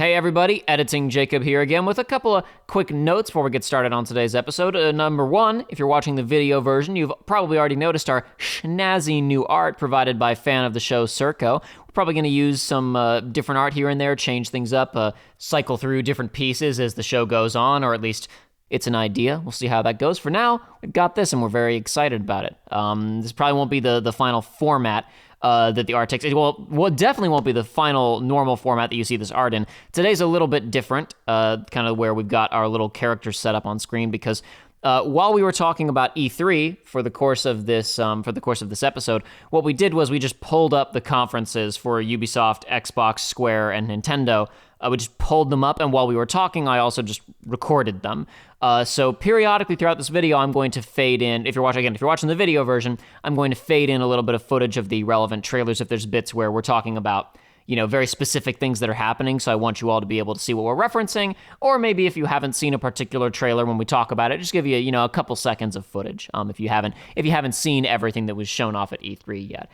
Hey everybody, Editing Jacob here again with a couple of quick notes before we get started on today's episode. Number one, if you're watching the video version, you've probably already noticed our snazzy new art provided by fan of the show, Circo. We're probably going to use some different art here and there, change things up, cycle through different pieces as the show goes on, or at least it's an idea. We'll see how that goes. For now, we've got this and we're very excited about it. This probably won't be the final format that the art takes. Well, it definitely won't be the final normal format that you see this art in. Today's a little bit different, kind of where we've got our little characters set up on screen, because while we were talking about E3 for the course of this episode, what we did was we just pulled up the conferences for Ubisoft, Xbox, Square, and Nintendo. We just pulled them up, and while we were talking, I also just recorded them. So periodically throughout this video, I'm going to fade in, if you're watching the video version, I'm going to fade in a little bit of footage of the relevant trailers if there's bits where we're talking about, very specific things that are happening, so I want you all to be able to see what we're referencing, or maybe if you haven't seen a particular trailer when we talk about it, just give you, a couple seconds of footage, if you haven't seen everything that was shown off at E3 yet.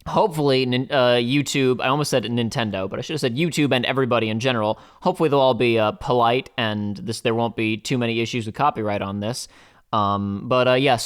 Hopefully, YouTube, I almost said Nintendo, but I should have said YouTube and everybody in general, hopefully they'll all be polite and there won't be too many issues with copyright on this. So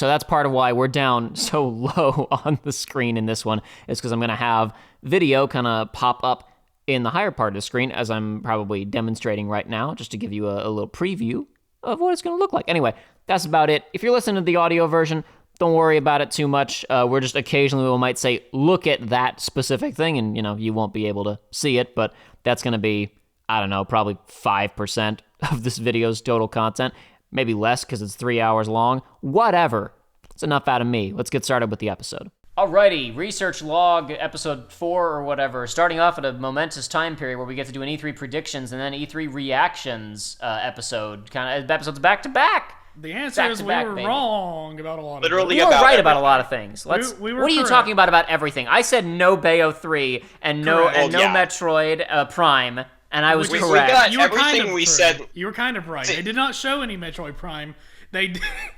that's part of why we're down so low on the screen in this one, is because I'm going to have video kind of pop up in the higher part of the screen, as I'm probably demonstrating right now, just to give you a little preview of what it's going to look like. Anyway, that's about it. If you're listening to the audio version, don't worry about it too much. We're just occasionally we might say, look at that specific thing, and, you won't be able to see it, but that's going to be, I don't know, probably 5% of this video's total content. Maybe less because it's 3 hours long. Whatever. It's enough out of me. Let's get started with the episode. Alrighty, Research Log, episode 4 or whatever, starting off at a momentous time period where we get to do an E3 predictions and then E3 reactions episode. Kind of episodes back to back. The answer is we were wrong about a lot of things. We were right about a lot of things. What are you talking about everything? I said no Bayo 3 and no Metroid Prime, and I was correct. You were everything kind of we said. You were kind of right. They did not show any Metroid Prime.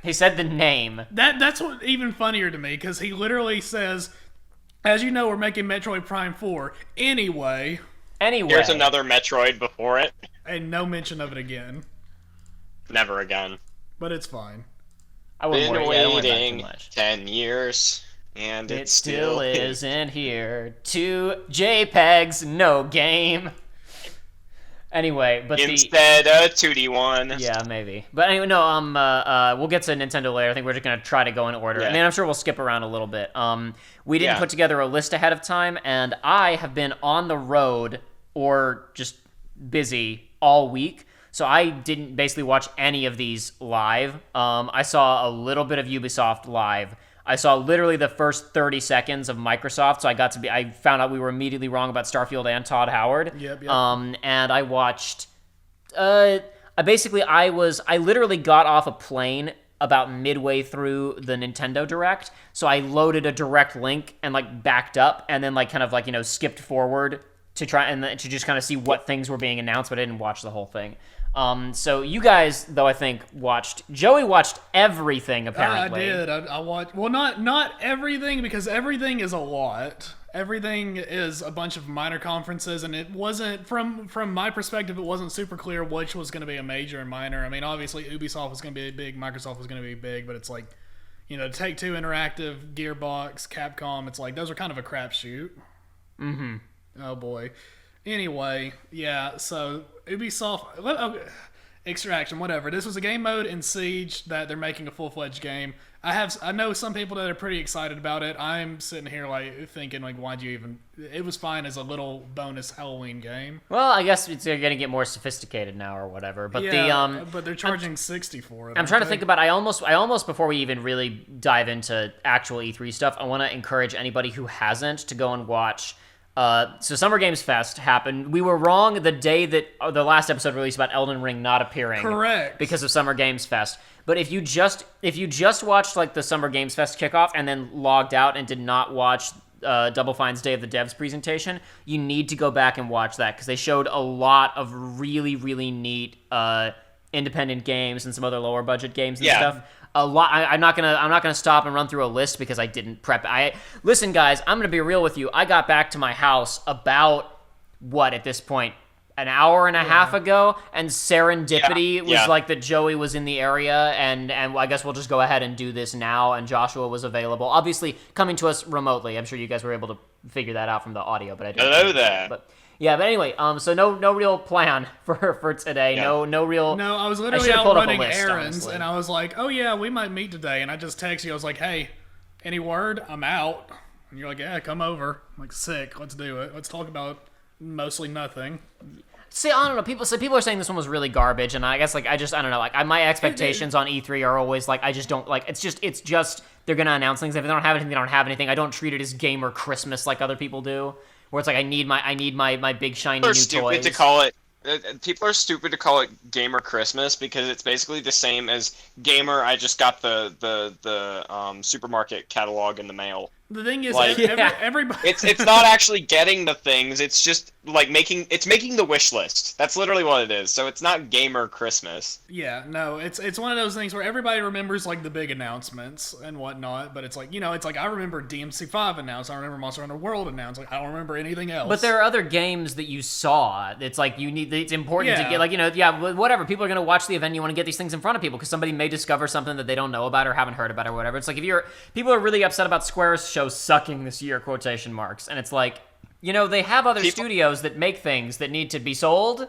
He said the name. That's what even funnier to me, because he literally says, as you know, we're making Metroid Prime 4 anyway. Here's another Metroid before it. And no mention of it again. Never again. But it's fine. I wouldn't waiting 10 years, and it still isn't here. 2 JPEGs, no game. Anyway, but instead a 2D one. Yeah, maybe. But anyway, no. We'll get to Nintendo later. I think we're just gonna try to go in order, and then I'm sure we'll skip around a little bit. We didn't put together a list ahead of time, and I have been on the road or just busy all week. So I didn't basically watch any of these live. I saw a little bit of Ubisoft live. I saw literally the first 30 seconds of Microsoft, so I found out we were immediately wrong about Starfield and Todd Howard. Yep. And I watched, I literally got off a plane about midway through the Nintendo Direct, so I loaded a direct link and backed up and then skipped forward to try and to just kind of see what things were being announced, but I didn't watch the whole thing. So you guys, though, I think Joey watched everything, apparently. I did. I watched, well, not everything, because everything is a lot. Everything is a bunch of minor conferences, and it wasn't, from my perspective, it wasn't super clear which was going to be a major and minor. I mean, obviously, Ubisoft was going to be big, Microsoft was going to be big, but it's Take-Two Interactive, Gearbox, Capcom, it's those are kind of a crapshoot. Mm-hmm. Oh, boy. Anyway, yeah, so Ubisoft, Extraction, whatever. This was a game mode in Siege that they're making a full-fledged game. I know some people that are pretty excited about it. I'm sitting here thinking why'd you even? It was fine as a little bonus Halloween game. Well, I guess they're gonna get more sophisticated now or whatever. But but they're charging $60 for it. I'm trying to think about. I almost before we even really dive into actual E3 stuff, I want to encourage anybody who hasn't to go and watch. So Summer Games Fest happened. We were wrong the day that the last episode released about Elden Ring not appearing. Correct. Because of Summer Games Fest. But if you just watched the Summer Games Fest kickoff and then logged out and did not watch Double Fine's Day of the Devs presentation, you need to go back and watch that, because they showed a lot of really, really neat independent games and some other lower budget games and stuff. A lot. I'm not gonna stop and run through a list because I didn't prep. Listen, guys. I'm gonna be real with you. I got back to my house about at this point, an hour and a half ago, and serendipity was like that Joey was in the area, and I guess we'll just go ahead and do this now, and Joshua was available. Obviously, coming to us remotely. I'm sure you guys were able to figure that out from the audio, but I didn't. Hello there. But anyway, so no real plan for today. Yeah. No real. No, I was literally out running errands, and I was like, oh yeah, we might meet today, and I just texted you. I was like, hey, any word? I'm out. And you're like, yeah, come over. I'm like, sick. Let's do it. Let's talk about mostly nothing. See, I don't know. People are saying this one was really garbage, and I guess I don't know. My expectations on E3 are always I just don't like. It's just they're gonna announce things. If they don't have anything, they don't have anything. I don't treat it as gamer Christmas like other people do, where it's I need my big shiny new toys. People are stupid to call it gamer Christmas because it's basically the same as gamer. I just got the supermarket catalog in the mail. The thing is, everybody. It's not actually getting the things. It's just making the wish list. That's literally what it is. So it's not gamer Christmas. Yeah, no, it's one of those things where everybody remembers the big announcements and whatnot, but it's I remember DMC5 announced, I remember Monster Hunter World announced, I don't remember anything else. But there are other games that you saw. It's it's important to get whatever. People are gonna watch the event. You want to get these things in front of people because somebody may discover something that they don't know about or haven't heard about or whatever. It's people are really upset about Square's show sucking this year, quotation marks, and it's they have other studios that make things that need to be sold.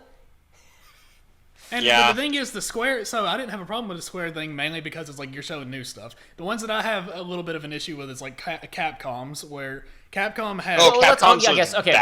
And the thing is, the Square. So I didn't have a problem with the Square thing mainly because it's you're showing new stuff. The ones that I have a little bit of an issue with is Capcom's, where Capcom has.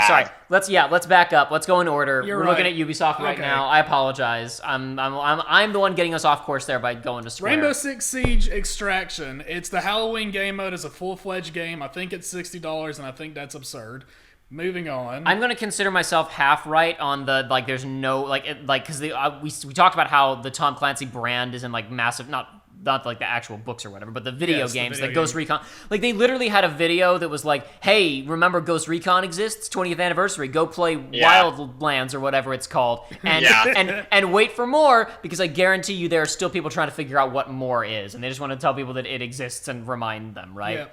Sorry. Let's back up. Let's go in order. We're looking at Ubisoft right now. I apologize. I'm the one getting us off course there by going to Square. Rainbow Six Siege Extraction. It's the Halloween game mode. It's a full-fledged game. I think it's $60, and I think that's absurd. Moving on. I'm going to consider myself half right on the, there's no, because we talked about how the Tom Clancy brand is in, massive, not the actual books or whatever, but the video games, Ghost Recon. They literally had a video that was hey, remember Ghost Recon exists? 20th anniversary. Go play Wildlands or whatever it's called. And wait for more, because I guarantee you there are still people trying to figure out what more is, and they just want to tell people that it exists and remind them, right? Yeah.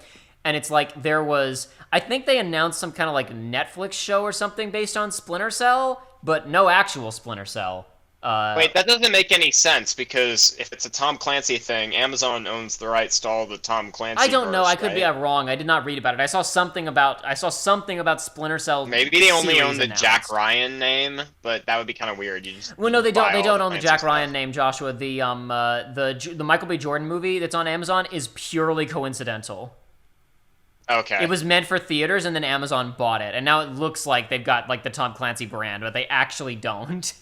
And it's there was, I think they announced some kind of Netflix show or something based on Splinter Cell, but no actual Splinter Cell. Wait, that doesn't make any sense because if it's a Tom Clancy thing, Amazon owns the rights to all the Tom Clancy. I don't know. I could be wrong. I did not read about it. I saw something about Splinter Cell. Maybe they only own the Jack Ryan name, but that would be kind of weird. No, they don't. They don't own the Jack Ryan name, Joshua. The Michael B. Jordan movie that's on Amazon is purely coincidental. Okay. It was meant for theaters, and then Amazon bought it, and now it looks like they've got the Tom Clancy brand, but they actually don't.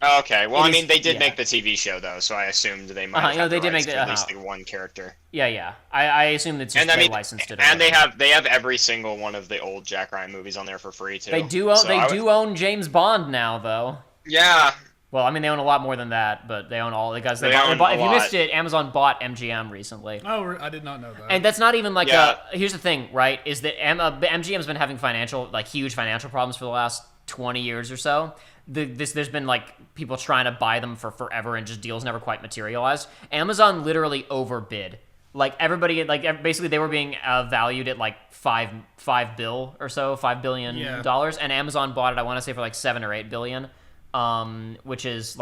Okay. Well, they did make the TV show though, so I assumed they might have at least one character. Yeah. I assume it's just they licensed it. And they have every single one of the old Jack Ryan movies on there for free too. They do own James Bond now though. Yeah. Well, they own a lot more than that, but they own all because they bought, if you missed it, Amazon bought MGM recently. Oh, I did not know that. And that's not even here's the thing, right? Is that MGM's been having huge financial problems for the last 20 years or so. There's been people trying to buy them for forever and just deals never quite materialized. Amazon literally overbid. Everybody, basically they were being valued at $5 billion, and Amazon bought it, I want to say for $7 or $8 billion. Which was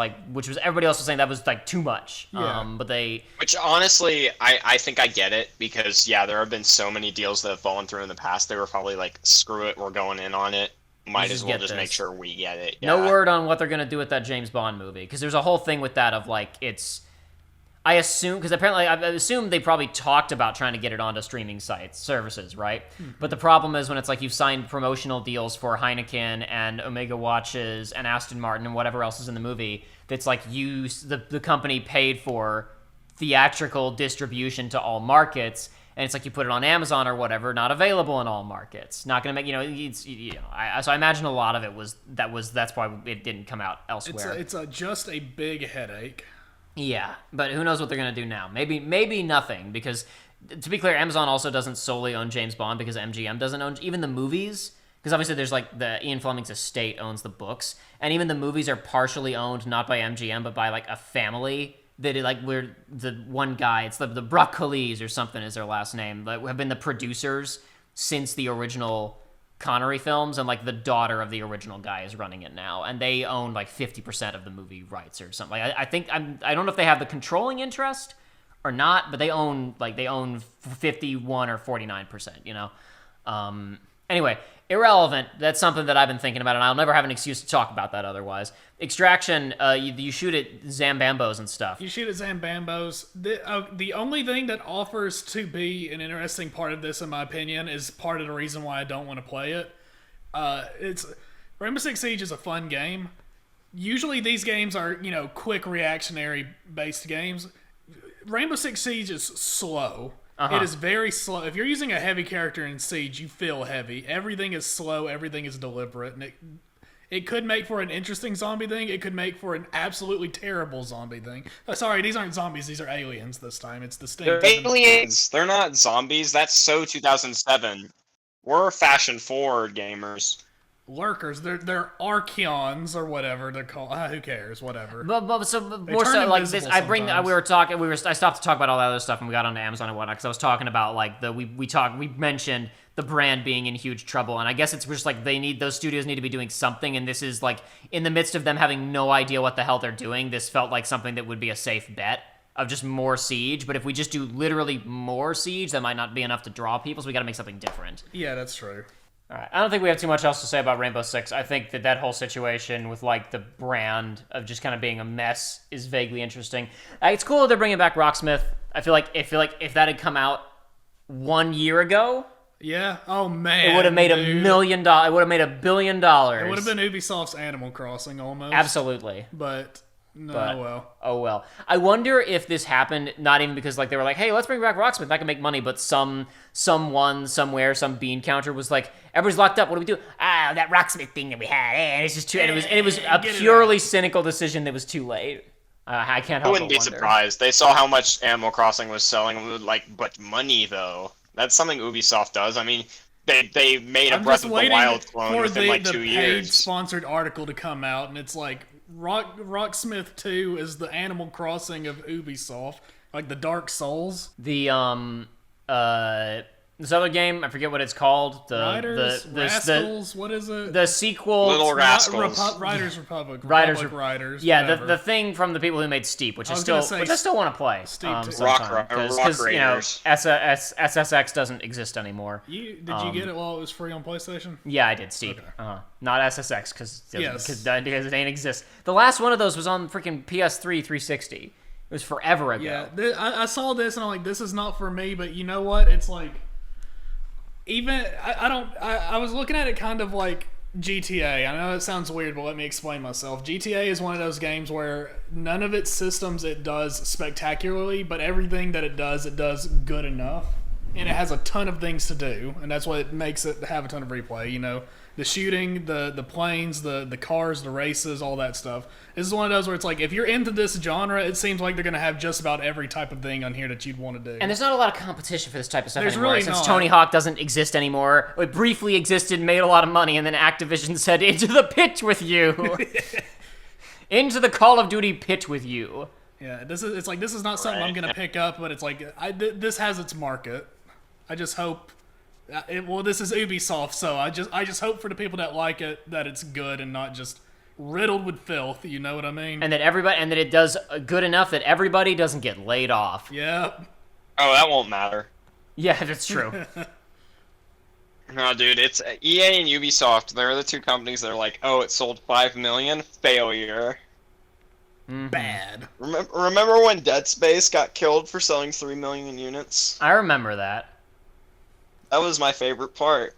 everybody else was saying that was too much. Which honestly, I think I get it because there have been so many deals that have fallen through in the past. They were probably screw it, we're going in on it. Might as well just make sure we get it. Yeah. No word on what they're gonna do with that James Bond movie because there's a whole thing with that of it's. I assume because apparently I assume they probably talked about trying to get it onto streaming services, right? Mm-hmm. But the problem is when it's you've signed promotional deals for Heineken and Omega Watches and Aston Martin and whatever else is in the movie. That's the company paid for theatrical distribution to all markets, and it's you put it on Amazon or whatever, not available in all markets. Not going to make so I imagine a lot of it that's why it didn't come out elsewhere. It's just a big headache. Yeah, but who knows what they're going to do now. Maybe nothing, because, to be clear, Amazon also doesn't solely own James Bond, because MGM doesn't own even the movies, because obviously there's, the Ian Fleming's estate owns the books, and even the movies are partially owned, not by MGM, but by, a family that, where the one guy, it's the Broccolis or something is their last name, have been the producers since the original Connery films, and like the daughter of the original guy is running it now, and they own like 50% of the movie rights or something. Like, I don't know if they have the controlling interest or not, but they own 51 or 49%. You know. Anyway, irrelevant. That's something that I've been thinking about, and I'll never have an excuse to talk about that otherwise. Extraction, you shoot at Zambambos and stuff. You shoot at Zambambos. The only thing that offers to be an interesting part of this, in my opinion, is part of the reason why I don't want to play it. It's Rainbow Six Siege is a fun game. Usually these games are, quick reactionary based games. Rainbow Six Siege is slow. It is very slow. If you're using a heavy character in Siege, you feel heavy. Everything is slow. Everything is deliberate. And it could make for an interesting zombie thing. It could make for an absolutely terrible zombie thing. Sorry, these aren't zombies. These are aliens this time. It's distinct. They're aliens. They're not zombies. That's so 2007. We're fashion-forward gamers. Lurkers. They're Archeons or whatever they're called. Who cares? Whatever. But more so like this. I stopped to talk about all that other stuff, and we got onto Amazon and whatnot because I was talking about like we mentioned the brand being in huge trouble, and I guess it's just like those studios need to be doing something, and this is like in the midst of them having no idea what the hell they're doing. This felt like something that would be a safe bet of just more Siege, but if we just do literally more Siege, that might not be enough to draw people, so we got to make something different. Yeah, that's true. All right. I don't think we have too much else to say about Rainbow Six. I think that whole situation with like the brand of just kind of being a mess is vaguely interesting. It's cool that they're bringing back Rocksmith. I feel like if that had come out 1 year ago, yeah. Oh man, it would have made $1 million. It would have made $1 billion. It would have been Ubisoft's Animal Crossing almost. Absolutely. But. Oh well. I wonder if this happened not even because like they were like, hey, let's bring back Rocksmith, that can make money, but someone somewhere, some bean counter was like, everybody's locked up. What do we do? That Rocksmith thing that we had, and it's just too. And it was a purely cynical decision that was too late. I can't help. I wouldn't be surprised. They saw how much Animal Crossing was selling. But money though. That's something Ubisoft does. I mean. They made a Breath of the Wild clone within like 2 years. Paid sponsored article to come out, and it's like Rocksmith 2 is the Animal Crossing of Ubisoft, like the Dark Souls. This other game, I forget what it's called. Rascals, what is it? The sequel. Little Rascals. Riders Republic. Riders. Yeah, the thing from the people who made Steep, which I still want to play. Rock Raiders. SSX doesn't exist anymore. Did you get it while it was free on PlayStation? Yeah, I did. Steep. Okay. Not SSX because it ain't exist. The last one of those was on freaking PS3 360. It was forever ago. Yeah, I saw this and I'm like, this is not for me. But you know what? It's like. I was looking at it kind of like GTA. I know it sounds weird, but let me explain myself. GTA is one of those games where none of its systems it does spectacularly, but everything that it does good enough. And it has a ton of things to do, and that's what makes it have a ton of replay, The shooting, the planes, the cars, the races, all that stuff. This is one of those where it's like, if you're into this genre, it seems like they're going to have just about every type of thing on here that you'd want to do. And there's not a lot of competition for this type of stuff there's anymore. Really since not. Tony Hawk doesn't exist anymore. It briefly existed, made a lot of money, and then Activision said, into the pit with you. Into the Call of Duty pit with you. Yeah, this is not something I'm going to pick up, but it's like, this has its market. I just hope... this is Ubisoft, so I just hope for the people that like it that it's good and not just riddled with filth. You know what I mean? And that it does good enough that everybody doesn't get laid off. Yeah. Oh, that won't matter. Yeah, that's true. No, dude, it's EA and Ubisoft. They're the two companies that are like, oh, it sold 5 million, failure. Mm-hmm. Bad. Remember when Dead Space got killed for selling 3 million units? I remember that. That was my favorite part.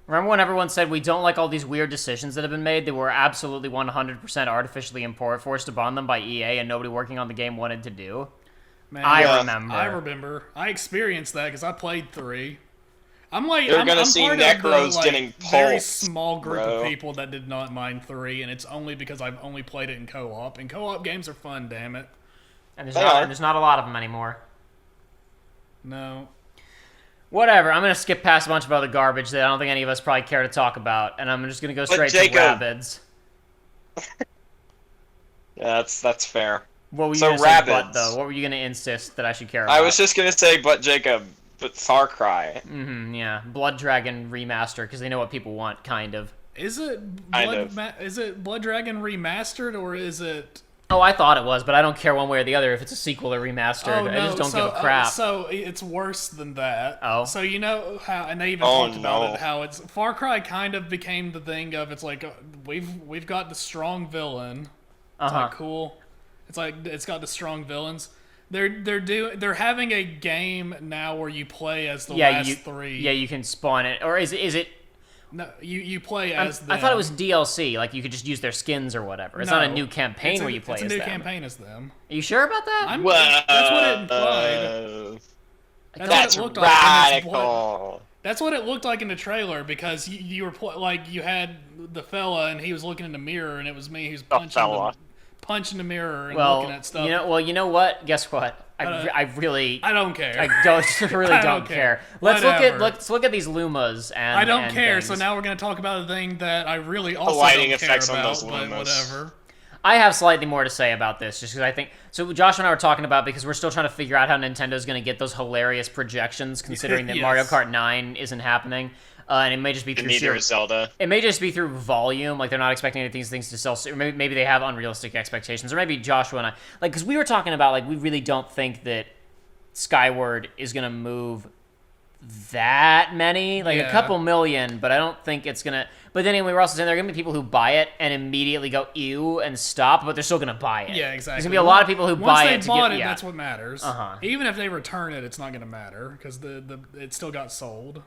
Remember when everyone said we don't like all these weird decisions that have been made that were absolutely 100% artificially forced upon them by EA and nobody working on the game wanted to do? Man, I remember. I experienced that because I played 3. I'm like, You're I'm gonna see part Necros of the, getting very pulsed, small group bro. of people that did not mind 3, and it's only because I've only played it in co-op. And co-op games are fun, damn it. And there's not a lot of them anymore. No. Whatever, I'm going to skip past a bunch of other garbage that I don't think any of us probably care to talk about, and I'm just going to go straight to Rabbids. Yeah, that's fair. What were you So going to say, Rabbids. but, though? What were you going to insist that I should care about? I was just gonna say, but Jacob, But Far Cry. Yeah, Blood Dragon remaster because they know what people want, kind of. Is it Blood Dragon remastered or is it? Oh, I thought it was, but I don't care one way or the other if it's a sequel or remastered. Oh, no. I just don't give a crap. So it's worse than that. Oh. So you know how, and they even talked about it, how it's Far Cry kind of became the thing of it's like we've got the strong villain. It's like cool. It's like it's got the strong villains. They're having a game now where you play as the last three. Yeah, you can spawn it, or is it? No, you play as them. I thought it was DLC, like you could just use their skins or whatever. It's not a new campaign where you play as them. It's a new campaign as them. Are you sure about that? That's what it implied. That's what it looked radical. That's what it looked like in the trailer because you were you had the fella and he was looking in the mirror and it was me who's punching the mirror and looking at stuff. You know what? Guess what? I don't care. I don't care. Let's look at these Lumas and I don't care. Things. So now we're going to talk about a thing that I really also lighting don't care effects about, on those but Lumas. whatever. I have slightly more to say about this, just because I think so. Josh and I were talking about because we're still trying to figure out how Nintendo's going to get those hilarious projections, considering that Mario Kart 9 isn't happening. And it may just be through neither is Zelda. It may just be through volume, like they're not expecting these things to sell. Or maybe they have unrealistic expectations, or maybe Joshua and I, because we were talking about we really don't think that Skyward is gonna move that many, a couple million, but I don't think it's gonna. But then anyway, we're also saying there are gonna be people who buy it and immediately go ew and stop, but they're still gonna buy it. Yeah, exactly. There's gonna be a lot of people who buy it. Once they bought it, that's what matters. Uh-huh. Even if they return it, it's not gonna matter because it still got sold.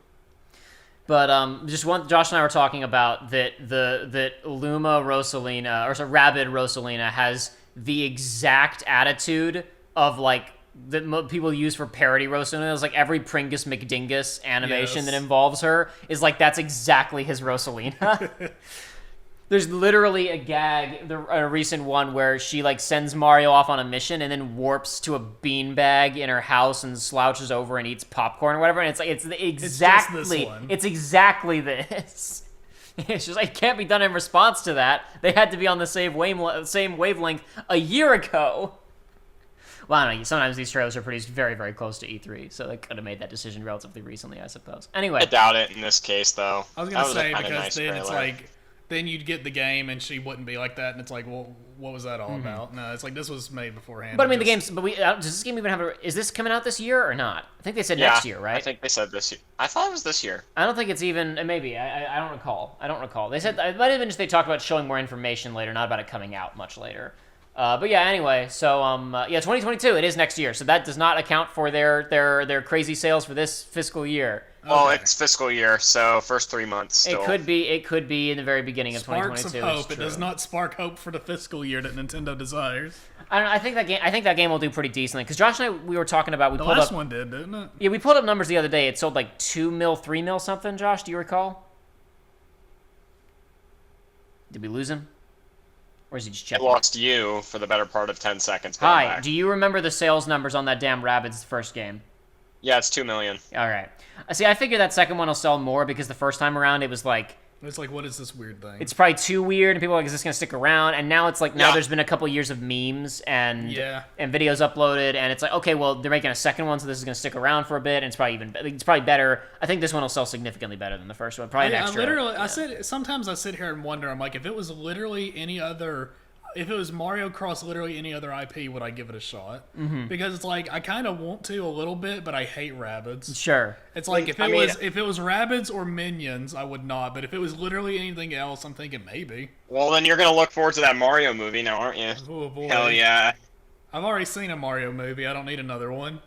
But Josh and I were talking about that Luma Rosalina, or Rabid Rosalina, has the exact attitude of that people use for parody Rosalina. It's every Pringus McDingus animation that involves her is that's exactly his Rosalina. There's literally a gag, a recent one, where she sends Mario off on a mission and then warps to a beanbag in her house and slouches over and eats popcorn or whatever. And it's exactly this. It's just it can't be done in response to that. They had to be on the same wavelength a year ago. Well, I don't know. Sometimes these trailers are produced very, very close to E3, so they could have made that decision relatively recently, I suppose. Anyway, I doubt it in this case, though. I was gonna say because then it's then you'd get the game and she wouldn't be like that, and it's well, what was that all about? No, it's this was made beforehand. But I mean, the game's. But does this game even have is this coming out this year or not? I think they said next year, right? I think they said this year. I thought it was this year. I don't think it's even. Maybe I don't recall. They said it might have been just they talked about showing more information later, not about it coming out much later. But yeah, anyway, so 2022, it is next year, so that does not account for their crazy sales for this fiscal year. Well, it's fiscal year, so first 3 months still. It could be in the very beginning of 2022. Sparks of hope. It does not spark hope for the fiscal year that Nintendo desires. I don't know, I think that game will do pretty decently, because Josh and I, we were talking about, the last one did, didn't it? Yeah, we pulled up numbers the other day. It sold 2 mil, 3 mil something, Josh, do you recall? Did we lose him? Or is he just checking? I lost you for the better part of 10 seconds. Hi, do you remember the sales numbers on that damn Rabbids first game? Yeah, it's 2 million. All right. See, I figure that second one will sell more because the first time around it was it's what is this weird thing? It's probably too weird, and people are is this going to stick around? And now it's now there's been a couple years of memes and videos uploaded, and it's okay, well, they're making a second one, so this is going to stick around for a bit, and it's probably better. I think this one will sell significantly better than the first one. Probably an extra. Sometimes I sit here and wonder, I'm if it was literally any other... If it was Mario Cross, literally any other IP, would I give it a shot? Mm-hmm. Because it's I kind of want to a little bit, but I hate Rabbids. Sure. It's if it was Rabbids or Minions, I would not. But if it was literally anything else, I'm thinking maybe. Well, then you're gonna look forward to that Mario movie now, aren't you? Oh boy. Hell yeah. I've already seen a Mario movie. I don't need another one.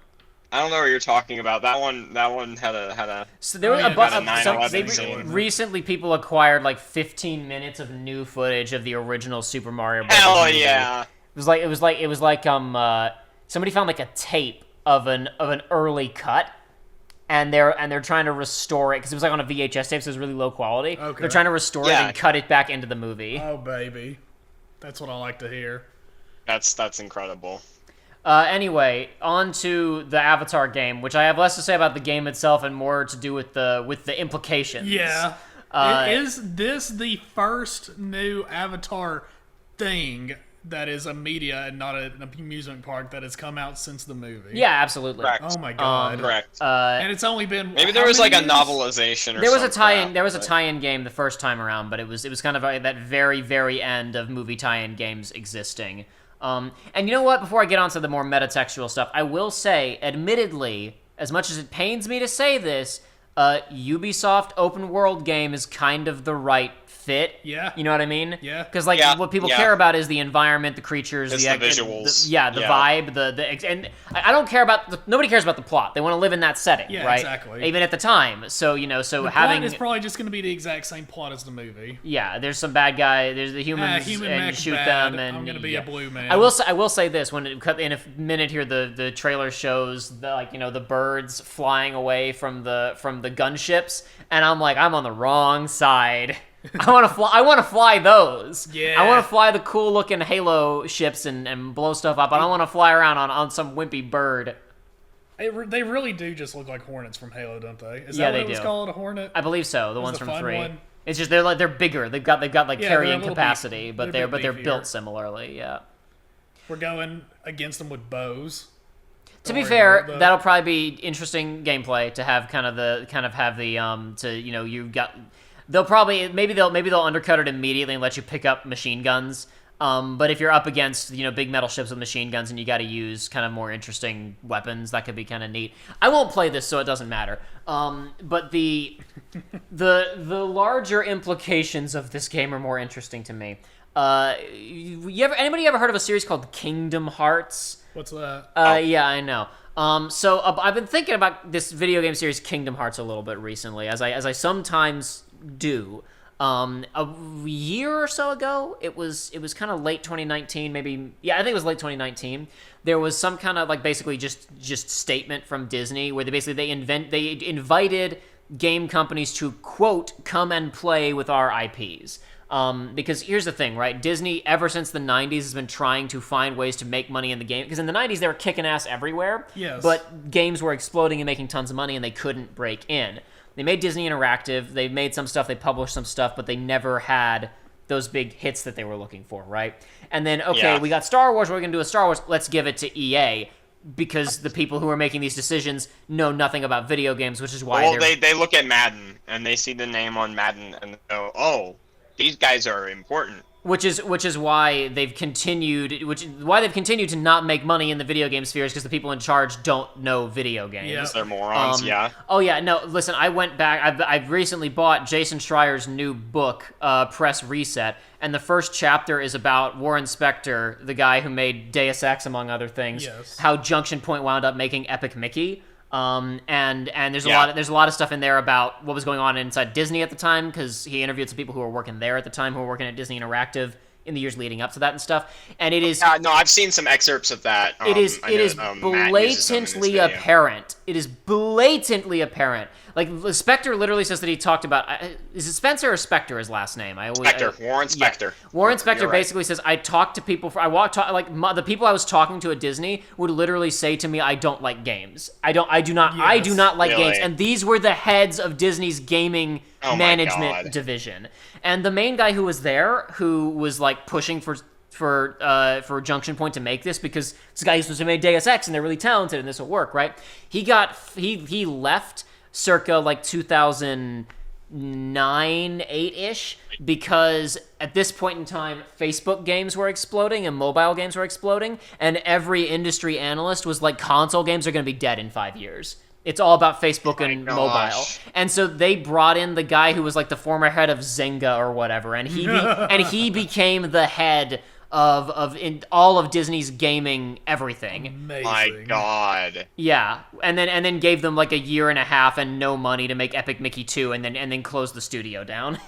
I don't know what you're talking about. That one had a. So there was recently people acquired 15 minutes of new footage of the original Super Mario Bros. Hell movie. yeah! It was like somebody found a tape of an early cut, and they're trying to restore it because it was on a VHS tape, so it was really low quality. Okay. They're trying to restore it and cut it back into the movie. Oh baby, that's what I like to hear. That's incredible. Anyway, on to the Avatar game, which I have less to say about the game itself and more to do with the implications. Yeah. Is this the first new Avatar thing that is a media and not an amusement park that has come out since the movie. Yeah, absolutely. Correct. Oh my god. Correct. And it's only been Maybe there was like a novelization or there was something. a tie-in. There was a tie-in game the first time around, but it was kind of that very, very end of movie tie-in games existing. And you know what? Before I get onto the more metatextual stuff, I will say, admittedly, as much as it pains me to say this, Ubisoft open world game is kind of the right fit. Yeah. You know what I mean? Yeah. Because what people care about is the environment, the creatures, the visuals. the vibe, and I don't care about nobody cares about the plot. They want to live in that setting, Yeah, right? exactly. Even at the time. So the having plot is probably just going to be the exact same plot as the movie. yeah, there's some bad guy. There's the humans human and mech shoot bad. them, and I'm going to be a blue man. I will say this: when it cut in a minute here, the trailer shows the birds flying away from the gunships, and I'm like, I'm on the wrong side. I want to fly those. Yeah. I want to fly the cool looking Halo ships and blow stuff up. I don't want to fly around on some wimpy bird. They really do just look like hornets from Halo, don't they? Is Yeah, that what they it was do. called, a hornet? I believe so. The ones the from fun 3. one? It's just they're bigger. They've got like Yeah, carrying they're a little capacity, but they're they're beefier. built similarly. Yeah. We're going against them with bows. To Don't be worry fair, about that. that'll probably be interesting gameplay to have they'll probably maybe they'll undercut it immediately and let you pick up machine guns. But if you're up against big metal ships with machine guns and you got to use kind of more interesting weapons, that could be kind of neat. I won't play this, so it doesn't matter. But the larger implications of this game are more interesting to me. Anybody ever heard of a series called Kingdom Hearts? What's that? Yeah, I know. So I've been thinking about this video game series Kingdom Hearts a little bit recently, as I sometimes do. A year or so ago, it was kind of late 2019, maybe. Yeah, I think it was late 2019. There was some kind of basically just statement from Disney where they invited game companies to quote come and play with our IPs. Because here's the thing, right? Disney, ever since the 90s, has been trying to find ways to make money in the game. Because in the 90s, they were kicking ass everywhere. Yes. But games were exploding and making tons of money, and they couldn't break in. They made Disney Interactive. They made some stuff. They published some stuff, but they never had those big hits that they were looking for, right? And then, we got Star Wars. We're going to do a Star Wars. Let's give it to EA. Because the people who are making these decisions know nothing about video games, which is why they look at Madden, and they see the name on Madden, and they go, oh, these guys are important. Which is why they've continued to not make money in the video game spheres, because the people in charge don't know video games. Yeah. They're morons, yeah. Oh yeah, no. Listen, I went back. I've recently bought Jason Schreier's new book, Press Reset, and the first chapter is about Warren Spector, the guy who made Deus Ex, among other things. Yes. How Junction Point wound up making Epic Mickey. And there's a lot of stuff in there about what was going on inside Disney at the time, because he interviewed some people who were working there at the time, who were working at Disney Interactive in the years leading up to that and stuff. And it is no, I've seen some excerpts of that. It is blatantly apparent. It is blatantly apparent. Like, Spector literally says that he talked about... is it Spencer or Spector, his last name? Warren Spector. Yeah. Warren Spector basically says, I talked to people... the people I was talking to at Disney would literally say to me, I don't like games. I do not like really? games. And these were the heads of Disney's gaming management division. And the main guy who was there, who was, pushing for Junction Point to make this, because this guy used to make Deus Ex and they're really talented and this will work, right? He left circa 2009, 8-ish, because at this point in time, Facebook games were exploding and mobile games were exploding, and every industry analyst was like, console games are going to be dead in 5 years. It's all about Facebook and mobile. And so they brought in the guy who was the former head of Zynga or whatever, and he became the head of in all of Disney's gaming everything. Amazing. My God. Yeah, and then gave them a year and a half and no money to make Epic Mickey 2, and then closed the studio down.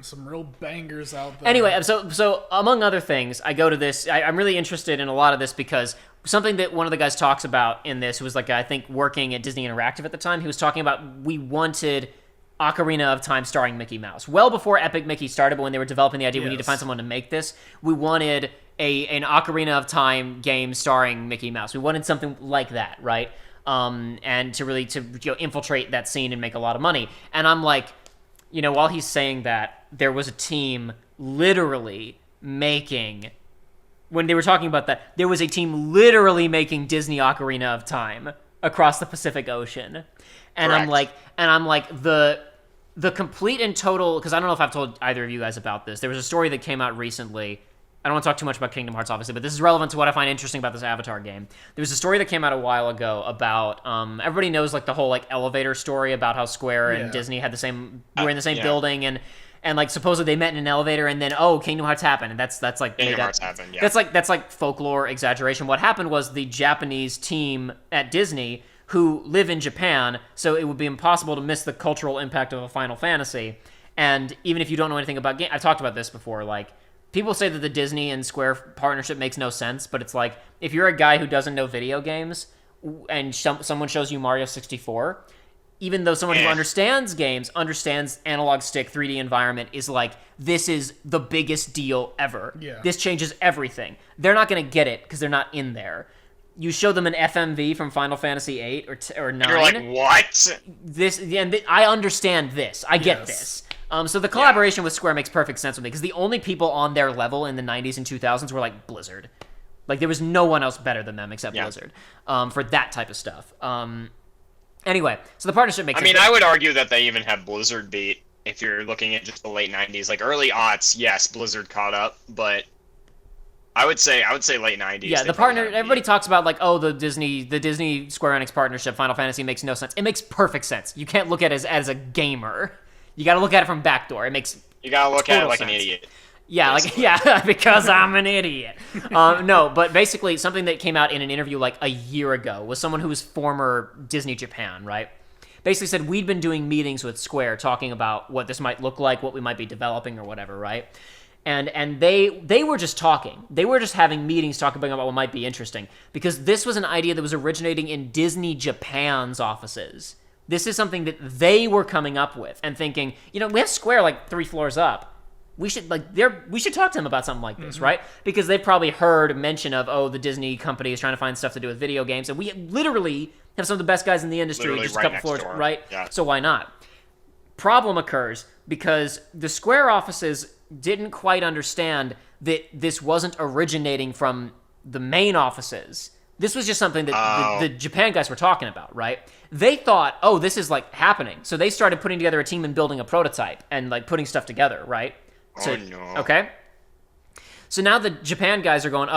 Some real bangers out there. Anyway, so among other things, I go to this. I'm really interested in a lot of this because something that one of the guys talks about in this, who was I think working at Disney Interactive at the time, he was talking about we wanted Ocarina of Time starring Mickey Mouse. Well before Epic Mickey started, but when they were developing the idea, we need to find someone to make this, we wanted an Ocarina of Time game starring Mickey Mouse. We wanted something like that, right? And to infiltrate that scene and make a lot of money. And I'm like, while he's saying that, there was a team literally making, when they were talking about that, there was a team literally making Disney Ocarina of Time across the Pacific Ocean. And Correct. I'm like, the complete and total, because I don't know if I've told either of you guys about this. There was a story that came out recently. I don't want to talk too much about Kingdom Hearts, obviously, but this is relevant to what I find interesting about this Avatar game. There was a story that came out a while ago about, everybody knows like the whole like elevator story about how Square and Disney had were in the same building, and like supposedly they met in an elevator, and then Kingdom Hearts happened, and that's like Kingdom Hearts happened. Yeah. That's like folklore exaggeration. What happened was the Japanese team at Disney who live in Japan, so it would be impossible to miss the cultural impact of a Final Fantasy. And even if you don't know anything about I've talked about this before, like, people say that the Disney and Square partnership makes no sense, but it's like, if you're a guy who doesn't know video games, and someone shows you Mario 64, even though someone who understands games, understands analog stick 3D environment, is like, this is the biggest deal ever. Yeah. This changes everything. They're not going to get it because they're not in there. You show them an FMV from Final Fantasy 8 or 9. You're like, what? I understand this. I get this. So the collaboration with Square makes perfect sense with me, because the only people on their level in the 90s and 2000s were like Blizzard. Like, there was no one else better than them except Blizzard for that type of stuff. Anyway, so the partnership makes sense. I mean, I would argue that they even have Blizzard beat if you're looking at just the late 90s. Like, early aughts, yes, Blizzard caught up, but I would say late 90s. Yeah, the partner, everybody talks about like, the Disney Square Enix partnership, Final Fantasy, makes no sense. It makes perfect sense. You can't look at it as a gamer. You got to look at it from backdoor. You got to look at it like an idiot. Yeah, like, because I'm an idiot. No, but basically something that came out in an interview like a year ago was someone who was former Disney Japan, right? Basically said, we'd been doing meetings with Square talking about what this might look like, what we might be developing or whatever, right? And they were just talking. They were just having meetings talking about what might be interesting, because this was an idea that was originating in Disney Japan's offices. This is something that they were coming up with and thinking, we have Square like 3 floors up. We should talk to them about something like this, right? Because they've probably heard mention of, the Disney company is trying to find stuff to do with video games, and we literally have some of the best guys in the industry, just a couple floors, right? Yeah. So why not? Problem occurs because the Square offices didn't quite understand that this wasn't originating from the main offices. This was just something that the Japan guys were talking about, right? They thought, this is like happening. So they started putting together a team and building a prototype and like putting stuff together, right? No. Okay. So now the Japan guys are going,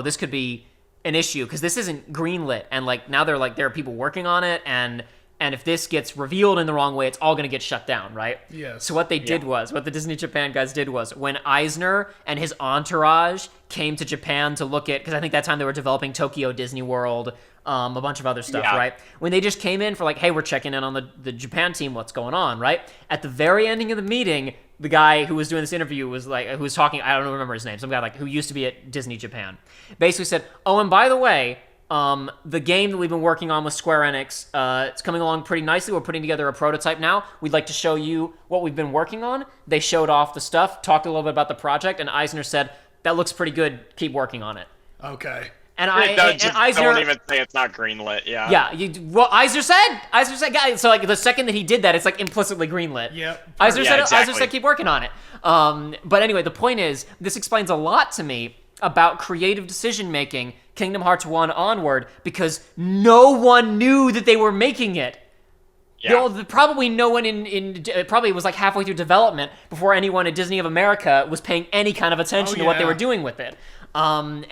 this could be an issue because this isn't greenlit. And like now there are people working on it, and if this gets revealed in the wrong way, it's all going to get shut down, right? Yes. So what the Disney Japan guys did was, when Eisner and his entourage came to Japan to look at, because I think that time they were developing Tokyo Disney World, a bunch of other stuff, right? When they just came in for like, hey, we're checking in on the Japan team, what's going on, right? At the very ending of the meeting, the guy who was doing this interview was like, who was talking, I don't remember his name, some guy like who used to be at Disney Japan, basically said, and by the way, the game that we've been working on with Square Enix, it's coming along pretty nicely. We're putting together a prototype now. We'd like to show you what we've been working on. They showed off the stuff, talked a little bit about the project, and Eisner said, that looks pretty good. Keep working on it. Okay. And Eisner don't even say it's not greenlit. Yeah. Yeah. Eisner said, guys. So like the second that he did that, it's like implicitly greenlit. Yep. Eisner said, exactly. Eisner said, keep working on it. But anyway, the point is, this explains a lot to me about creative decision making, Kingdom Hearts 1 onward, because no one knew that they were making it. Yeah. Probably no one probably was like halfway through development before anyone at Disney of America was paying any kind of attention to what they were doing with it. And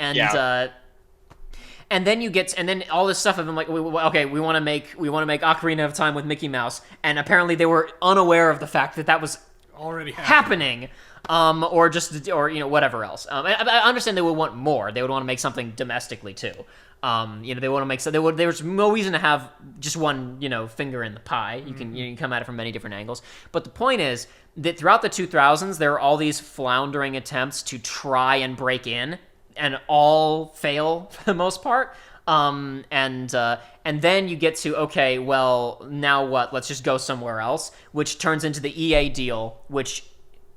then all this stuff of them like, we want to make Ocarina of Time with Mickey Mouse, and apparently they were unaware of the fact that was already happening. Or whatever else. I understand they would want more. They would want to make something domestically too. They want to make so there's no reason to have just one, finger in the pie. You can come at it from many different angles. But the point is that throughout the 2000s, there are all these floundering attempts to try and break in, and all fail for the most part. And then you get to, okay, well, now what? Let's just go somewhere else, which turns into the EA deal, which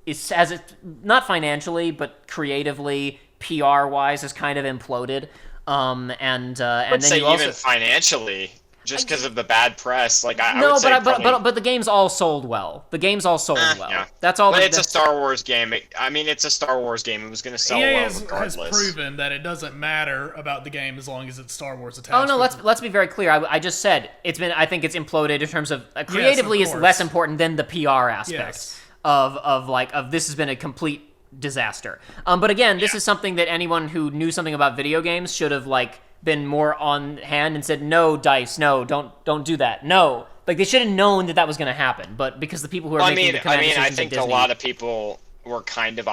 is, as it, not financially, but creatively, PR-wise, has kind of imploded. And then say you also, even financially, just because of the bad press. Like I no, would say but the games all sold well. The games all sold well. Yeah. That's all. But it's a Star Wars game. It's a Star Wars game. It was going to sell well regardless. Has proven that it doesn't matter about the game as long as it's Star Wars attached. Oh no, let's be very clear. I just said it's been. I think it's imploded in terms of creatively is less important than the PR aspects of this has been a complete disaster. But again, this is something that anyone who knew something about video games should have been more on hand and said, no, DICE, no, don't do that, no. Like they should have known that was going to happen, but because the people who are making the command decisions I think at Disney, a lot of people were kind of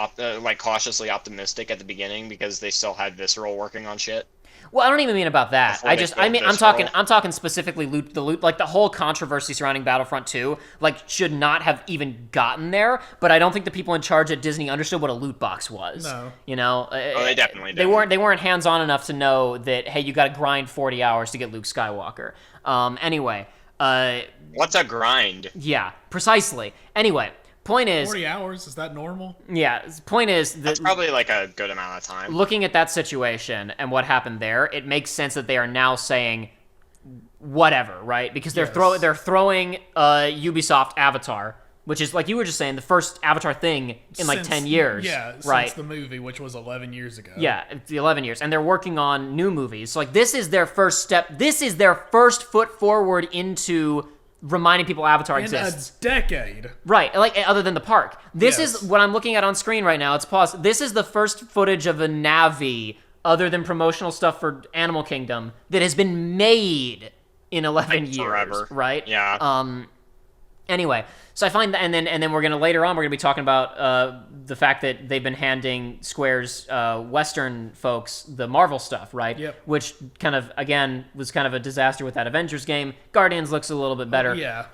cautiously optimistic at the beginning because they still had Visceral working on shit. Well, I don't even mean about that. I'm talking specifically the loot, like the whole controversy surrounding Battlefront 2, should not have even gotten there. But I don't think the people in charge at Disney understood what a loot box was. No, they definitely didn't. They weren't hands on enough to know that hey, you got to grind 40 hours to get Luke Skywalker. Anyway, what's a grind? Yeah, precisely. Anyway. Point is 40 hours, is that normal? Yeah, point is that's probably a good amount of time. Looking at that situation and what happened there, it makes sense that they are now saying whatever, right? Because they're throwing Ubisoft Avatar, which is like you were just saying, the first Avatar thing in 10 years. Yeah, right? Since the movie, which was 11 years ago. Yeah, the 11 years. And they're working on new movies. So this is their first step. This is their first foot forward into reminding people Avatar exists. In a decade. Right, other than the park. This is what I'm looking at on screen right now. It's paused. This is the first footage of a Navi, other than promotional stuff for Animal Kingdom, that has been made in 11 years. Forever. Right? Yeah. Anyway, so I find that, and then we're gonna later on we're gonna be talking about the fact that they've been handing Square's Western folks the Marvel stuff, right? Yep. Which kind of again was kind of a disaster with that Avengers game. Guardians looks a little bit better. Yeah.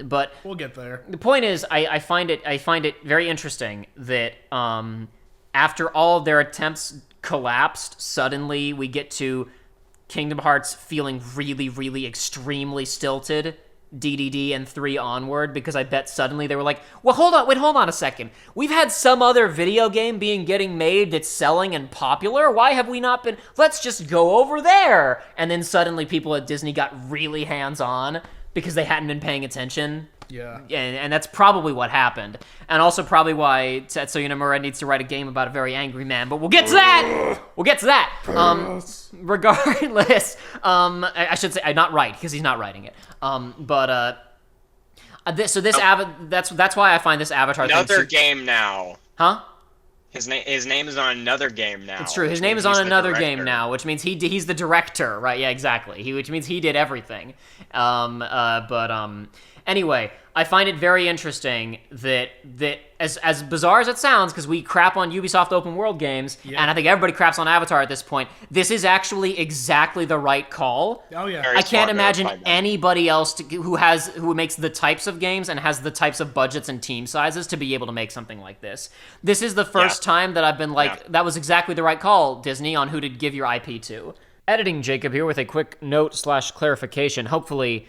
But we'll get there. The point is, I find it very interesting that after all of their attempts collapsed, suddenly we get to Kingdom Hearts feeling really, really extremely stilted. DDD and 3 onward, because I bet suddenly they were like, well, hold on a second. We've had some other video game getting made that's selling and popular. Why have we not been? Let's just go over there. And then suddenly people at Disney got really hands-on because they hadn't been paying attention. Yeah. And that's probably what happened. And also probably why Tetsuya Nomura needs to write a game about a very angry man. But we'll get to that! Regardless, I should say, not right, because he's not writing it. That's why I find this Avatar thing... Another game now. Huh? His name is on another game now. It's true. His name is on another game now, which means he's the director, right? Yeah, exactly. Which means he did everything. Anyway, I find it very interesting that as bizarre as it sounds, because we crap on Ubisoft open world games, and I think everybody craps on Avatar at this point, this is actually exactly the right call. Oh yeah. I can't imagine anybody else who makes the types of games and has the types of budgets and team sizes to be able to make something like this. This is the first time that I've been that was exactly the right call, Disney, on who to give your IP to. Editing Jacob here with a quick note/clarification. Hopefully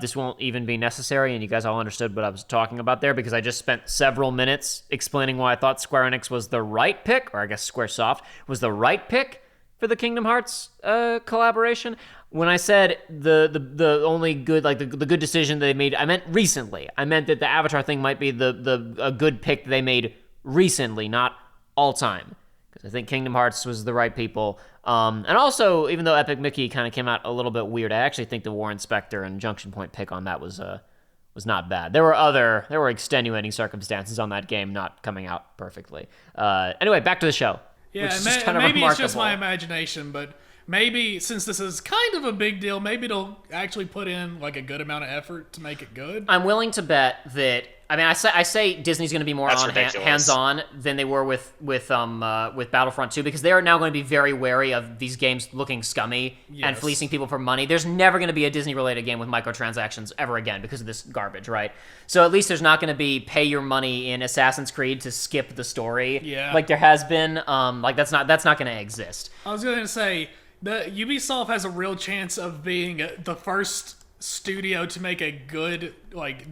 this won't even be necessary, and you guys all understood what I was talking about there, because I just spent several minutes explaining why I thought Square Enix was the right pick, or I guess Squaresoft was the right pick for the Kingdom Hearts collaboration. When I said the only good, the good decision they made, I meant recently. I meant that the Avatar thing might be a good pick they made recently, not all time. Because I think Kingdom Hearts was the right people. And also, even though Epic Mickey kind of came out a little bit weird, I actually think the War Inspector and Junction Point pick on that was not bad. There were extenuating circumstances on that game not coming out perfectly. Anyway, back to the show. Yeah, maybe it's just my imagination, but maybe since this is kind of a big deal, maybe it'll actually put in a good amount of effort to make it good. I'm willing to bet that. I mean, I say Disney's going to be more hands-on than they were with Battlefront 2, because they are now going to be very wary of these games looking scummy and fleecing people for money. There's never going to be a Disney-related game with microtransactions ever again because of this garbage, right? So at least there's not going to be pay your money in Assassin's Creed to skip the story, like there has been. That's not going to exist. I was going to say the Ubisoft has a real chance of being the first studio to make a good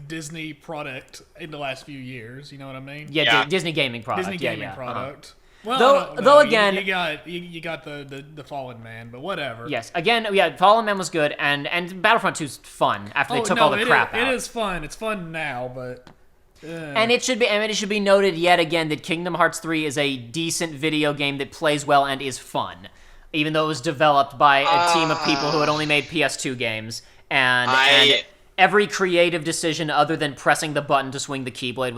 Disney product in the last few years. You know what I mean? Yeah. Disney gaming product. Disney gaming product. Well, though again, you got the Fallen Man, but whatever. Yes, again, yeah, Fallen Man was good, and Battlefront 2's fun after they took all the crap out. It is fun. It's fun now, but. And it should be noted yet again that Kingdom Hearts 3 is a decent video game that plays well and is fun, even though it was developed by a team of people who had only made PS2 games, and every creative decision other than pressing the button to swing the Keyblade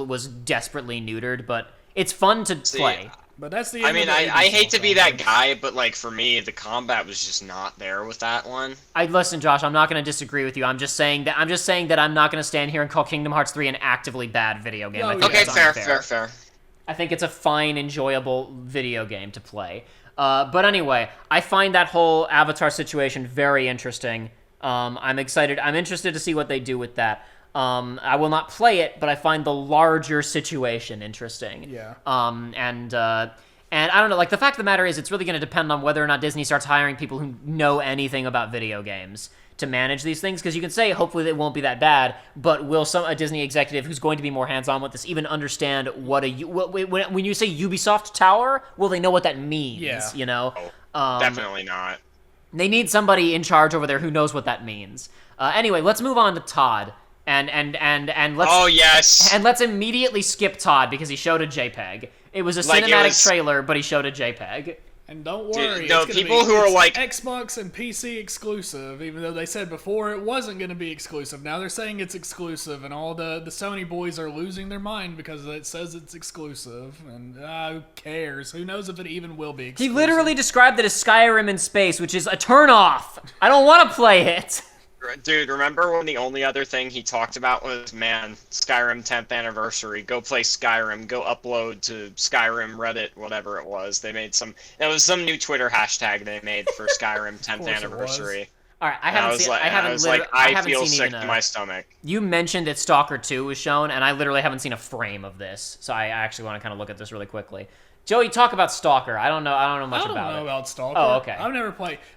was desperately neutered. But it's fun to play. But that's the. I hate to be that guy, but like for me, the combat was just not there with that one. Listen, Josh. I'm not going to disagree with you. I'm just saying that I'm not going to stand here and call Kingdom Hearts 3 an actively bad video game. Okay, fair. I think it's a fine, enjoyable video game to play. But anyway, I find that whole Avatar situation very interesting. I'm excited. I'm interested to see what they do with that. I will not play it, but I find the larger situation interesting. Yeah. And I don't know, like, the fact of the matter is it's really going to depend on whether or not Disney starts hiring people who know anything about video games to manage these things, because you can say hopefully it won't be that bad, but will a Disney executive who's going to be more hands-on with this even understand what when you say Ubisoft Tower, will they know what that means? Yeah. You know? Definitely not. They need somebody in charge over there who knows what that means. Anyway, let's move on to Todd. And let's and let's immediately skip Todd because he showed a JPEG. It was a cinematic trailer, but he showed a JPEG. And don't worry, people who are like Xbox and PC exclusive, even though they said before it wasn't going to be exclusive. Now they're saying it's exclusive, and all the Sony boys are losing their mind because it says it's exclusive. And who cares? Who knows if it even will be exclusive? He literally described it as Skyrim in space, which is a turn-off. I don't want to play it. Dude, remember when the only other thing he talked about was, man, Skyrim 10th anniversary, go play Skyrim, go upload to Skyrim Reddit, whatever it was. It was some new Twitter hashtag they made for Skyrim 10th anniversary. All right, I feel sick to my stomach. You mentioned that Stalker 2 was shown, and I literally haven't seen a frame of this, so I actually want to kind of look at this really quickly. Joey, talk about Stalker. I don't know much about it. I don't know about Stalker. Oh, okay.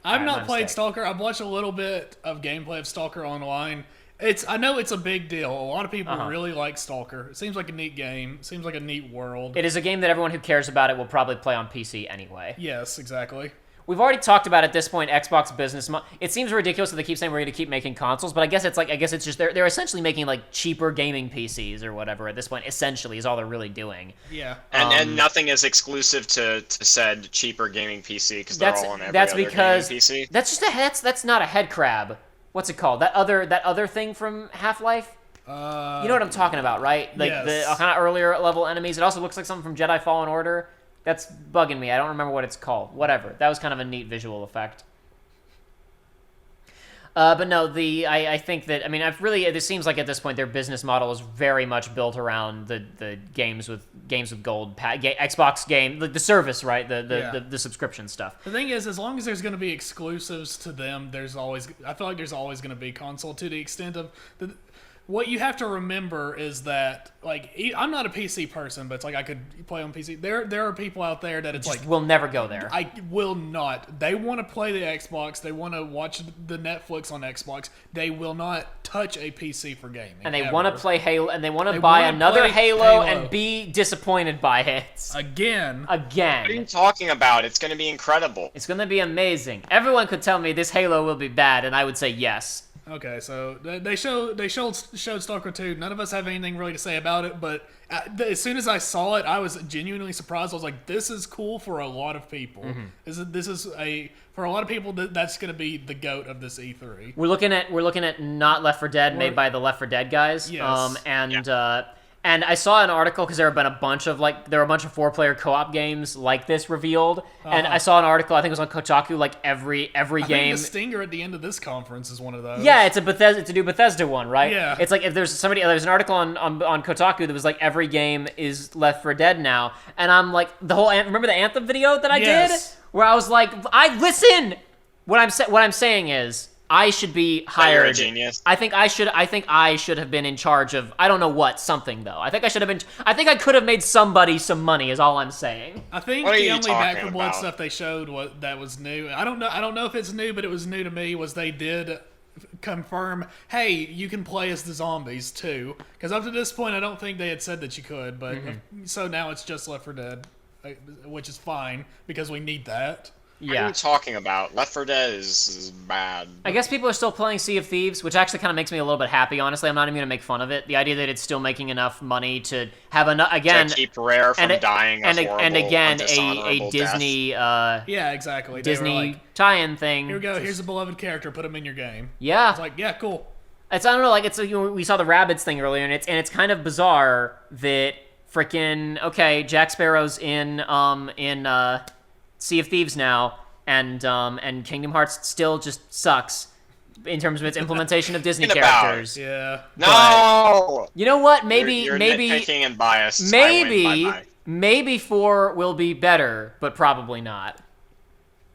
I've not played Stalker. I've watched a little bit of gameplay of Stalker online. I know it's a big deal. A lot of people really like Stalker. It seems like a neat game. It seems like a neat world. It is a game that everyone who cares about it will probably play on PC anyway. Yes, exactly. We've already talked about at this point Xbox business model. It seems ridiculous that they keep saying we're going to keep making consoles, but I guess it's just they're essentially making like cheaper gaming PCs or whatever at this point. Essentially, is all they're really doing. Yeah. And nothing is exclusive to said cheaper gaming PC because they're all on every other gaming PC. That's not a head crab. What's it called? That other thing from Half-Life. You know what I'm talking about, right? Like the kind of earlier level enemies. It also looks like something from Jedi Fallen Order. That's bugging me. I don't remember what it's called. Whatever. That was kind of a neat visual effect. But no, I think that, I mean, it seems like at this point their business model is very much built around the games with gold, Xbox game, the service, right? The subscription stuff. The thing is, as long as there's going to be exclusives to them, I feel like there's always going to be console, to the extent of what you have to remember is that, like, I'm not a PC person, but it's like I could play on PC. There are people out there that it's like... will never go there. I will not. They want to play the Xbox. They want to watch the Netflix on Xbox. They will not touch a PC for gaming. And they want to play Halo, and they want to buy another Halo and be disappointed by it. Again. What are you talking about? It's going to be incredible. It's going to be amazing. Everyone could tell me this Halo will be bad, and I would say yes. Okay, so they showed Stalker 2. None of us have anything really to say about it, but as soon as I saw it, I was genuinely surprised. I was like, "This is cool for a lot of people. Mm-hmm. For a lot of people that's going to be the GOAT of this E3." We're looking at not Left 4 Dead, made by the Left 4 Dead guys. Yes. And I saw an article because there were a bunch of 4-player co-op games like this revealed, and I saw an article, I think it was on Kotaku, like every game. I think the stinger at the end of this conference is one of those. Yeah, it's a new Bethesda one, right? Yeah. It's like if there's an article on Kotaku that was like every game is Left 4 Dead now, and I'm like remember the Anthem video that I did where I was like, what I'm saying is, I should be hired. You're a genius. I think I should have been in charge of, I don't know what, something though. I think I could have made somebody some money is all I'm saying. I think the only Back 4 Blood stuff they showed that was new. I don't know if it's new, but it was new to me, was they did confirm, hey, you can play as the zombies too. Because up to this point I don't think they had said that you could, but so now it's just Left 4 Dead. which is fine because we need that. What are Yeah. you talking about? Left 4 Dead is bad. I guess people are still playing Sea of Thieves, which actually kind of makes me a little bit happy, honestly. I'm not even going to make fun of it. The idea that it's still making enough money to have enough, again... To keep Rare from dying a horrible, and again, a dishonorable Disney... Yeah, exactly. They were Disney like, tie-in thing. here we go, here's a beloved character, put him in your game. Yeah. It's like, yeah, cool. It's, I don't know, like, it's, we saw the Rabbids thing earlier, and it's kind of bizarre that frickin', okay, Jack Sparrow's in Sea of Thieves now, and Kingdom Hearts still just sucks in terms of its implementation of Disney characters. Yeah. No! You know what? Maybe You're maybe nitpicking and biased. I win. Bye-bye. maybe 4 will be better, but probably not.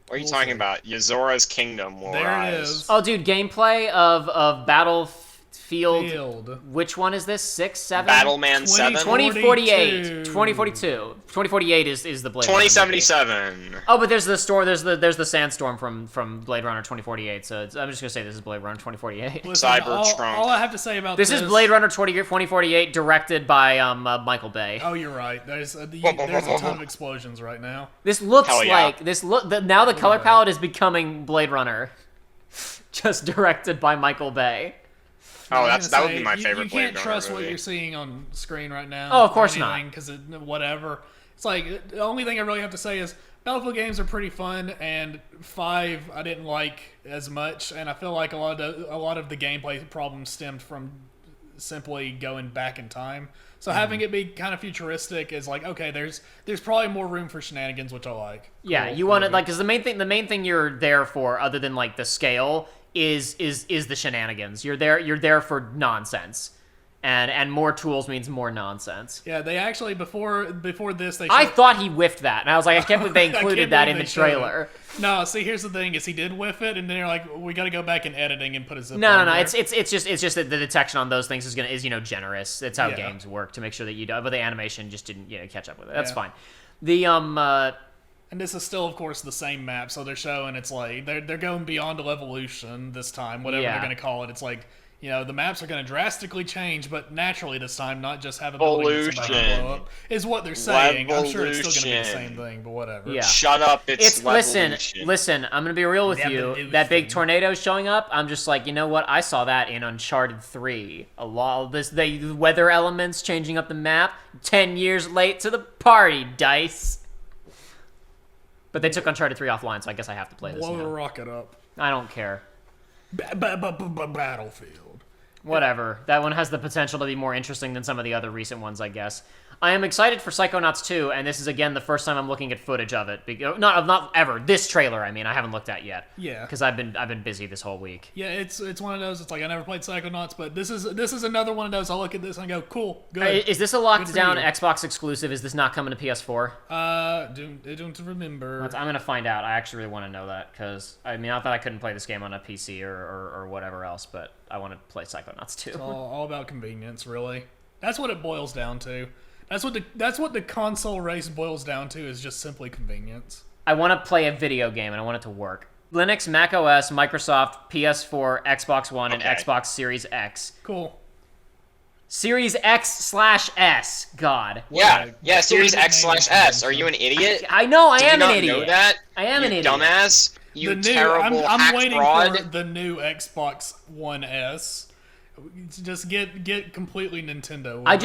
What are you talking about? Yazora's Kingdom will There rise. it is. Oh, dude, gameplay of Battlefield. Field. Which one is this? 6, 7? Battleman 7? 2048. 2042. 2048 is the Blade Runner movie. 2077. Oh, but there's the storm. There's the sandstorm from Blade Runner 2048. So I'm just gonna say this is Blade Runner 2048. Listen, Cybertron. all I have to say about This is Blade Runner 2048, directed by Michael Bay. Oh, you're right. There's a ton of explosions right now. This looks Hell yeah. like now the color palette is becoming Blade Runner, just directed by Michael Bay. Oh, I was that gonna would be say, my favorite You Blade can't Runner trust movie. what you're seeing on screen right now. Oh, of course not. Because whatever. It's like the only thing I really have to say is Battlefield games are pretty fun, and 5 I didn't like as much, and I feel like a lot of the gameplay problems stemmed from simply going back in time. So having it be kind of futuristic is like, okay, there's probably more room for shenanigans, which I like. Yeah, Cool. you want to like, because the main thing you're there for, other than like the scale, is the shenanigans. You're there for nonsense, and more tools means more nonsense. Yeah, they actually before this they. I thought he whiffed that, and I was like, I can't believe they included can't that believe in the they showed it. trailer. No, see, here's the thing: is he did whiff it, and then they're like, we got to go back in editing and put a zip. No. there. It's just that the detection on those things is generous. That's how Yeah. games work, to make sure that you don't. But the animation just didn't catch up with it. That's Yeah. fine. The And this is still, of course, the same map, so they're showing it's like they're going beyond evolution this time, whatever Yeah. they're going to call it. It's like, the maps are going to drastically change, but naturally this time, not just have a building that somebody can blow up, is what they're saying. I'm sure it's still going to be the same thing, but whatever. Yeah. Shut up! It's listen. Levolution. I'm gonna be real with you. Levolution. That big tornado showing up, I'm just like, you know what? I saw that in Uncharted 3. A lot of the weather elements changing up the map. 10 years late to the party, Dice. But they took Uncharted 3 offline, so I guess I have to play this Blow the now. rocket up. I don't care. Battlefield. Whatever. That one has the potential to be more interesting than some of the other recent ones, I guess. I am excited for Psychonauts 2, and this is again the first time I'm looking at footage of it. Not ever. This trailer, I mean, I haven't looked at yet. Yeah. Because I've been busy this whole week. Yeah, it's one of those. It's like I never played Psychonauts, but this is another one of those. I look at this and I go, cool, good. Is this a locked for down you. Xbox exclusive? Is this not coming to PS4? I don't remember. I'm gonna find out. I actually really want to know that, because I mean, not that I couldn't play this game on a PC or whatever else, but I want to play Psychonauts 2. All about convenience, really. That's what it boils down to. That's what the console race boils down to, is just simply convenience. I want to play a video game, and I want it to work. Linux, Mac OS, Microsoft, PS4, Xbox One, and Okay. Xbox Series X. Cool. Series X/S. God. Yeah, Series What X/S. Are you an idiot? I know. I Did am you not an idiot. know that? I am you an idiot. Dumbass. You The new, terrible I'm hack waiting fraud. for the new Xbox One S. Just get completely Nintendo. with I it.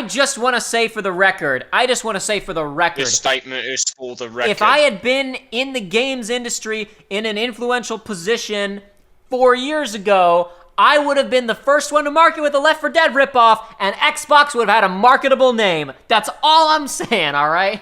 just want to say for the record. This statement is for the record. If I had been in the games industry in an influential position 4 years ago, I would have been the first one to market with a Left 4 Dead ripoff, and Xbox would have had a marketable name. That's all I'm saying, all right?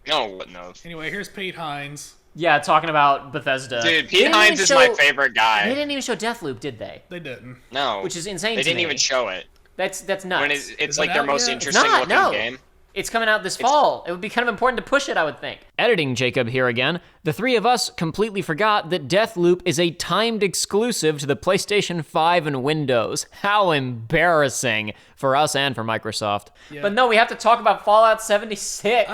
No. Anyway, here's Pete Hines. Yeah, talking about Bethesda. Dude, They Pete didn't Hines even is my show- favorite guy. They didn't even show Deathloop, did they? They didn't. No. Which is insane They to didn't me. even show it. That's nuts. When it's Is like it their out most yet? interesting Not, looking no. game. It's coming out this fall. It would be kind of important to push it, I would think. Editing Jacob here again. The three of us completely forgot that Deathloop is a timed exclusive to the PlayStation 5 and Windows. How embarrassing for us and for Microsoft. Yeah. But no, we have to talk about Fallout 76.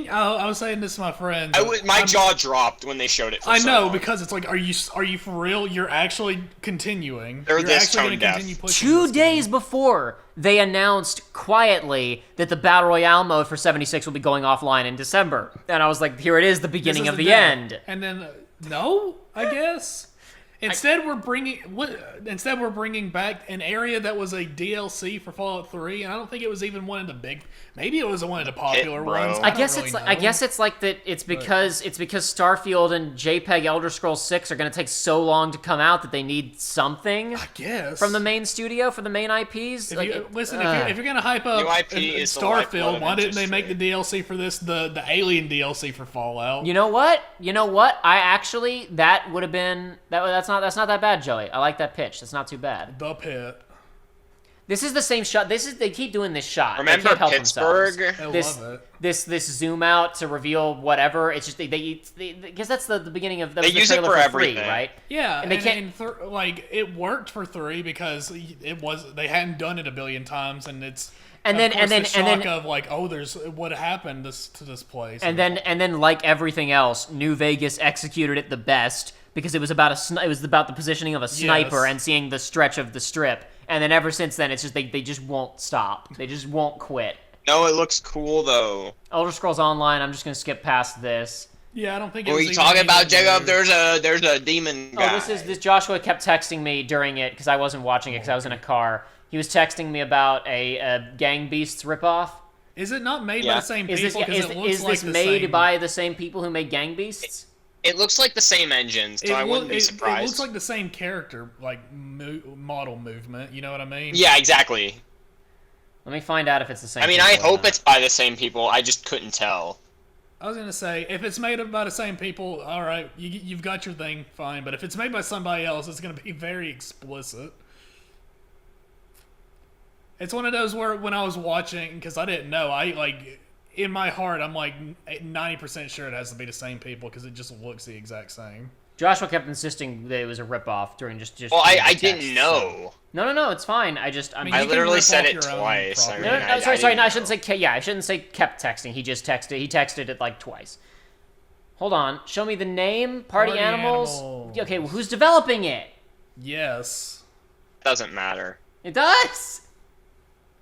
I was saying this to my friends. My jaw dropped when they showed it. For I so know, long. because it's like, are you for real? You're actually continuing. They're You're this actually tone gonna deaf. continue pushing 2 this game. days before they announced quietly that the Battle Royale mode for 76 will be going offline in December. And I was like, here it is, the beginning of the end. And then, no, I guess. Instead, we're bringing back an area that was a DLC for Fallout 3, and I don't think it was even one of the big. Maybe it was one of the popular ones. I guess it's like that. It's because Starfield and JPEG Elder Scrolls 6 are going to take so long to come out that they need something. I guess from the main studio for the main IPs. If you're going to hype up Starfield, why didn't they make the DLC for this the Alien DLC for Fallout? You know what? That would have been that's not that bad, Joey. I like that pitch. That's not too bad. The Pit. This is the same shot. They keep doing this shot. Remember they can't help Pittsburgh? themselves. This zoom out to reveal whatever. It's just they because that's the beginning of they use it for everything, 3, right? Yeah, and they can't it worked for 3 because they hadn't done it a billion times, and it's. And then of like, oh, there's what happened to this place. And then like everything else, New Vegas executed it the best because it was about the positioning of a sniper and seeing the stretch of the strip. And then ever since then, it's just they just won't stop. They just won't quit. No, it looks cool though. Elder Scrolls Online. I'm just gonna skip past this. Yeah, I don't think. What are you talking about, Jacob? There's a demon guy. Oh, this Joshua kept texting me during it because I wasn't watching it because I was in a car. He was texting me about a Gang Beasts ripoff. Is it not made by the same people? Is this made by the same people who made Gang Beasts? It looks like the same engine, so I wouldn't be surprised. It looks like the same character, like model movement. You know what I mean? Yeah, exactly. Let me find out if it's the same. I mean, I hope it's by the same people. I just couldn't tell. I was gonna say, if it's made by the same people, all right, you've got your thing, fine. But if it's made by somebody else, it's gonna be very explicit. It's one of those where when I was watching, because I didn't know, in my heart, I'm like 90% sure it has to be the same people because it just looks the exact same. Joshua kept insisting that it was a ripoff during just. Well, I didn't know. So. No, it's fine. I literally said it twice. Sorry. I shouldn't say. Yeah, I shouldn't say kept texting. He just texted. He texted it like twice. Hold on. Show me the name. Party Animals. Okay, well, who's developing it? Yes. Doesn't matter. It does.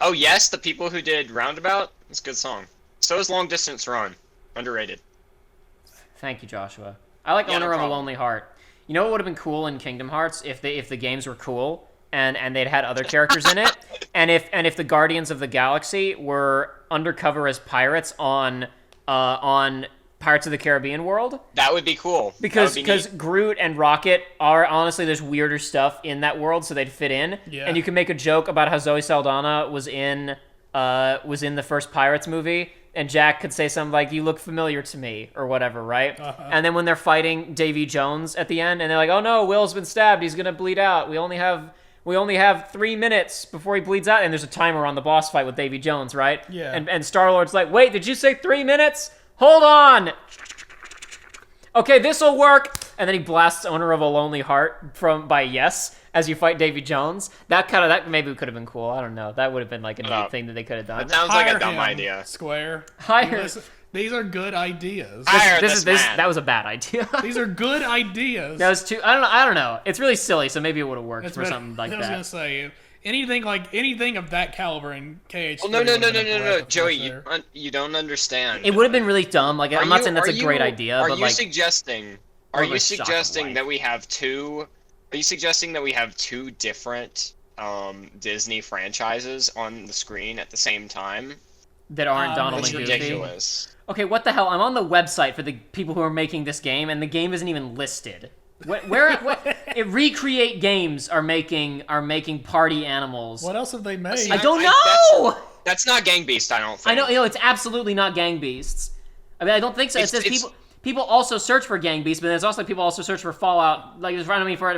Oh yes, the people who did Roundabout. It's a good song. So is Long Distance Run. Underrated. Thank you, Joshua. I like Owner of a Lonely Heart. You know what would have been cool in Kingdom Hearts if the games were cool and they'd had other characters in it, and if the Guardians of the Galaxy were undercover as pirates on Pirates of the Caribbean world. That would be cool. Because Groot and Rocket are honestly there's weirder stuff in that world, so they'd fit in. Yeah. And you can make a joke about how Zoe Saldana was in the first Pirates movie. And Jack could say something like, "You look familiar to me," or whatever, right? Uh-huh. And then when they're fighting Davy Jones at the end, and they're like, "Oh no, Will's been stabbed. He's gonna bleed out. We only have 3 minutes before he bleeds out." And there's a timer on the boss fight with Davy Jones, right? Yeah. And Star-Lord's like, "Wait, did you say 3 minutes? Hold on. Okay, this'll work." And then he blasts "Owner of a Lonely Heart" by Yes as you fight Davy Jones. That maybe could have been cool. I don't know. That would have been like a neat thing that they could have done. That sounds like a dumb idea. Square. Hire. These are good ideas. That was a bad idea. These are good ideas. That was too. I don't know. It's really silly, so maybe it would have worked for something like that. I was gonna say anything of that caliber in KH. Oh no, Joey, you don't understand. It would have been really dumb. Like I'm not saying that's a great idea. Are but you like, suggesting? Are you suggesting that we have two? Are you suggesting that we have two different Disney franchises on the screen at the same time? That aren't Donald and Goofy? That's ridiculous. Okay, what the hell? I'm on the website for the people who are making this game, and the game isn't even listed. Recreate Games are making Party Animals. What else have they made? I don't know. That's not Gang Beast, I don't think. I know, it's absolutely not Gang Beasts. I mean, I don't think so. It says people also search for Gang Beasts, but there's also people also search for Fallout. Like it's running me for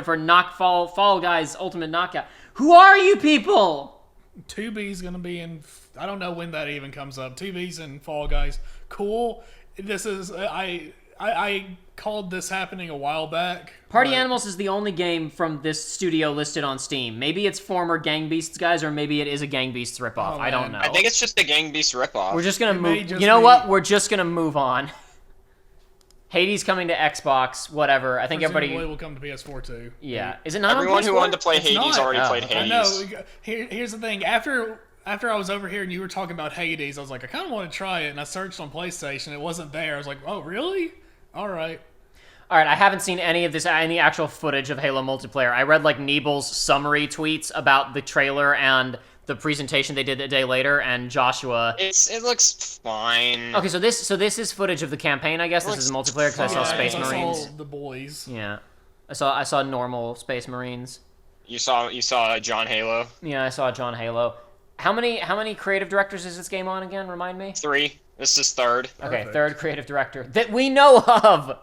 Fall Guys Ultimate Knockout. Who are you people? 2B's gonna be in. I don't know when that even comes up. 2B's and Fall Guys. Cool. This is I called this happening a while back. Party Animals is the only game from this studio listed on Steam. Maybe it's former Gang Beasts guys, or maybe it is a Gang Beasts ripoff. I don't know. I think it's just a Gang Beasts ripoff. We're just gonna move. You know what? We're just gonna move on. Hades coming to Xbox, whatever. I think Presumably everybody will come to PS4 too. Yeah. Is it not Everyone on who PS4? wanted to play It's Hades not. already played okay. Hades. I know. Here's the thing. After I was over here and you were talking about Hades, I was like, I kind of want to try it, and I searched on PlayStation. It wasn't there. I was like, oh, really? All right. All right, I haven't seen any actual footage of Halo multiplayer. I read like Neeble's summary tweets about the trailer and the presentation they did a day later, and Joshua. It looks fine. Okay, so this is footage of the campaign, I guess. This is multiplayer because I saw Space Marines. I saw the boys. Yeah, I saw normal Space Marines. You saw John Halo. Yeah, I saw John Halo. How many creative directors is this game on again? Remind me. 3. This is 3rd. Okay, Perfect. 3rd creative director that we know of.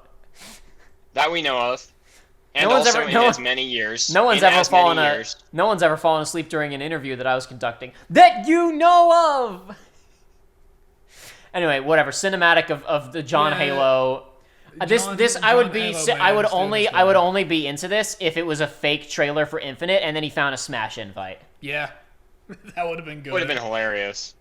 That we know of. And No one's also ever- in no as one- many years. No one's In ever as many fallen years. no one's ever fallen asleep during an interview that I was conducting that you know of. Anyway, whatever. Cinematic of the John Yeah. Halo. This John I would be Halo I would managed it only as I would well. only be into this if it was a fake trailer for Infinite and then he found a Smash invite. Yeah. That would have been good. Would have been hilarious.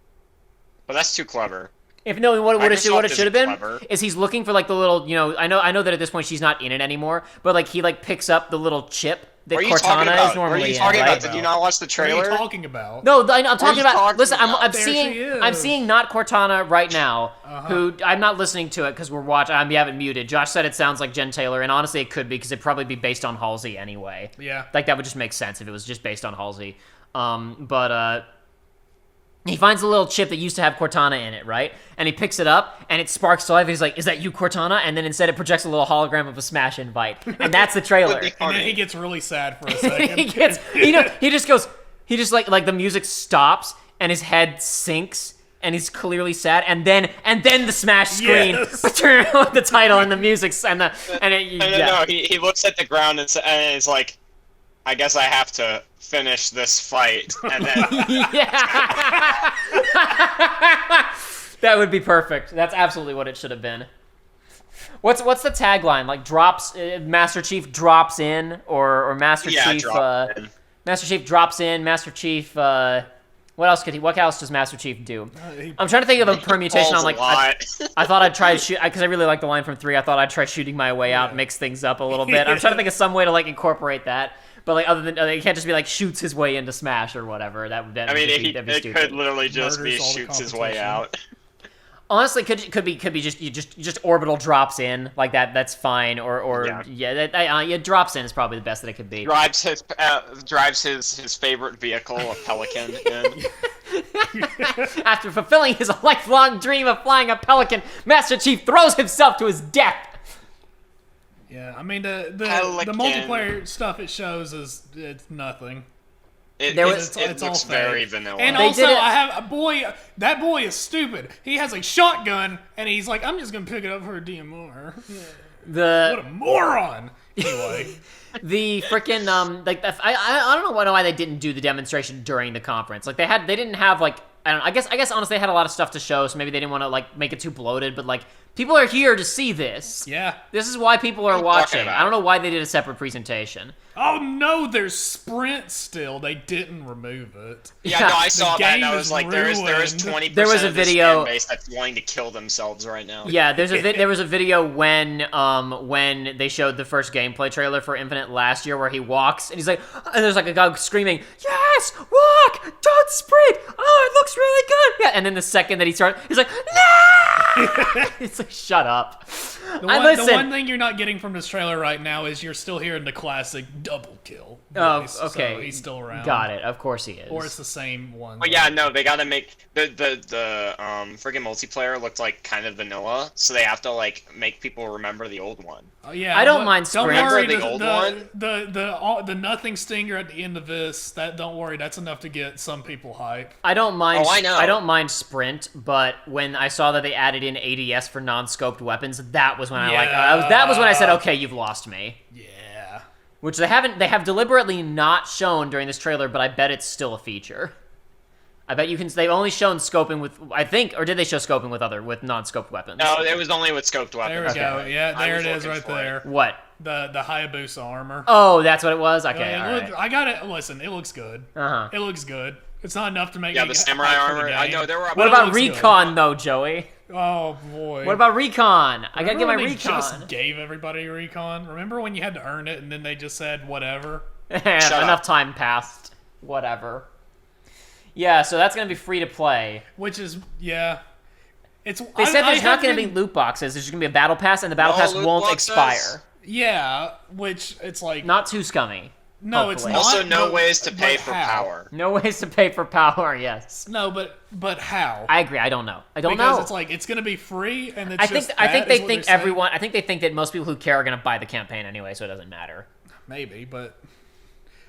But that's too clever. If no, what it Microsoft should have been isn't clever. is he's looking for like the little, I know that at this point she's not in it anymore, but like he like picks up the little chip that What are you talking Cortana about? is normally What are you in, talking right? about? Did you not watch the What are trailer? you talking about? No, I'm talking you about. talking Listen, about? I'm There seeing. she is. I'm seeing not Cortana right now. Who I'm not listening to it because we're watching. We have it muted. Josh said it sounds like Jen Taylor, and honestly, it could be because it'd probably be based on Halsey anyway. Yeah. Like that would just make sense if it was just based on Halsey. But he finds a little chip that used to have Cortana in it, right? And he picks it up, and it sparks to life. He's like, "Is that you, Cortana?" And then instead, it projects a little hologram of a Smash invite, and that's the trailer. And then he gets really sad for a second. he just goes, like the music stops and his head sinks and he's clearly sad, and then the Smash screen Yes. with the title and the music and No, he looks at the ground and is like, I guess I have to finish this fight. And then yeah. That would be perfect. That's absolutely what it should have been. What's the tagline? Like Master Chief drops in, or Master Chief drop in. Master Chief drops in. Master Chief. What else does Master Chief do? I'm trying to think of a permutation on Falls like. a lot. I thought I'd try to shoot because I really like the line from 3. I thought I'd try shooting my way out, mix things up a little bit. I'm trying to think of some way to like incorporate that. But like other than it can't just be like shoots his way into Smash or whatever. I mean, it could literally just be Murders all the shoots his way competition. out. Honestly, could be just orbital drops in like that. That's fine. Or drops in is probably the best that it could be. Drives his favorite vehicle, a Pelican, in. After fulfilling his lifelong dream of flying a Pelican, Master Chief throws himself to his death. Yeah, I mean the Pelican. multiplayer stuff it shows it's nothing. It It's all looks fake. very vanilla. And They also, did it- I have a boy. That boy is stupid. He has a shotgun, and he's like, "I'm just gonna pick it up for a DMR." What a moron! Anyway, The freaking I don't know why they didn't do the demonstration during the conference. Like they didn't have like I guess honestly they had a lot of stuff to show, so maybe they didn't want to like make it too bloated. But like people are here to see this. yeah. This is why people are you talking watching. about? I don't know why they did a separate presentation. Oh no, there's Sprint still. They didn't remove it. Yeah, no, I The saw that, and game I was is like, there is ruined. 20% There was a of this video- fan base that's wanting to kill themselves right now. Yeah, there was a video when they showed the first gameplay trailer for Infinite last year where he walks and he's like, and there's like a guy screaming, "Yes, walk, don't sprint. Oh, it looks really good." Yeah, and then the second that he starts, he's like, "No!" It's like, shut up. The Listen. one thing you're not getting from this trailer right now is you're still hearing the classic double kill. Oh, voice, okay. So he's still around. Got it. Of course he is. Or it's the same one. But yeah, no, they gotta make the friggin' multiplayer looked like kind of vanilla, so they have to like make people remember the old one. Yeah, I don't but mind Don't Sprint. worry, Remember the old one? The nothing stinger at the end of this. Don't worry, that's enough to get some people hype. I don't mind. Oh, I know. I don't mind sprint, but when I saw that they added in ADS for non-scoped weapons, that was when that was when I said, "Okay, you've lost me." Yeah. Which they have deliberately not shown during this trailer, but I bet it's still a feature. I bet you can. They've only shown scoping with, I think, or did they show scoping with non-scoped weapons? No, it was only with scoped weapons. There we go. Yeah, I there was it is looking right for it. there. What? The Hayabusa armor. Oh, that's what it was. Okay, Yeah, all look, right. I got it. Listen, it looks good. Uh-huh. It looks good. It's not enough to make Yeah, me the samurai hype for the armor. I game. know there were. What But it about looks good. recon though, Joey? Oh boy. What about Recon? I gotta get my Remember when they Recon. just gave everybody Recon. Remember when you had to earn it and then they just said whatever? Enough time passed. Whatever. Yeah, so that's gonna be free to play. Which is It's. They said there's not gonna be loot boxes. There's just gonna be a battle pass, and the battle pass won't expire. Yeah, which it's like not too scummy. No, hopefully. it's not. Also, no ways to pay for power. No ways to pay for power. Yes. No, but how? I agree. I don't know. Because it's like it's gonna be free, and it's I think they think that most people who care are gonna buy the campaign anyway, so it doesn't matter. Maybe, but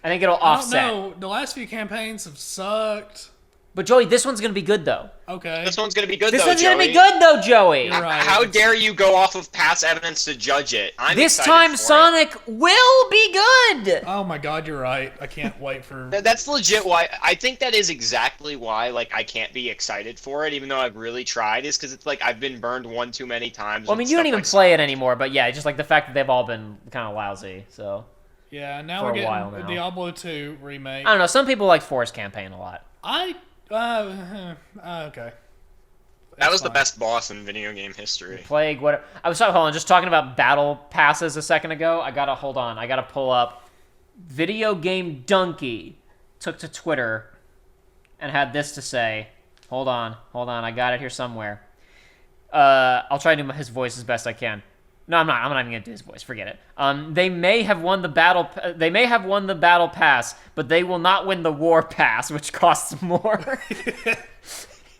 I think it'll offset. I don't know. The last few campaigns have sucked. But Joey, this one's gonna be good though. Okay. This one's gonna be good. This though, one's Joey. gonna be good though, Joey. You're right. How dare you go off of past evidence to judge it? This time, Sonic will be good. Oh my God, you're right. I can't wait for. That's legit. Why I think that is exactly why like I can't be excited for it, even though I've really tried. Is because it's like I've been burned one too many times. Well, I mean, you don't even play it anymore, but yeah, just like the fact that they've all been kind of lousy. So. Yeah, now we're getting the Diablo 2 remake. I don't know. Some people like Forest Campaign a lot. Okay. That was the best boss in video game history. Plague, what? I was just talking about battle passes a second ago. I gotta pull up. Video Game Donkey took to Twitter and had this to say. Hold on. I got it here somewhere. I'll try to do his voice as best I can. No, I'm not even gonna do his voice. Forget it. They may have won the battle. They may have won the battle pass, but they will not win the war pass, which costs more.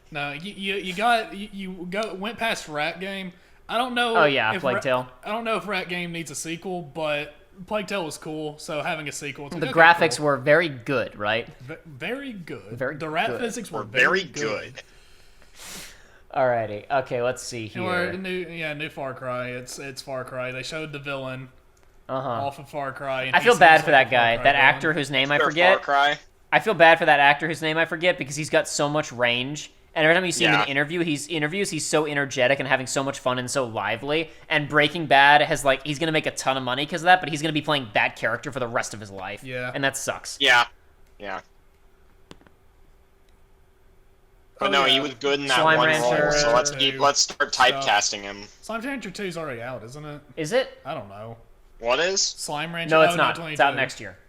No, you went past Rat Game. I don't know. Oh yeah, Plague Tale. I don't know if Rat Game needs a sequel, but Plague Tale was cool. So having a sequel, the graphics were very good, right? Very good. The rat physics were very good. Alrighty. Okay, let's see here. New Far Cry. It's Far Cry. They showed the villain off of Far Cry. And I feel bad for that guy, that actor whose name I forget. Far Cry. I feel bad for that actor whose name I forget because he's got so much range. And every time you see him in interviews, he's so energetic and having so much fun and so lively. And Breaking Bad has he's gonna make a ton of money because of that, but he's gonna be playing that character for the rest of his life. Yeah. And that sucks. Yeah. But no, he was good in that Slime one Rancher, role, so let's start typecasting him. Slime Rancher 2 is already out, isn't it? Is it? I don't know. What is? Slime Rancher? No, it's not. It's out next year.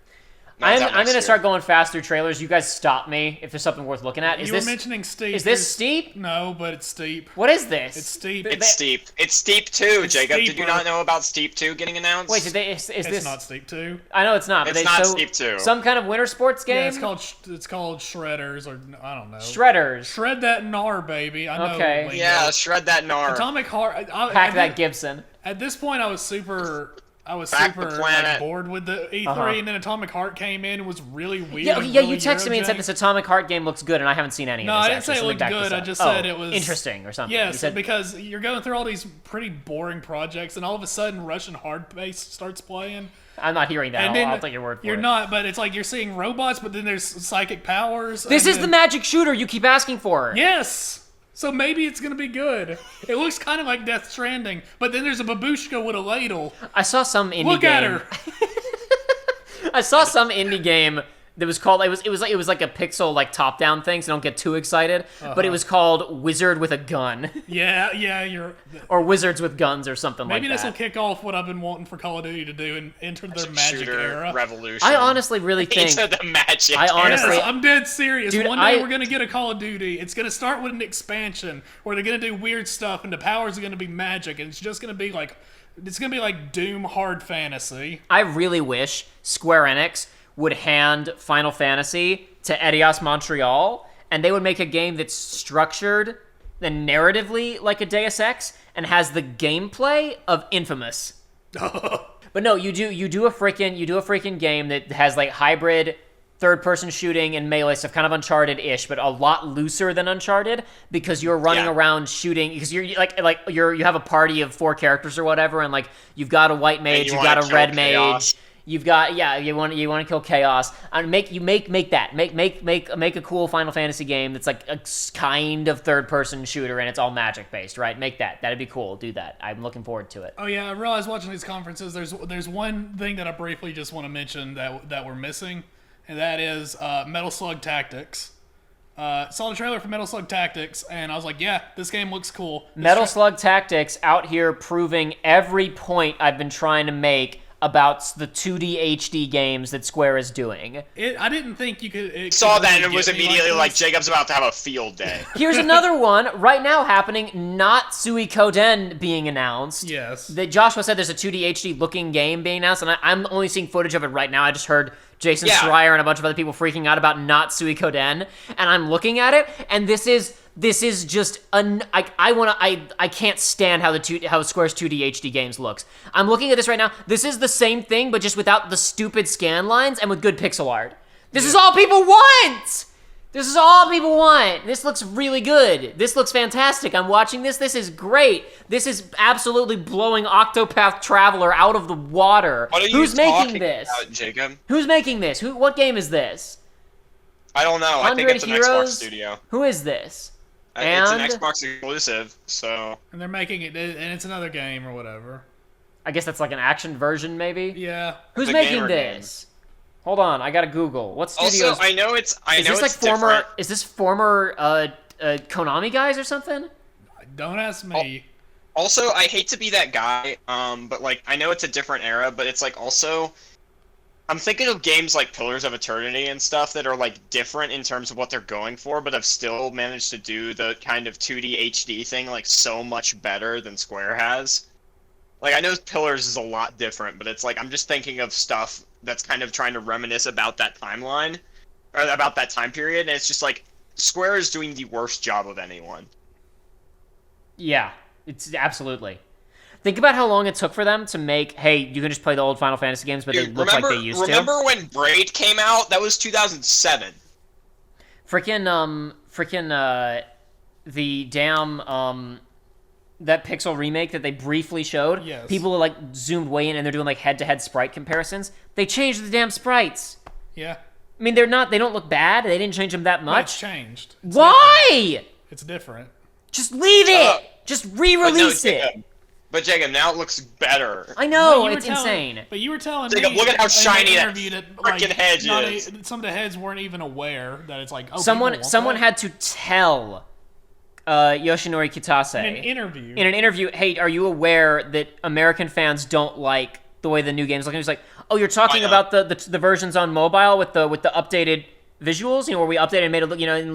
I'm going to start going fast through trailers. You guys stop me if there's something worth looking at. You were mentioning Steep. Is this Steep? No, but it's Steep. What is this? It's Steep. It's Steep. It's Steep 2, Jacob. Did you not know about Steep 2 getting announced? Wait, is this... It's not Steep 2. I know it's not. It's not Steep 2. Some kind of winter sports game? Yeah, it's called Shredders, or I don't know. Shredders. Shred that gnar, baby. I know. Okay. Yeah, shred that gnar. Atomic Heart. Pack that Gibson. At this point, I was super bored with the E3, and then Atomic Heart came in and was really weird. Yeah, you texted me and said this Atomic Heart game looks good, and I haven't seen any of this. No, I didn't say it looked good. I just said it was interesting or something. Yes, because you're going through all these pretty boring projects, and all of a sudden Russian hard base starts playing. I'm not hearing that. And then I'll take your word for it. You're not, but it's like you're seeing robots, but then there's psychic powers. This is the magic shooter you keep asking for. Yes. So maybe it's gonna be good. It looks kind of like Death Stranding, but then there's a babushka with a ladle. I saw some indie game. Look at her. I saw some indie game that was called. It was like a pixel top down thing. So don't get too excited. But it was called Wizard with a Gun. Yeah, you're. Or Wizards with Guns or something like that. Maybe this will kick off what I've been wanting for Call of Duty to do and enter their magic era. Revolution. I honestly really think. Into the magic era. I'm dead serious. Dude, One day we're gonna get a Call of Duty. It's gonna start with an expansion where they're gonna do weird stuff and the powers are gonna be magic, and it's just gonna be like Doom hard fantasy. I really wish Square Enix would hand Final Fantasy to Eidos Montreal, and they would make a game that's structured and narratively like a Deus Ex and has the gameplay of Infamous. But no, you do a freaking game that has hybrid third-person shooting and melee stuff, kind of Uncharted-ish, but a lot looser than Uncharted because you're running around shooting because you're you have a party of 4 characters or whatever, and you've got a white mage, you've got a red mage. You've got you want to kill chaos and make a cool Final Fantasy game that's like a kind of third person shooter and it's all magic based, right? Make that'd be cool. Do that. I'm looking forward to it. Oh yeah, I realized watching these conferences there's one thing that I briefly just want to mention that we're missing, and that is Metal Slug Tactics. Saw the trailer for Metal Slug Tactics, and I was like, yeah, this game looks cool. Metal Slug Tactics out here proving every point I've been trying to make about the 2D HD games that Square is doing. I didn't think you could... Saw that and was immediately like, Jacob's about to have a field day. Here's another one right now happening, not Suikoden being announced. Yes. That Joshua said there's a 2D HD looking game being announced, and I'm only seeing footage of it right now. I just heard Jason Schreier and a bunch of other people freaking out about not Suikoden, and I'm looking at it, and this is just I can't stand how Square's 2D HD games looks. I'm looking at this right now. This is the same thing, but just without the stupid scan lines and with good pixel art. This is all people want! This is all people want! This looks really good. This looks fantastic. I'm watching this. This is great. This is absolutely blowing Octopath Traveler out of the water. What are you Who's making talking this? about, Jacob? Who's making this? What game is this? I don't know. I think it's an Xbox studio. Who is this? It's an Xbox exclusive, so... And they're making it, and it's another game or whatever. I guess that's like an action version, maybe? Yeah. Who's making this? Hold on, I gotta Google. What studio? Also, I know it's different. Is this former Konami guys or something? Don't ask me. Also, I hate to be that guy, but like I know it's a different era, but it's like also I'm thinking of games like Pillars of Eternity and stuff that are like different in terms of what they're going for, but have still managed to do the kind of 2D HD thing like so much better than Square has. Like I know Pillars is a lot different, but it's like I'm just thinking of stuff that's kind of trying to reminisce about that timeline or about that time period, and it's just like Square is doing the worst job of anyone. Yeah, it's absolutely. Think about how long it took for them to make, hey, you can just play the old Final Fantasy games, but they look like they used to. Remember when Braid came out? That was 2007. The damn, that Pixel remake that they briefly showed. Yes. People are like zoomed way in and they're doing like head-to-head sprite comparisons. They changed the damn sprites. Yeah. I mean, they don't look bad. They didn't change them that much. It's changed. It's Why? different. It's different. Just leave it. Just re-release it. But Jacob, now it looks better. I know, it's insane. But you were telling Jacob, me... look at how shiny that freaking hedge is. Some of the heads weren't even aware that it's like, oh, someone had to tell Yoshinori Kitase in an interview, hey, are you aware that American fans don't like the way the new game's looking? He's like, oh, you're talking about the versions on mobile with the updated visuals, where we updated and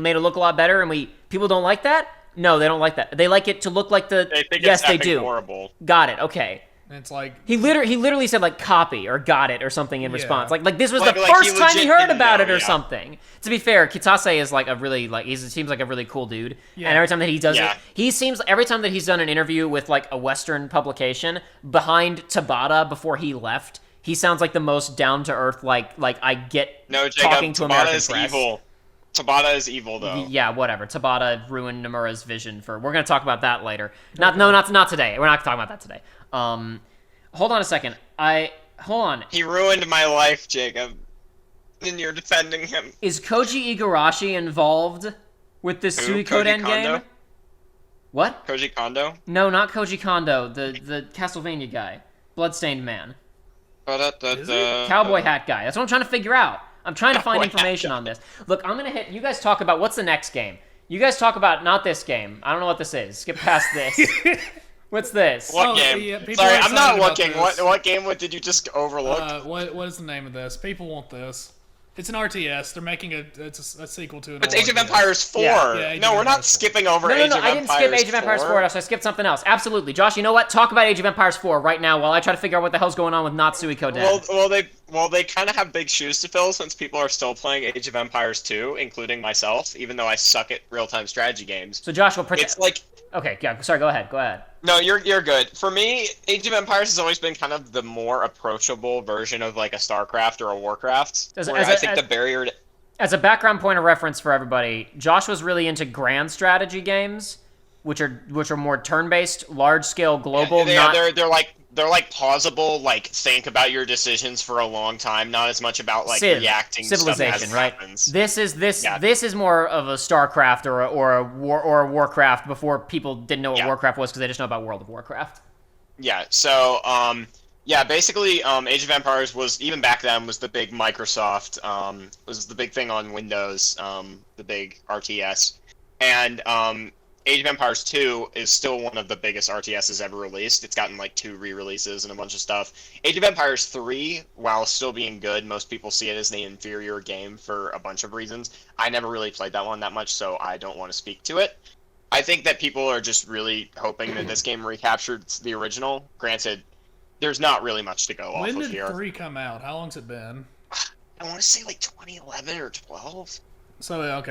made it look a lot better, and people don't like that? No, they don't like that. They like it to look like the... They think yes, it's they do. horrible. Got it, okay. And it's like... He literally said, like, copy or got it or something in response. Like this was the first time he heard about it or something. To be fair, Kitase is, like, a really, like, he seems like a really cool dude. Yeah. And every time that he does it, every time that he's done an interview with, like, a Western publication, behind Tabata before he left, he sounds like the most down-to-earth, like I get talking to American press. Evil. Tabata is evil, though. Yeah, whatever. Tabata ruined Nomura's vision for... We're going to talk about that later. Not today. We're not talking about that today. Hold on a second. Hold on. He ruined my life, Jacob. And you're defending him. Is Koji Igarashi involved with this Suikoden game? What? Koji Kondo? No, not Koji Kondo. The Castlevania guy. Bloodstained Man. Cowboy hat guy. That's what I'm trying to figure out. I'm trying to find information on this. Look, I'm going to hit... You guys talk about... What's the next game? You guys talk about... Not this game. I don't know what this is. Skip past this. What's this? What game? Yeah, sorry, I'm not looking. What game did you just overlook? What is the name of this? People want this. It's an RTS. They're making it's a sequel to an It's Age of Empires 4. Yeah, no, we're not skipping over Age of Empires 4. I didn't skip Age of Empires 4. I skipped something else. Absolutely. Josh, you know what? Talk about Age of Empires 4 right now while I try to figure out what the hell's going on with not Suikoden. Well, they kind of have big shoes to fill since people are still playing Age of Empires 2, including myself, even though I suck at real-time strategy games. So Josh will pretend... It's like... Okay, yeah, sorry, go ahead. No, you're good. For me, Age of Empires has always been kind of the more approachable version of like a StarCraft or a Warcraft. I think the barrier to... As a background point of reference for everybody, Josh was really into grand strategy games, which are more turn-based, large-scale, global. They're like pausable, like think about your decisions for a long time, not as much about like reacting to stuff as it happens. This is more of a StarCraft or a Warcraft before people didn't know what Warcraft was because they just know about World of Warcraft. Yeah. So Yeah, basically, Age of Empires was, even back then, was the big Microsoft, was the big thing on Windows, the big RTS. And Age of Empires 2 is still one of the biggest RTSs ever released. It's gotten like 2 re-releases and a bunch of stuff. Age of Empires 3, while still being good, most people see it as the inferior game for a bunch of reasons. I never really played that one that much, so I don't want to speak to it. I think that people are just really hoping that this game recaptured the original. Granted, there's not really much to go off of here. When did 3 come out? How long's it been? I want to say like 2011 or 12. So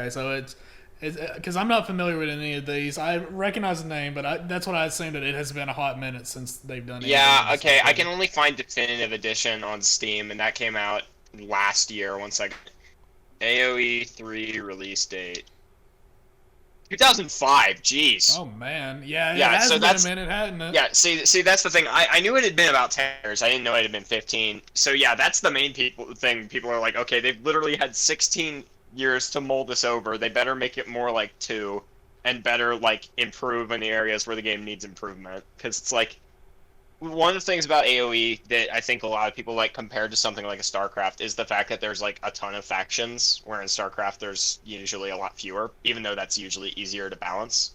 it's because I'm not familiar with any of these. I recognize the name, but that's what I assumed, that it has been a hot minute since they've done it. Yeah, okay. I can only find Definitive Edition on Steam, and that came out last year. One second. AoE 3 release date. 2005. Jeez. Oh man, yeah, Yeah, it has so been a minute, hasn't it? Yeah, see, that's the thing. I knew it had been about 10 years. I didn't know it had been 15. So yeah, that's the main thing. People are like, okay, they've literally had 16 years to mold this over. They better make it more like 2, and better like improve in the areas where the game needs improvement. Because it's like, one of the things about AoE that I think a lot of people like compared to something like a StarCraft is the fact that there's like a ton of factions, where in StarCraft there's usually a lot fewer, even though that's usually easier to balance.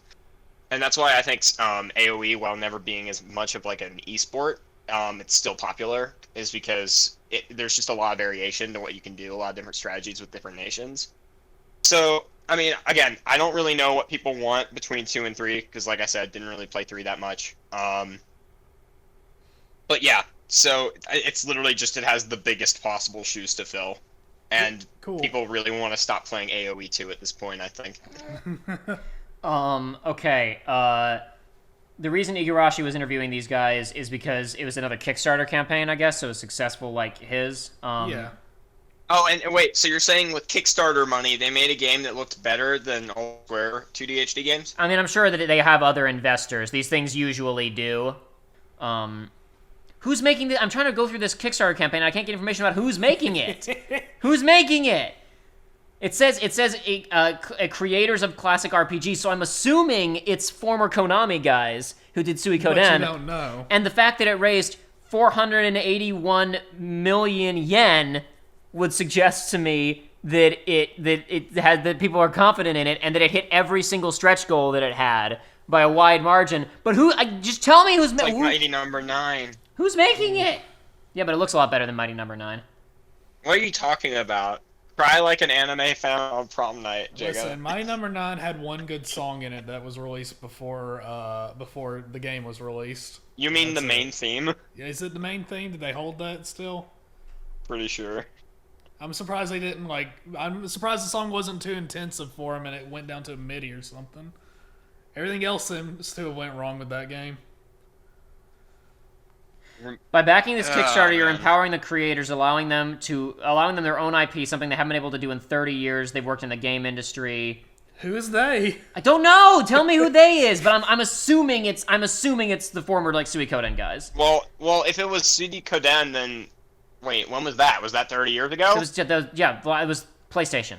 And that's why I think AoE, while never being as much of like an esport, it's still popular, is because there's just a lot of variation to what you can do, a lot of different strategies with different nations. So, I mean, again, I don't really know what people want between 2 and 3, because like I said, didn't really play 3 that much. But yeah, so it's literally just, it has the biggest possible shoes to fill. And Cool. People really want to stop playing AoE 2 at this point, I think. Okay. The reason Igarashi was interviewing these guys is because it was another Kickstarter campaign, I guess, so it was successful like his. Yeah. Oh, and wait, so you're saying with Kickstarter money, they made a game that looked better than all Square 2D HD games? I mean, I'm sure that they have other investors. These things usually do. Who's making I'm trying to go through this Kickstarter campaign. I can't get information about who's making it. Who's making it? It says creators of classic RPGs, so I'm assuming it's former Konami guys who did Suikoden. But you don't know. And the fact that it raised 481 million yen would suggest to me that that people are confident in it, and that it hit every single stretch goal that it had by a wide margin. But just tell me who's Like Mighty Number 9. Who's making it? Yeah, but it looks a lot better than Mighty Number 9. What are you talking about? Cry like an anime fan on prom night, Jacob. Listen, Mighty Number 9 had one good song in it that was released before the game was released. You mean That's the main theme? Yeah, is it the main theme? Did they hold that still? Pretty sure. I'm surprised they didn't I'm surprised the song wasn't too intensive for him and it went down to a MIDI or something. Everything else seems to have went wrong with that game. By backing this Kickstarter, you're man. empowering the creators, allowing them their own IP, something they haven't been able to do in 30 years. They've worked in the game industry. Who is they? I don't know. Tell me who they is, but I'm assuming it's the former like Suikoden guys. Well, if it was Suikoden, then wait, when was that? Was that 30 years ago? It was PlayStation.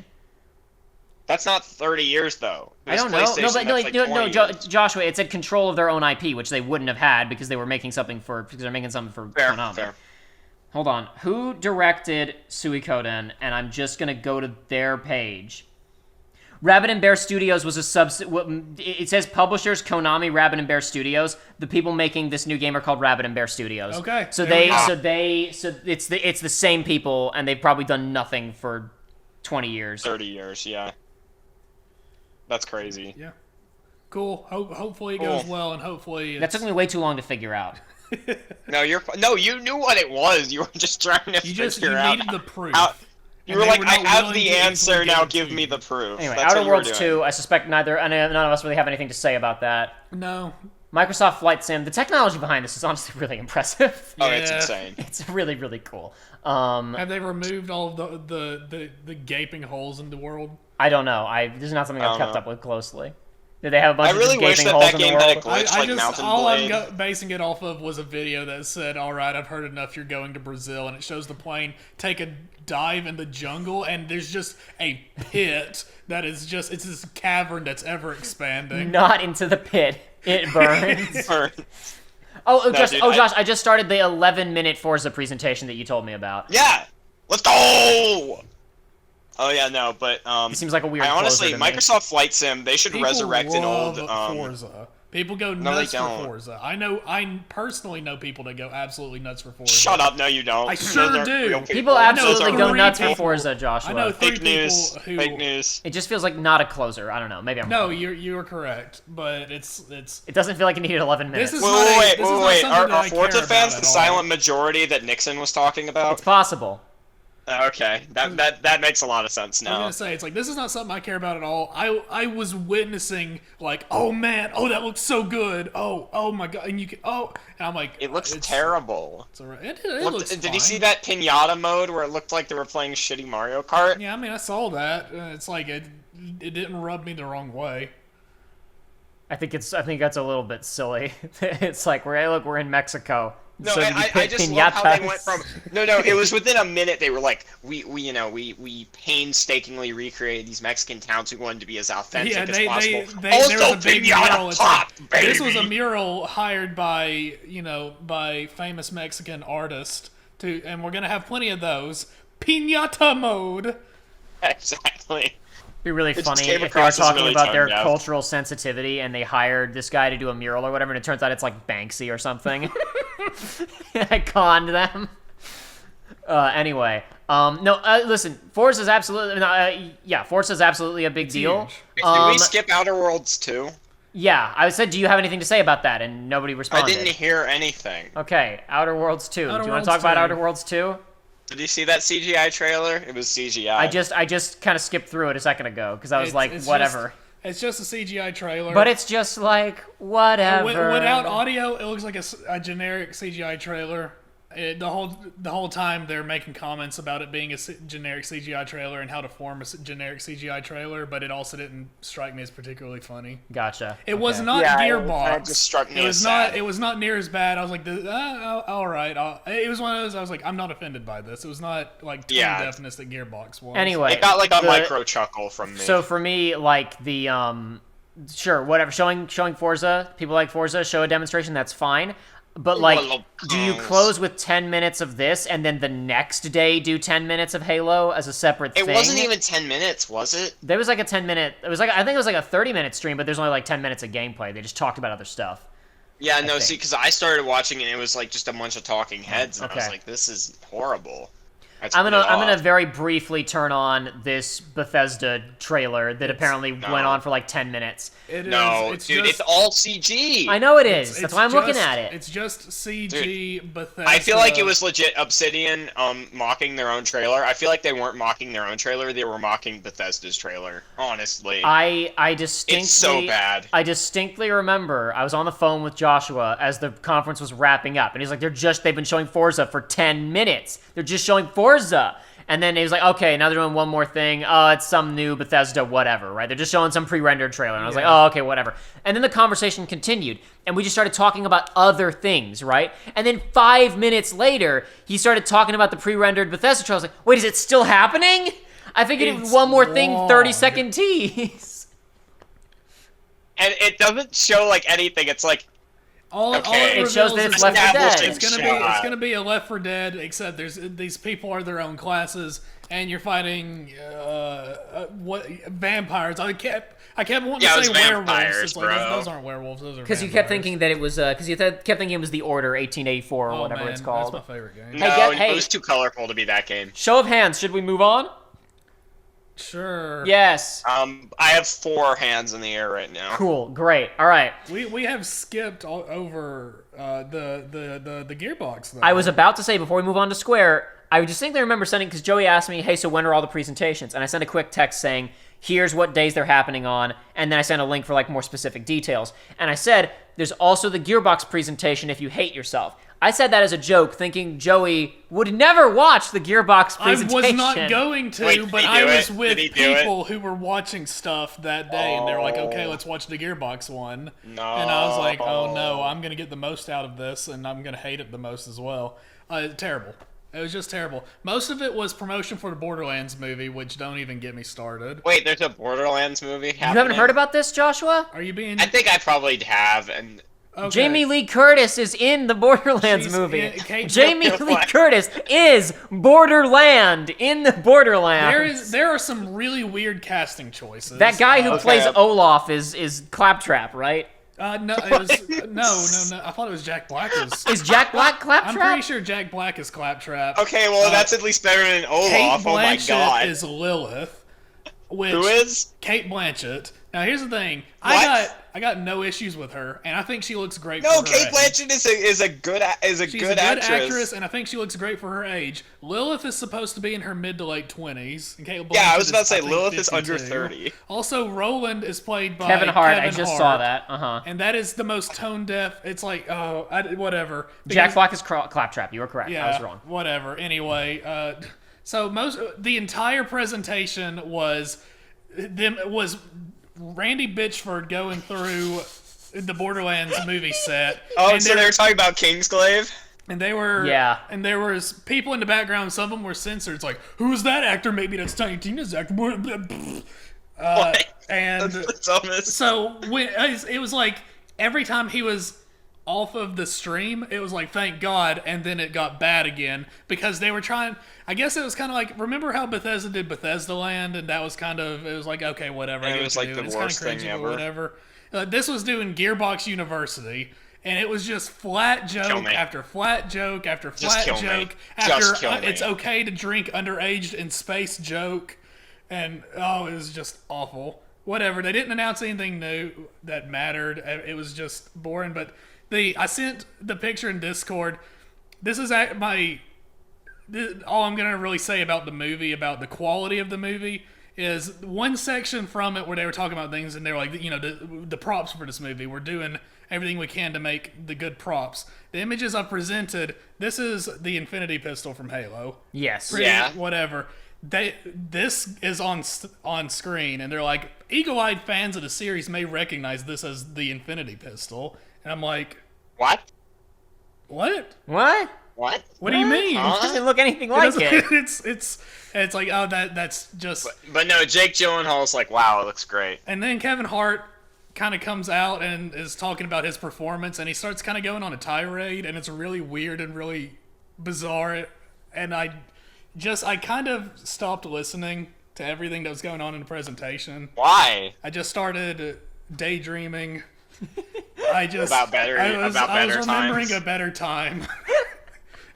That's not 30 years though. I don't know. Joshua, it said control of their own IP, which they wouldn't have had because they're making something for Konami. Fair. Hold on. Who directed Suikoden? And I'm just gonna go to their page. Rabbit and Bear Studios was it says publishers Konami, Rabbit and Bear Studios. The people making this new game are called Rabbit and Bear Studios. Okay. So it's the same people, and they've probably done nothing for 20 years. 30 years, yeah. That's crazy. Yeah. Cool. Hopefully it goes well, and hopefully That took me way too long to figure out. No, you knew what it was. You were just trying to figure out. You needed the proof. You were like, I have the answer, now give me the proof. Anyway, That's Outer what you were Worlds doing. 2, I suspect none of us really have anything to say about that. No. Microsoft Flight Sim, the technology behind this is honestly really impressive. Oh, it's Yeah. insane. It's really, really cool. Have they removed all of the gaping holes in the world? I don't know. This is not something I've kept up with closely. Did they have a bunch I of really wish gaping that holes that in the game had a world? glitch like Mountain all Blade. I'm basing it off of was a video that said, all right, I've heard enough, you're going to Brazil, and it shows the plane take a dive in the jungle, and there's just a pit that is just, it's this cavern that's ever expanding. Not into the pit. It burns. Josh, I just started the 11-minute Forza presentation that you told me about. Yeah, let's go. Oh yeah, no, but It seems like a weird. honestly, closer to me. Microsoft Flight Sim, they should resurrect an old Forza. People go No, they nuts for don't. Forza. I personally know people that go absolutely nuts for Forza. Shut up! No, you don't. I sure Those aren't do. real People I know absolutely go three nuts for people- Forza, Joshua. I know three Fake news. people who. Fake news. It just feels like not a closer. I don't know. Maybe I'm No, wrong. you're correct, but it's. It doesn't feel like it needed 11 minutes. This is Wait. this is not something Are that I Forza care fans about the at all. silent majority that Nixon was talking about? It's possible. Okay, that makes a lot of sense I was now. gonna say, it's like, this is not something I care about at all. I was witnessing, like, oh man, oh that looks so good, oh my god, and you can, and I'm like, It looks it's, terrible. It's alright. It looks Did fine. you see that pinata mode where it looked like they were playing shitty Mario Kart? Yeah, I mean, I saw that. It's like it didn't rub me the wrong way. I think that's a little bit silly. It's like we're in Mexico. No, So you I pick just love how they piñatas. went from. No, it was within a minute. They were like, we painstakingly recreated these Mexican towns. We wanted to be as authentic Yeah, as there possible. was a big pinata mural. It's like, pop, baby. this was a mural hired by famous Mexican artist and we're gonna have plenty of those. Piñata mode. Exactly. Be really just funny came if they were across as talking really about their tone deaf. cultural sensitivity and they hired this guy to do a mural or whatever, and it turns out it's like Banksy or something. I conned them. Anyway, listen, Forza's absolutely, Forza's absolutely a big deal. huge. Did we skip Outer Worlds 2? Yeah, I said, do you have anything to say about that? And nobody I responded. didn't hear anything. Okay, Outer Worlds 2. Outer do you want Worlds to talk about 2. Outer Worlds 2? Did you see that CGI trailer? It was CGI. I just kind of skipped through it a second ago because I was It's whatever. It's just a CGI trailer. But it's just like, whatever. Without audio, it looks like a generic CGI trailer. The whole time they're making comments about it being a generic CGI trailer and how to form a generic CGI trailer, but it also didn't strike me as particularly funny. Gotcha. It was Okay. not Yeah, Gearbox. it just struck me It as was sad. not. It was not near as bad. I was like, all right. It was one of those. I was like, I'm not offended by this. It was not like tone Yeah. deafness that Gearbox was. Anyway, It got like a the- micro chuckle from me. So for me, like the sure, whatever, showing Forza, people like Forza, show a demonstration, that's fine. But like, Well, do you close with 10 minutes of this and then the next day do 10 minutes of Halo as a separate thing? It wasn't even 10 minutes, was it? There was like a 10-minute. It was like, I think it was like a 30-minute stream, but there's only like 10 minutes of gameplay. They just talked about other stuff. Yeah, no, think. see, because I started watching and it was like just a bunch of talking heads, and I was Okay. like, this is horrible. That's I'm pretty gonna odd. very briefly turn on this Bethesda trailer that apparently went on for like 10 minutes. It is. No, It's dude, just, it's all CG. I know it is. it's That's why I'm looking just- at it. It's just CG Bethesda. I feel like it was legit Obsidian mocking their own trailer. I feel like they weren't mocking their own trailer; they were mocking Bethesda's trailer. Honestly, I distinctly, it's so bad. I distinctly remember I was on the phone with Joshua as the conference was wrapping up, and he's like, they've been showing Forza for 10 minutes. They're just showing Forza. And then he was like, okay, now they're doing one more thing. Oh, it's some new Bethesda whatever, right? They're just showing some pre-rendered trailer. And I was like, oh, okay, whatever. And then the conversation continued, and we just started talking about other things, right? And then 5 minutes later, he started talking about the pre-rendered Bethesda trailer. I was like, wait, is it still happening? I figured it was It's one more thing, long. 30-second tease. And it doesn't show like anything. It's like all Okay. it It shows reveals that is it's Left 4 Dead. establishing It's shot. gonna be a Left 4 Dead, except these people are their own classes, and you're fighting what vampires. I kept wanting Yeah, it to was say werewolves. vampires, It's like bro. those aren't werewolves. Those are Because you kept vampires. thinking that it was, because you kept thinking it was the Order 1884 or Oh, whatever man, it's called. That's my favorite game. no, hey. it was too colorful to be that game. Show of hands, should we move on? Sure. Yes. I have 4 hands in the air right now. Cool, great, all right. We have skipped over the Gearbox though. I was about to say, before we move on to Square, I distinctly remember sending, because Joey asked me, hey, so when are all the presentations? And I sent a quick text saying, here's what days they're happening on, and then I sent a link for like more specific details. And I said, there's also the Gearbox presentation if you hate yourself. I said that as a joke, thinking Joey would never watch the Gearbox I presentation. was not going to, Wait, did but he I do was it? with Did he do it? people who were watching stuff that day, and they were like, "Okay, Oh. let's watch the Gearbox one." No. And I was like, "Oh no, I'm gonna get the most out of this, and I'm gonna hate it the most as well." Terrible. It was just terrible. Most of it was promotion for the Borderlands movie, which don't even get me started. Wait, there's a Borderlands movie happening? You haven't heard about this, Joshua? Are you being? I think I probably have, and Okay. Jamie Lee Curtis is in the Borderlands She's movie. in- Jamie Lee Curtis is Borderland in the Borderlands. There are some really weird casting choices. That guy who Okay. plays Olaf is Claptrap, right? No, it was no. I thought it was Jack Black. Is Jack Black I'm Claptrap? pretty sure Jack Black is Claptrap. Okay, well that's at least better than Olaf. Kate Oh my Blanchett god. is Lilith. Which, Who is? Kate Blanchett. Now here's the thing. What? I got no issues with her, and I think she looks great. No, for her Kate age. Blanchett is a good She's a good actress. and I think she looks great for her age. Lilith is supposed to be in her mid to late 20s. And Kate Yeah, I Blanchett was about to say, I think, Lilith is 52. under 30. Also, Roland is played by Kevin Hart. I Kevin just Hart, saw that. Uh-huh. and that is the most tone deaf. It's like, whatever. Jack Because- Black is Claptrap. You were correct. Yeah, I was wrong. whatever. Anyway, so the entire presentation was Randy Bitchford going through the Borderlands movie set. Oh, and so they were talking about Kingsglaive? and they were Yeah. and there was people in the background. Some of them were censored. It's like, who's that actor? Maybe that's Tiny Tina's actor. What? And That's almost... so it was like every time he was off of the stream, it was like, thank God, and then it got bad again because they were trying. I guess it was kind of like, remember how Bethesda did Bethesda Land, and that was kind of, it was like, okay, whatever. And I it get was what like you're the doing. It's kinda worst thing cringy, but ever. whatever. This was doing Gearbox University, and it was just flat joke me. after flat joke after Just flat kill me. joke Just after kill me. it's okay to drink underage in space joke, and it was just awful. Whatever. They didn't announce anything new that mattered. It was just boring. But I sent the picture in Discord. This is all I'm gonna really say about the movie, about the quality of the movie, is one section from it where they were talking about things, and they were like, the props for this movie. We're doing everything we can to make the good props. The images I presented. This is the Infinity Pistol from Halo. Yes. Yeah. Whatever. This is on screen, and they're like, eagle-eyed fans of the series may recognize this as the Infinity Pistol, and I'm like, What? what? What? What? What do you mean? It doesn't look anything like it. It's like, that's just. But no, Jake Gyllenhaal's like, wow, it looks great. And then Kevin Hart kind of comes out and is talking about his performance, and he starts kind of going on a tirade, and it's really weird and really bizarre, and I kind of stopped listening to everything that was going on in the presentation. Why? I just started daydreaming. About better I was remembering times. a better time.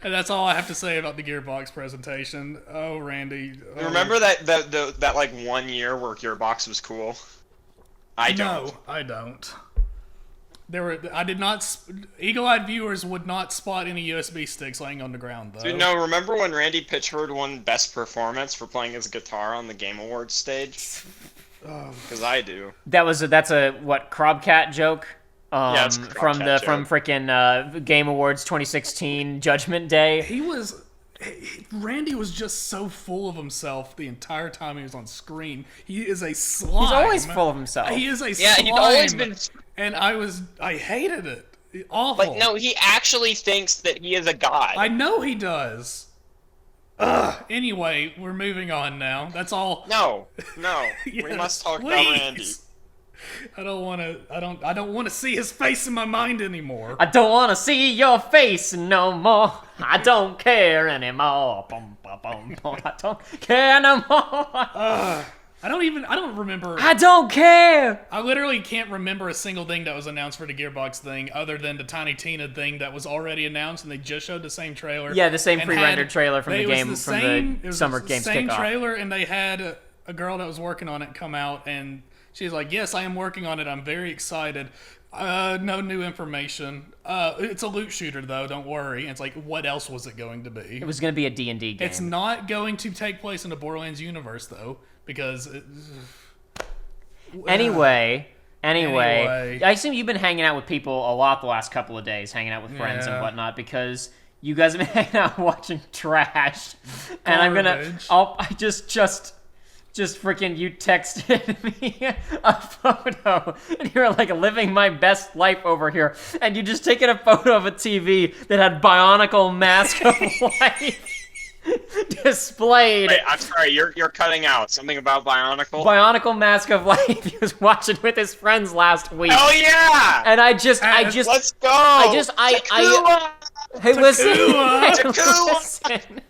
And that's all I have to say about the Gearbox presentation. Oh, Randy. Remember that like 1 year where Gearbox was cool? I don't. No, I don't. I did not. Eagle-eyed viewers would not spot any USB sticks laying on the ground, though. Dude, no, remember when Randy Pitchford won Best Performance for playing his guitar on the Game Awards stage? Because I do. That's a what, Crobcat joke? Yeah, it's a from Crobcat from frickin' Game Awards 2016 Judgment Day. Randy was just so full of himself the entire time he was on screen. He is a slime. He's always full of himself. He is a Yeah, slime. he's always been. And I hated it. Awful. Like, no, he actually thinks that he is a god. I know he does. Ugh. Anyway, we're moving on now. That's all. No, we Yes, must talk please. about Randy. I don't want to see his face in my mind anymore. I don't want to see your face no more. I don't care anymore. Bum, bum, bum, bum. I don't care no more. I don't remember. I don't care. I literally can't remember a single thing that was announced for the Gearbox thing other than the Tiny Tina thing that was already announced, and they just showed the same trailer. Yeah, the same and pre-rendered had- trailer from the it was game, same- from it the was Summer the Games same kickoff. trailer, and they had a girl that was working on it come out, and she's like, "Yes, I am working on it. I'm very excited." No new information. It's a loot shooter, though. Don't worry. And it's like, what else was it going to be? It was going to be a D&D game. It's not going to take place in the Borderlands universe, though, because. Anyway, Anyway. I assume you've been hanging out with people a lot the last couple of days, hanging out with friends and Yeah. whatnot, because you guys have been hanging out watching trash. And Garbage. I just freaking, you texted me a photo, and you were like, living my best life over here, and you just taken a photo of a TV that had Bionicle Mask of Life. displayed. Wait, I'm sorry, you're cutting out. Something about Bionicle? Bionicle Mask of Life. He was watching with his friends last week. Oh yeah! And I just, Let's go! hey, listen. Takua! Hey, listen.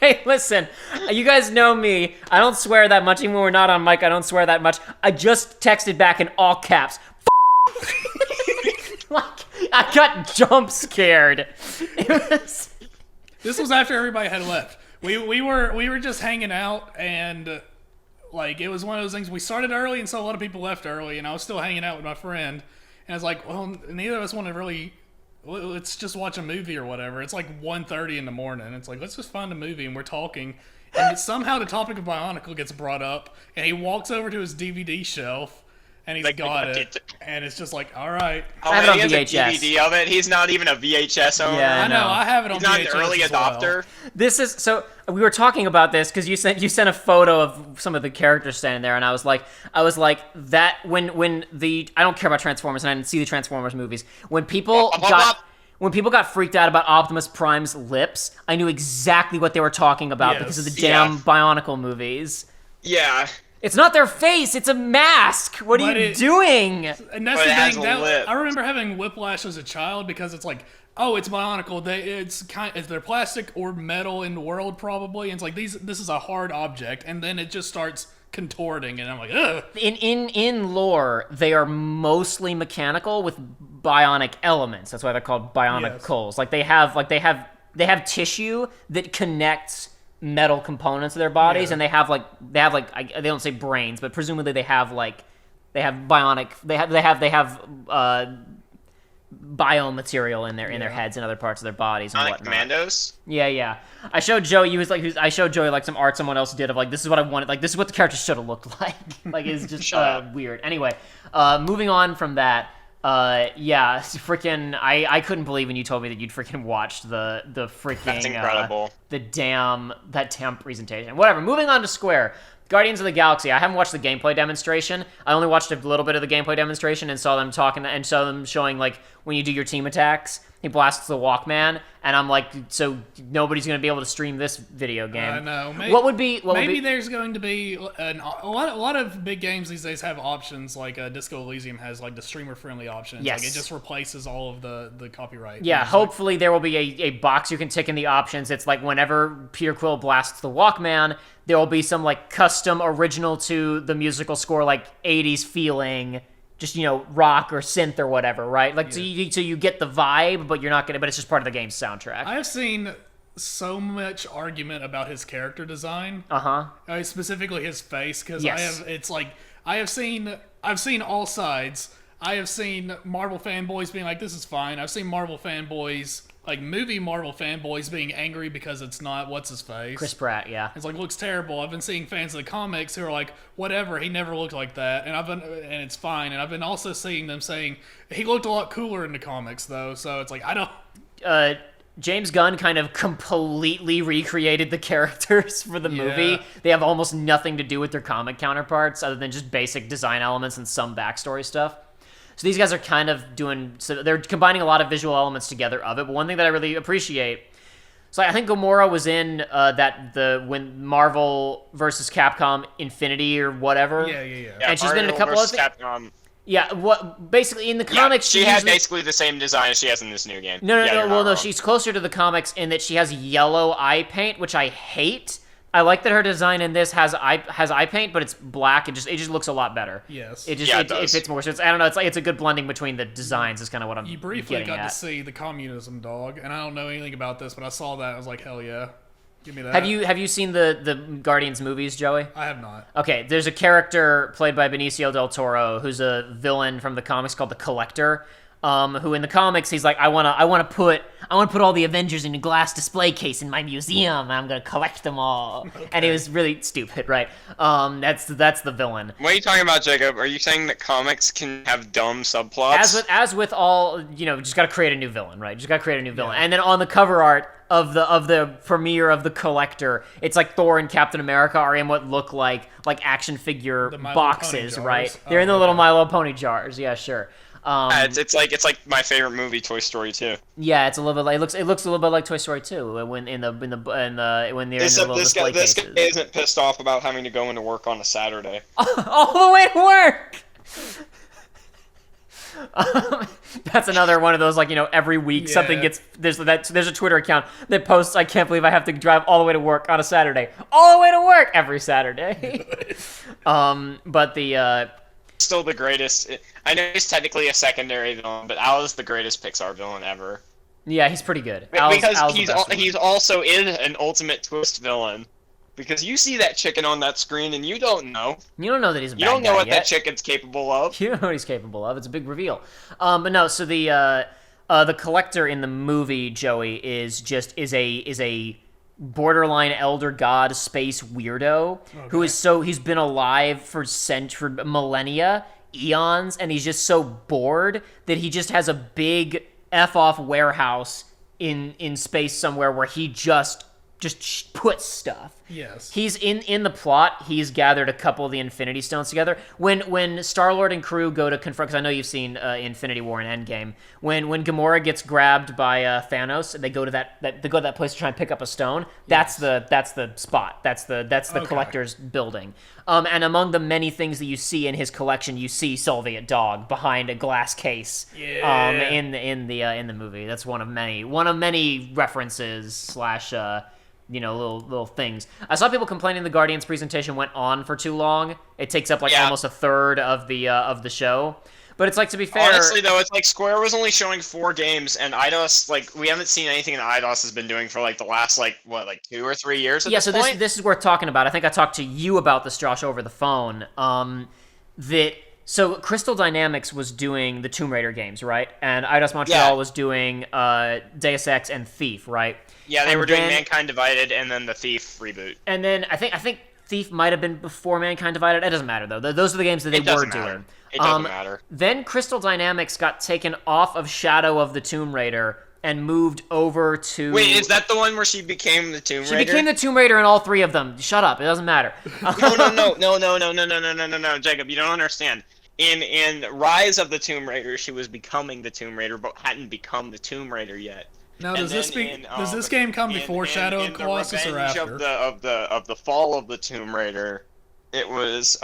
Hey, listen. You guys know me. I don't swear that much. Even when we're not on mic, I don't swear that much. I just texted back in all caps. Like, I got jump scared. This was after everybody had left. We were just hanging out, and like it was one of those things. We started early, and so a lot of people left early, and I was still hanging out with my friend. And I was like, well, neither of us want to really. Let's just watch a movie or whatever. It's like 1:30 in the morning. It's like, let's just find a movie, and we're talking. And somehow the topic of Bionicle gets brought up, and he walks over to his DVD shelf, and he's got it. And it's just like, all right. Oh, I have it on he has VHS. a DVD of it. He's not even a VHS owner. Yeah, I know. I have it on He's not VHS an early as well. adopter. This is so. We were talking about this because you sent a photo of some of the characters standing there, and I was like that when the I don't care about Transformers, and I didn't see the Transformers movies. When people got freaked out about Optimus Prime's lips, I knew exactly what they were talking about because of the damn Bionicle movies. Yeah. It's not their face, it's a mask. What are you doing? And that's the thing. I remember having whiplash as a child because it's like, oh, it's Bionicle. It's they're plastic or metal in the world probably. And it's like this is a hard object, and then it just starts contorting, and I'm like, ugh. In lore, they are mostly mechanical with bionic elements. That's why they're called Bionicles. Yes. They have tissue that connects metal components of their bodies, and they have they don't say brains, but presumably they have bionic. They have biomaterial in their heads and other parts of their bodies and whatnot. Commandos? Yeah. I showed Joey. I showed Joey like some art someone else did of like, this is what I wanted. Like, this is what the character should have looked like. Like, it's just weird. Anyway, moving on from that. Freaking, I couldn't believe when you told me that you'd freaking watched the freaking That's incredible. That damn presentation. Whatever. Moving on to Square. Guardians of the Galaxy. I haven't watched the gameplay demonstration. I only watched a little bit of the gameplay demonstration and saw them showing like when you do your team attacks, he blasts the Walkman, and I'm like, so nobody's gonna be able to stream this video game. I know. Maybe there's going to be a lot of big games these days have options like Disco Elysium has like the streamer friendly options. Yes. Like it just replaces all of the copyright. Yeah, hopefully there will be a box you can tick in the options. It's like whenever Peter Quill blasts the Walkman, there will be some like custom original to the musical score, like 80s feeling, just, rock or synth or whatever, right? Like, yeah. So you get the vibe, but you're not gonna. But it's just part of the game's soundtrack. I have seen so much argument about his character design. Specifically his face, because I've seen all sides. I have seen Marvel fanboys being like, this is fine. I've seen Marvel fanboys, like movie Marvel fanboys, being angry because it's not what's-his-face. Chris Pratt, yeah. It's like, looks terrible. I've been seeing fans of the comics who are like, whatever, he never looked like that, and it's fine. And I've been also seeing them saying, he looked a lot cooler in the comics, though, so it's like, I don't... James Gunn kind of completely recreated the characters for the movie. They have almost nothing to do with their comic counterparts other than just basic design elements and some backstory stuff. So these guys are kind of they're combining a lot of visual elements together of it. But one thing that I really appreciate, so I think Gamora was in when Marvel versus Capcom Infinity or whatever. Yeah. And she's been in a couple of things. Yeah, basically in the comics, she had basically the same design as she has in this new game. No, she's closer to the comics in that she has yellow eye paint, which I hate. I like that her design in this has eye paint, but it's black. It just looks a lot better. Yes. It fits more. So I don't know. It's a good blending between the designs. Is kind of what I'm. You briefly got to see the communism dog, and I don't know anything about this, but I saw that. I was like, hell yeah, give me that. Have you seen the Guardians movies, Joey? I have not. Okay, there's a character played by Benicio del Toro who's a villain from the comics called the Collector. Who in the comics he's like, I wanna put all the Avengers in a glass display case in my museum, and I'm gonna collect them all. Okay. And it was really stupid, right? That's the villain. What are you talking about, Jacob? Are you saying that comics can have dumb subplots? As with all, just gotta create a new villain, right? Just gotta create a new villain. Yeah. And then on the cover art of the premiere of the Collector, it's like Thor and Captain America are in what look like action figure boxes, right? They're in the little My Little Pony jars. Yeah, sure. It's like my favorite movie, Toy Story 2. Yeah, it's a little bit like it looks a little bit like Toy Story 2 when when they're in the little display This cases. guy isn't pissed off about having to go into work on a Saturday. All the way to work. That's another one of those, like, every week something gets there's a Twitter account that posts, I can't believe I have to drive all the way to work on a Saturday. All the way to work every Saturday. But the Still the greatest. I know he's technically a secondary villain, but Al is the greatest Pixar villain ever. yeah, he's pretty good. Because Al's the best one. he's also in an ultimate twist villain. Because you see that chicken on that screen and you don't know. You don't know that he's a bad You don't know guy what yet. that chicken's capable of. You don't know what he's capable of. It's a big reveal. But no, so the collector in the movie, Joey, is a borderline elder god space weirdo who he's been alive for millennia, eons, and he's just so bored that he just has a big F-off warehouse in space somewhere where he just puts stuff. Yes. He's in the plot. He's gathered a couple of the Infinity Stones together. When Star-Lord and crew go to confront, because I know you've seen Infinity War and Endgame. When Gamora gets grabbed by Thanos, and they go to that place to try and pick up a stone. That's the spot. That's the collector's building. And among the many things that you see in his collection, you see Soviet Dog behind a glass case. Yeah. In the movie. That's one of many references / little things. I saw people complaining the Guardians presentation went on for too long. It takes up almost a third of the show. But it's like, to be fair, honestly though, it's like Square was only showing 4 games, and Eidos, we haven't seen anything that Eidos has been doing for the last 2 or 3 years at this point. This is worth talking about. I think I talked to you about this, Josh, over the phone. So Crystal Dynamics was doing the Tomb Raider games, right? And Eidos Montreal was doing Deus Ex and Thief, right? Yeah, they were doing Mankind Divided and then the Thief reboot. And then I think Thief might have been before Mankind Divided. It doesn't matter, though. Those are the games that they were doing. It doesn't matter. Then Crystal Dynamics got taken off of Shadow of the Tomb Raider and moved over to... Wait, is that the one where she became the Tomb Raider? She became the Tomb Raider in all 3 of them. Shut up. It doesn't matter. No, Jacob, you don't understand. In Rise of the Tomb Raider, she was becoming the Tomb Raider, but hadn't become the Tomb Raider yet. Now, does this game come before Shadow of Colossus or after? Of the Fall of the Tomb Raider, it was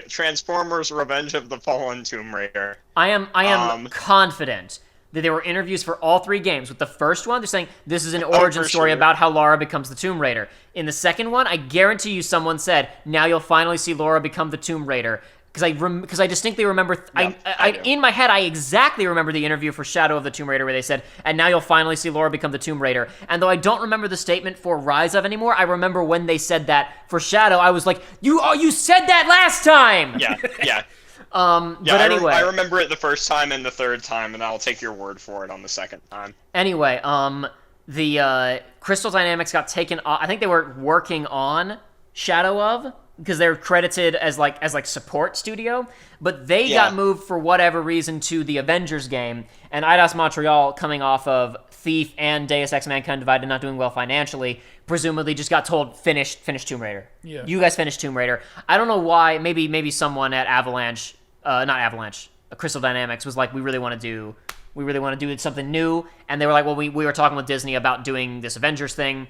Transformers: Revenge of the Fallen Tomb Raider. I am confident that there were interviews for all 3 games. With the first one, they're saying this is an origin story about how Lara becomes the Tomb Raider. In the second one, I guarantee you someone said, now you'll finally see Lara become the Tomb Raider. Because I distinctly remember, in my head, I exactly remember the interview for Shadow of the Tomb Raider where they said, and now you'll finally see Lara become the Tomb Raider. And though I don't remember the statement for Rise of anymore, I remember when they said that for Shadow, I was like, you said that last time! Yeah. But anyway. I remember it the first time and the third time, and I'll take your word for it on the second time. Anyway, the Crystal Dynamics got taken off. I think they were working on Shadow of, because they're credited as support studio, but they got moved for whatever reason to the Avengers game, and Eidos Montreal, coming off of Thief and Deus Ex Mankind Divided, not doing well financially, presumably just got told, finish Tomb Raider. Yeah. You guys finish Tomb Raider. I don't know why. Maybe someone at Crystal Dynamics was like, we really want to do something new, and they were like, well, we were talking with Disney about doing this Avengers thing.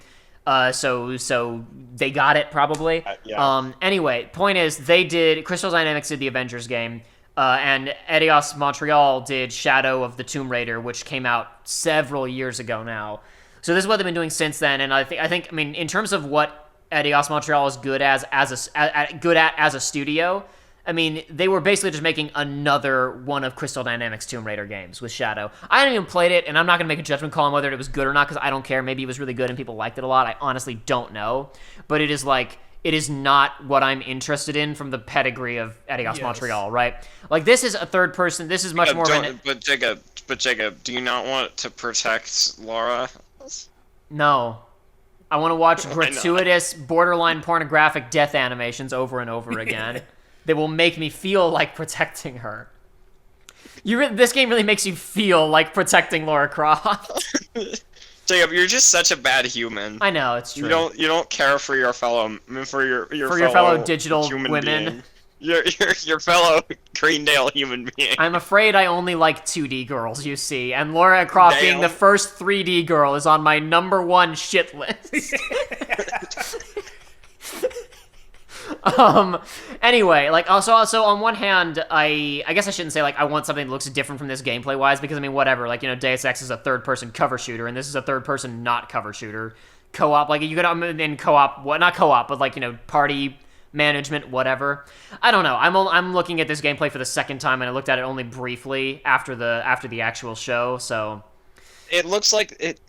So they got it probably. Anyway, point is, Crystal Dynamics did the Avengers game, and Eidos Montreal did Shadow of the Tomb Raider, which came out several years ago now. So this is what they've been doing since then, and I think in terms of what Eidos Montreal is good at as a studio, I mean, they were basically just making another one of Crystal Dynamics' Tomb Raider games with Shadow. I haven't even played it, and I'm not going to make a judgment call on whether it was good or not, because I don't care. Maybe it was really good and people liked it a lot. I honestly don't know. But it is not what I'm interested in from the pedigree of Eidos Montreal, right? This is a third person. This is much more of an... But Jacob, do you not want to protect Laura? No. I want to watch gratuitous, borderline pornographic death animations over and over again. That will make me feel like protecting her. This game really makes you feel like protecting Lara Croft. Jacob, you're just such a bad human. I know, it's true. You don't care for your fellow fellow digital human women. being. your fellow Greendale human being. I'm afraid I only like 2D girls, you see, and Laura Croft being the first 3D girl is on my number 1 shit list. Anyway, like, also on one hand, I guess I shouldn't say, like, I want something that looks different from this gameplay-wise, because, I mean, whatever, like, you know, Deus Ex is a third-person cover shooter, and this is a third-person not cover shooter. Co-op, like, you could, in co-op, not co-op, but, like, you know, party management, whatever. I don't know, I'm looking at this gameplay for the second time, and I looked at it only briefly after the actual show, so... It looks like it...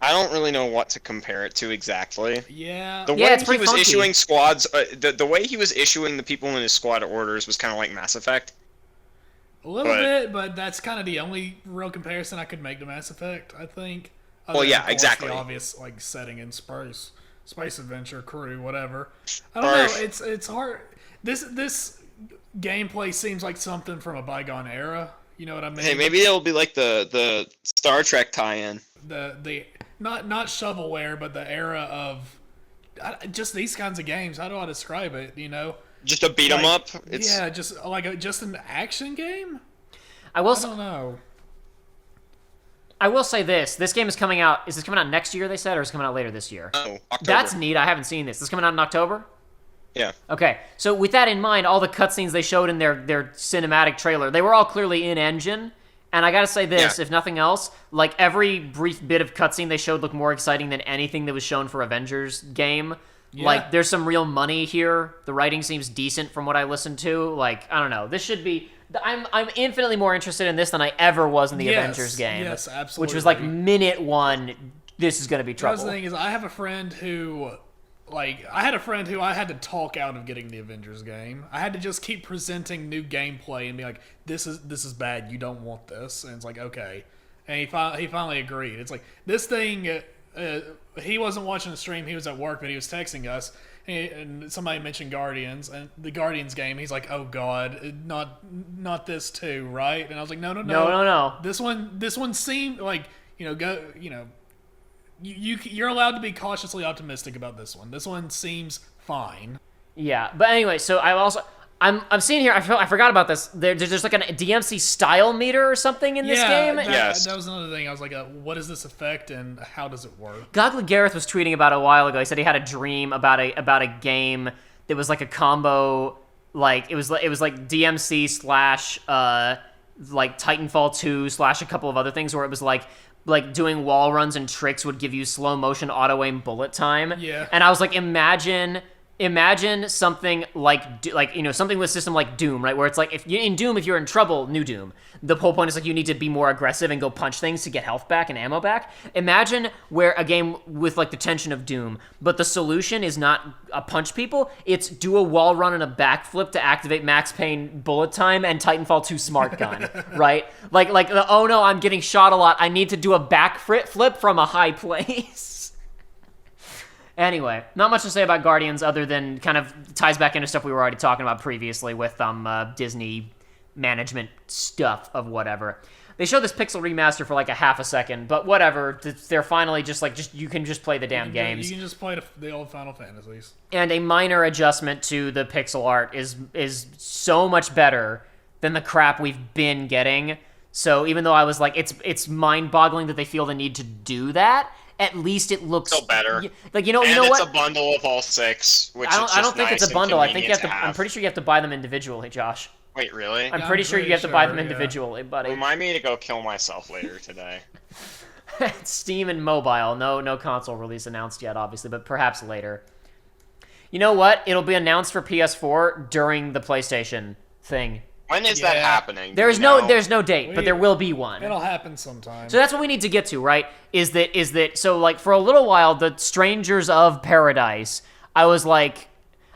I don't really know what to compare it to exactly. Yeah. The way it's he pretty was funky. issuing squads, the way he was issuing the people in his squad orders was kind of like Mass Effect. A little bit, but that's kind of the only real comparison I could make to Mass Effect, I think. Well, Other yeah, than, of course, exactly. The obvious, like, setting in space adventure, crew, whatever. I don't know. It's hard. This gameplay seems like something from a bygone era. You know what I mean? Hey, maybe it'll be like the Star Trek tie-in. The not shovelware, but the era of just these kinds of games. How do I describe it? You know, Just a beat 'em up. It's... Yeah, just like just an action game. I don't know. I will say this game is coming out. Is this coming out next year, they said, or is it coming out later this year? Oh, October. That's neat. I haven't seen this. This is coming out in October? Yeah. Okay, so with that in mind, all the cutscenes they showed in their cinematic trailer, they were all clearly in-engine. And I gotta say this, if nothing else, like, every brief bit of cutscene they showed looked more exciting than anything that was shown for Avengers game. Yeah. Like, there's some real money here. The writing seems decent from what I listened to. Like, I don't know. This should be... I'm infinitely more interested in this than I ever was in the Avengers game. Yes, absolutely. Which was like minute 1, this is gonna be trouble. The thing is, I have a friend who... Like, I had a friend who I had to talk out of getting the Avengers game. I had to just keep presenting new gameplay and be like, this is bad, you don't want this. And it's like, okay. And he finally agreed. It's like, this thing, he wasn't watching the stream, he was at work, but he was texting us. And somebody mentioned Guardians, and the Guardians game, he's like, oh god, not this too, right? And I was like, no. This one seemed like, you're allowed to be cautiously optimistic about this one. This one seems fine. Yeah, but anyway, so I'm seeing here. I forgot about this. There's like a DMC style meter or something in this game. That was another thing. I was like, what is this effect and how does it work? Goggly Gareth was tweeting about it a while ago. He said he had a dream about a game that was like a combo. Like it was like DMC slash like Titanfall 2 slash a couple of other things where it was like doing wall runs and tricks would give you slow motion auto aim bullet time. Yeah. And I was like, imagine something like something with a system like Doom, right? Where it's like, if you're in trouble, new Doom. The whole point is like you need to be more aggressive and go punch things to get health back and ammo back. Imagine where a game with like the tension of Doom, but the solution is not punch people. It's do a wall run and a backflip to activate Max Payne bullet time and Titanfall 2 smart gun, right? Like oh no, I'm getting shot a lot. I need to do a backflip from a high place. Anyway, not much to say about Guardians other than kind of ties back into stuff we were already talking about previously with Disney management stuff of whatever. They showed this pixel remaster for like a half a second, but whatever. They're finally just you can just play the damn games. You can just play the old Final Fantasies. And a minor adjustment to the pixel art is so much better than the crap we've been getting. So even though I was like, it's mind-boggling that they feel the need to do that, at least it looks still better. Like you know it's what? a bundle of all 6, which I don't think nice it's a bundle. I think you have to. have. I'm pretty sure you have to buy them individually, Josh. Wait, really? I'm pretty sure you have to buy them individually, buddy. Remind me to go kill myself later today. Steam and mobile. No console release announced yet, obviously, but perhaps later. You know what? It'll be announced for PS4 during the PlayStation thing. When is that happening? There's no date, but there will be one. It'll happen sometime. So that's what we need to get to, right? Is that so like for a little while, the Strangers of Paradise, I was like,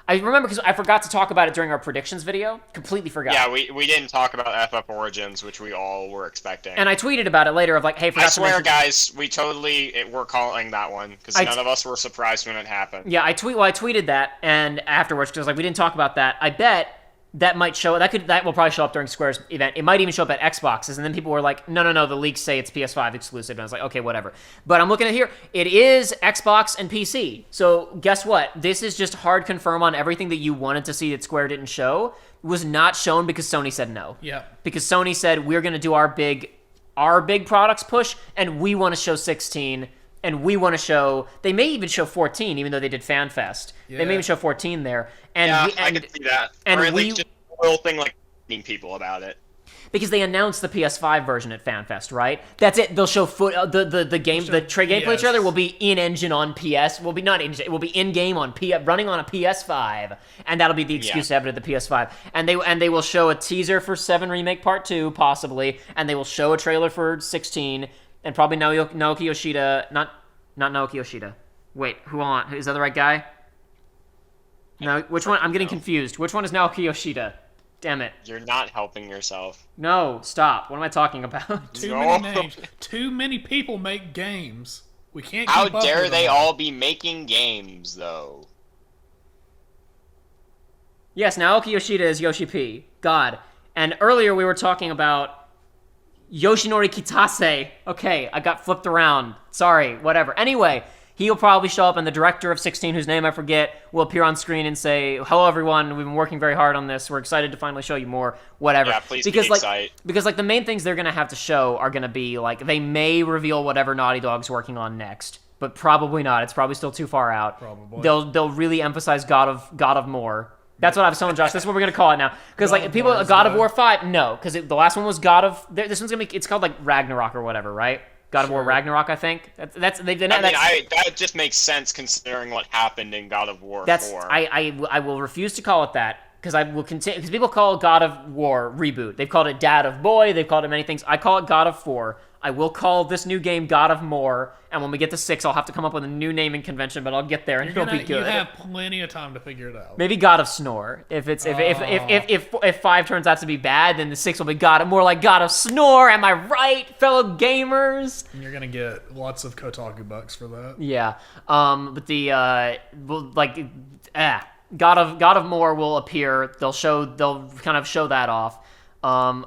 I remember because I forgot to talk about it during our predictions video. Completely forgot. Yeah, we didn't talk about FF Origins, which we all were expecting. And I tweeted about it later of like, hey, I swear, guys, we we're calling that one because none of us were surprised when it happened. Yeah, I tweeted that, and afterwards, because like we didn't talk about that. I bet that might show that will probably show up during Square's event. It might even show up at Xboxes, and then people were like, no, the leaks say it's PS5 exclusive, and I was like, okay, whatever. But I'm looking at here, it is Xbox and PC. So guess what? This is just hard confirm on everything that you wanted to see that Square didn't show was not shown because Sony said no. Yeah. Because Sony said we're gonna do our big products push, and we want to show 16. And we want to show. They may even show 14, even though they did FanFest. Yeah. They may even show 14 there. And I can see that. And or at least just a little thing like people about it. Because they announced the PS5 version at FanFest, right? That's it. They'll show the game, the gameplay trailer will be in engine on PS. Will be not in. It will be in game on running on a PS5, and that'll be the exclusive evidence of the PS5. And they will show a teaser for 7 Remake Part 2 possibly, and they will show a trailer for 16. And probably Naoki Yoshida, not Naoki Yoshida. Wait, who on? Is that the right guy? No, which one? I'm getting confused. Which one is Naoki Yoshida? Damn it. You're not helping yourself. No, stop. What am I talking about? Too many names. Too many people make games. We can't keep How up dare with they them. all be making games, though? Yes, Naoki Yoshida is Yoshi P. God. And earlier we were talking about Yoshinori Kitase. Okay, I got flipped around. Sorry, whatever. Anyway, he'll probably show up, and the director of 16, whose name I forget, will appear on screen and say, hello, everyone. We've been working very hard on this. We're excited to finally show you more, whatever. Yeah, please because, be excited. Because, the main things they're going to have to show are going to be, they may reveal whatever Naughty Dog's working on next, but probably not. It's probably still too far out. Probably. They'll really emphasize God of War. That's what I was telling Josh. That's what we're gonna call it now. Because people, God of War 5, no, because the last one was God of. This one's gonna be. It's called Ragnarok or whatever, right? God of War Ragnarok, I think. That just makes sense considering what happened in God of War 4. I will refuse to call it that because I will continue. Because people call God of War reboot. They've called it Dad of Boy. They've called it many things. I call it God of 4. I will call this new game God of More, and when we get to 6, I'll have to come up with a new naming convention, but I'll get there and it'll be good. You have plenty of time to figure it out. Maybe God of Snore. If 5 turns out to be bad, then the 6 will be more like God of Snore. Am I right, fellow gamers? And you're gonna get lots of Kotaku bucks for that. Yeah. But God of More will appear. They'll kind of show that off. I'm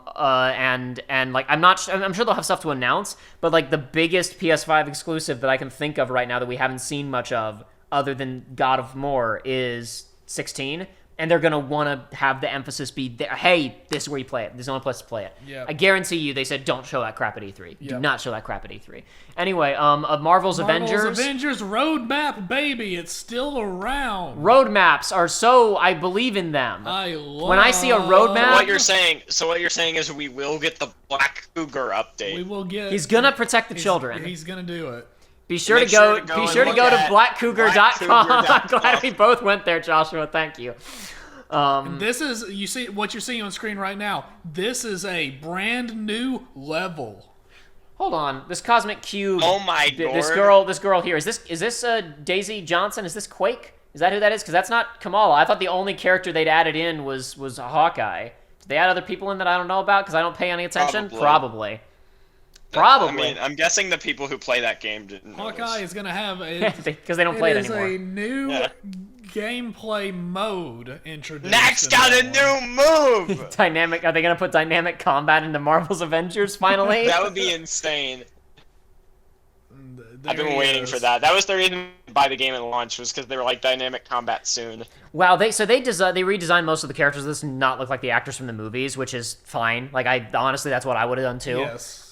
sure they'll have stuff to announce, but the biggest PS5 exclusive that I can think of right now that we haven't seen much of other than God of More is 16, and they're gonna want to have the emphasis be there. Hey, this is where you play it. This is the only place to play it. Yeah. I guarantee you, they said don't show that crap at E3. Do not show that crap at E3. Anyway, Marvel's Avengers roadmap, baby, it's still around. Roadmaps are so I believe in them. When I see a roadmap. So what you're saying is we will get the Black Cougar update. We will get. He's gonna protect the children. He's gonna do it. Be sure to go to blackcougar.com. I'm glad we both went there, Joshua. Thank you. This is what you're seeing on screen right now. This is a brand new level. Hold on, this cosmic cube. Oh my god! This girl here. Is this Daisy Johnson? Is this Quake? Is that who that is? Because that's not Kamala. I thought the only character they'd added in was Hawkeye. Did they add other people in that I don't know about? Because I don't pay any attention. Probably. I mean, I'm guessing the people who play that game didn't know Hawkeye this. is going to have because they don't play it anymore. It is a new gameplay mode introduced. Nack's got a new move! Dynamic. Are they going to put dynamic combat into Marvel's Avengers finally? That would be insane. I've been waiting for that. That was the reason to buy the game at launch, was because they were like dynamic combat soon. Wow, they redesigned most of the characters. This does not look like the actors from the movies, which is fine. Honestly, that's what I would have done too. Yes.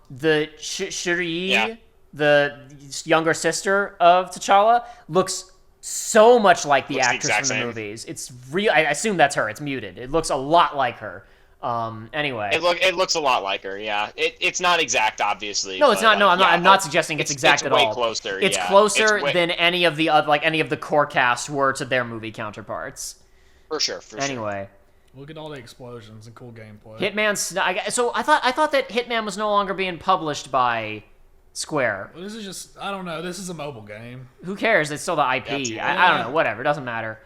The Shuri, the younger sister of T'Challa, looks so much like the actress from the movies. It's real. I assume that's her. It's muted. It looks a lot like her. Anyway, it looks a lot like her. Yeah, it's not exact, obviously. No, it's not. No, I'm not suggesting it's exact at all. It's way closer. It's closer than any of the core cast were to their movie counterparts. For sure. Anyway. Look at all the explosions and cool gameplay. So I thought that Hitman was no longer being published by Square. Well, this is just, I don't know. This is a mobile game. Who cares? It's still the IP. Yeah. I don't know. Whatever. It doesn't matter.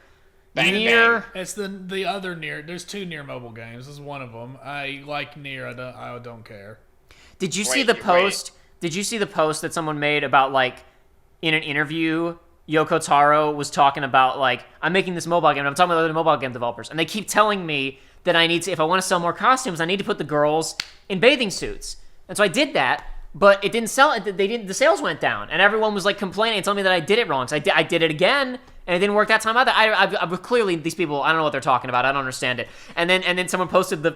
Bang. It's the other Nier. There's 2 Nier mobile games. This is one of them. I like Nier. I don't care. Did you see the post? Did you see the post that someone made about in an interview? Yoko Taro was talking about, like, I'm making this mobile game, and I'm talking about other mobile game developers, and they keep telling me that I need to, if I want to sell more costumes, I need to put the girls in bathing suits. And so I did that, but it didn't sell. The sales went down, and everyone was like complaining and telling me that I did it wrong. So I did it again, and it didn't work that time either. I clearly, these people, I don't know what they're talking about. I don't understand it. And then someone posted the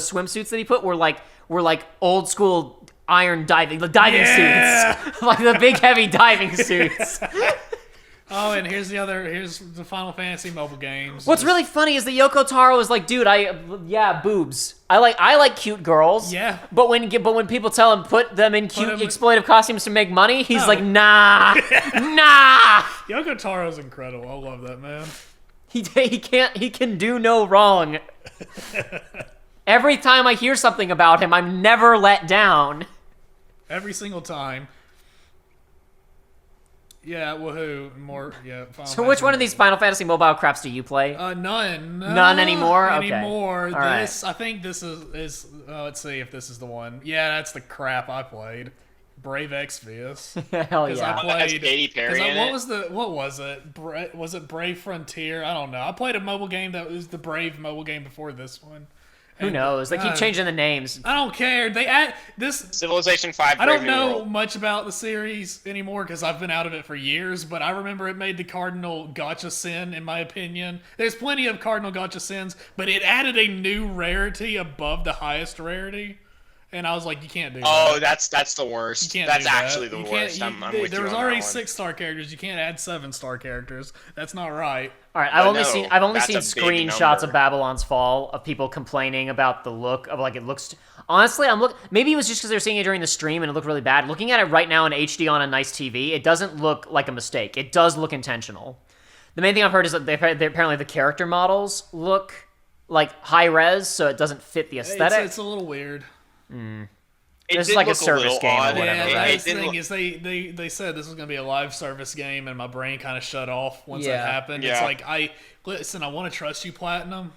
swimsuits that he put were like old school iron diving suits, like the big heavy diving suits. Oh, and here's the Final Fantasy mobile games. What's really funny is that Yoko Taro is like, dude, boobs. I like cute girls. Yeah. But when people tell him put them in cute exploitive costumes to make money, he's like, nah. Yoko Taro's incredible. I love that man. He can do no wrong. Every time I hear something about him, I'm never let down. Every single time. Yeah, woohoo! More, yeah. So which one of these Final Fantasy mobile craps do you play? None. None anymore? Okay. Anymore. All right. I think this is let's see if this is the one. Yeah, that's the crap I played. Brave Exvius. Hell yeah. I played, Katy Perry in it? What was it? Was it Brave Frontier? I don't know. I played a mobile game that was the Brave mobile game before this one. Who knows? They keep changing the names. I don't care. They add this Civilization 5. I don't Brave New know World. much about the series anymore because I've been out of it for years, but I remember it made the cardinal gotcha sin, in my opinion. There's plenty of cardinal gotcha sins, but it added a new rarity above the highest rarity. And I was like, you can't do that. Oh, that's the worst. You can't That's do that. actually the worst. I'm with there you was on already that one. 6-star characters. You can't add 7-star characters. That's not right. All right, I've only that's seen a big screenshots number. of Babylon's Fall of people complaining about the look of like it looks. Honestly, maybe it was just because they were seeing it during the stream and it looked really bad. Looking at it right now in HD on a nice TV, it doesn't look like a mistake. It does look intentional. The main thing I've heard is that apparently the character models look like high res, so it doesn't fit the aesthetic. It's a little weird. This is did like a look service little game or odd. whatever, Yeah, right? that's the thing is they said this was going to be a live service game, and my brain kind of shut off once Yeah. that happened. Yeah. It's like, I want to trust you, Platinum.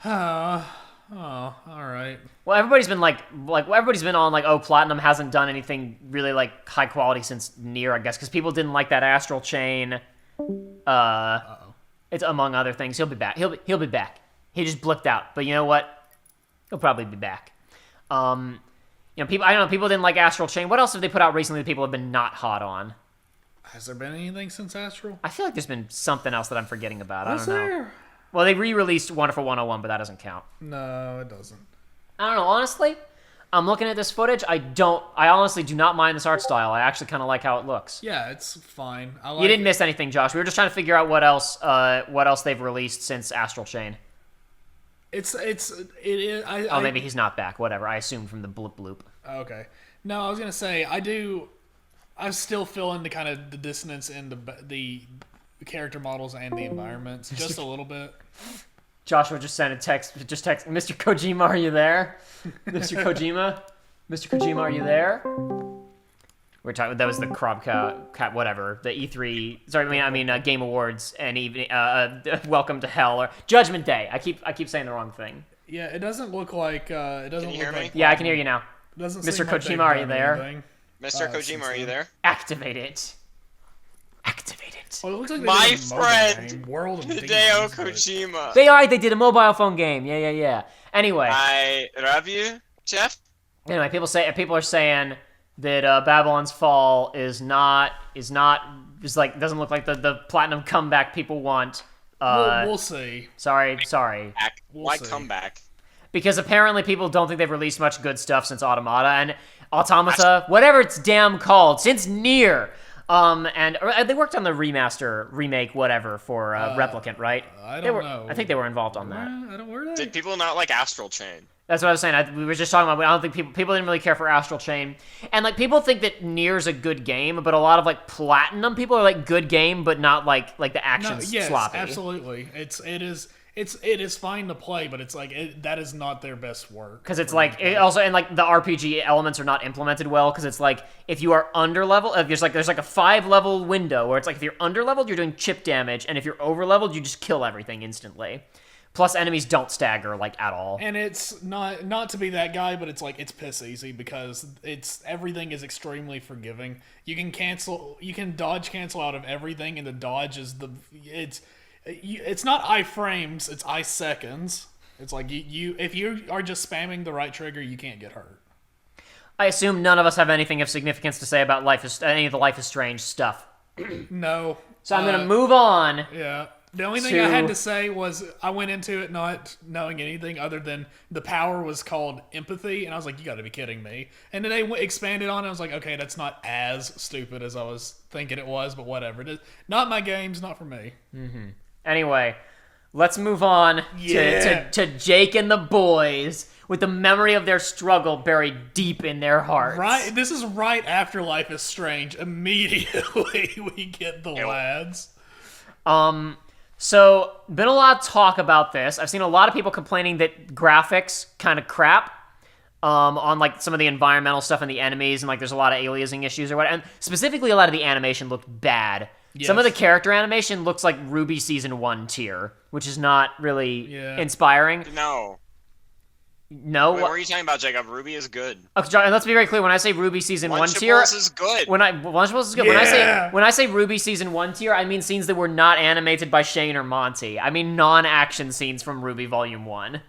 Oh, all right. Well, everybody's been everybody's been on like, oh, Platinum hasn't done anything really like high quality since Nier, I guess, because people didn't like that Astral Chain. It's among other things. He'll be back. He'll be back. He just blipped out, but you know what? He'll probably be back. People didn't like Astral Chain. What else have they put out recently that people have been not hot on? Has there been anything since Astral? I feel like there's been something else that I'm forgetting about. Was I don't know. there? Well, they re-released Wonderful 101, but that doesn't count. No, it doesn't. I don't know. Honestly, I'm looking at this footage. I honestly do not mind this art style. I actually kind of like how it looks. Yeah, it's fine. You didn't miss anything, Josh. We were just trying to figure out what else they've released since Astral Chain. It is. Maybe he's not back. Whatever. I assumed from the bloop. Okay. No, I was gonna say I'm still feeling the kind of the dissonance in the character models and the environments just a little bit. Joshua just sent a text. Just text, Mr. Kojima, are you there? Mr. Kojima, are you there? We're talking. That was the Crobcat, whatever. The E3. Sorry, I mean Game Awards and even Welcome to Hell or Judgment Day. I keep saying the wrong thing. Yeah, it doesn't look like. It doesn't Can you look hear me? like. Yeah, I can hear you now. Doesn't Mr. seem like they've Kojima, are you done there? anything. Mr. Kojima, are you there? Activate it. Activate it. Oh, it looks like they My did a mobile friend, game, World of Hideo Demons, but- Kojima. They did a mobile phone game. Yeah. Anyway. I love you, Jeff. Anyway, people are saying that Babylon's Fall doesn't look like the platinum comeback people want. We'll see. Sorry. Why see. come back? Because apparently people don't think they've released much good stuff since Automata, whatever it's damn called, since Nier. And they worked on the remake, whatever, for Replicant, right? I don't know. I think they were involved on that. I don't where Did people not like Astral Chain? That's what I was saying. We were just talking about. I don't think people didn't really care for Astral Chain, and like people think that Nier's a good game, but a lot of like Platinum people are like good game, but not like the action's yes, sloppy. absolutely. It is fine to play, but it's like that is not their best work. Because it's like the RPG elements are not implemented well. Because it's like if you are under level, there's like a 5-level window where it's like if you're under leveled, you're doing chip damage, and if you're over leveled, you just kill everything instantly. Plus, enemies don't stagger like at all. And it's not to be that guy, but it's like it's piss easy because everything is extremely forgiving. You can dodge cancel out of everything, and the dodge is it's not iframes, it's iseconds. It's like if you are just spamming the right trigger, you can't get hurt. I assume none of us have anything of significance to say about any of the Life is Strange stuff. No. So I'm gonna move on. Yeah. The only thing I had to say was I went into it not knowing anything other than the power was called empathy, and I was like, you gotta be kidding me. And then they expanded on it, I was like, okay, that's not as stupid as I was thinking it was, but whatever. Not my games, not for me. Mm-hmm. Anyway, let's move on to Jake and the boys with the memory of their struggle buried deep in their hearts. Right, this is right after Life is Strange. Immediately we get the lads. So, been a lot of talk about this. I've seen a lot of people complaining that graphics kind of crap on like some of the environmental stuff and the enemies, and like there's a lot of aliasing issues or what. And specifically, a lot of the animation looked bad. Yes. Some of the character animation looks like Ruby Season 1 tier, which is not really inspiring. No. Wait, what are you talking about, Jacob? Ruby is good. Okay, John, and let's be very clear. When I say Ruby Season 1 tier, Lunchables is good. Lunchables is good. Yeah. When I say Ruby Season 1 tier, I mean scenes that were not animated by Shane or Monty. I mean non-action scenes from Ruby Volume 1.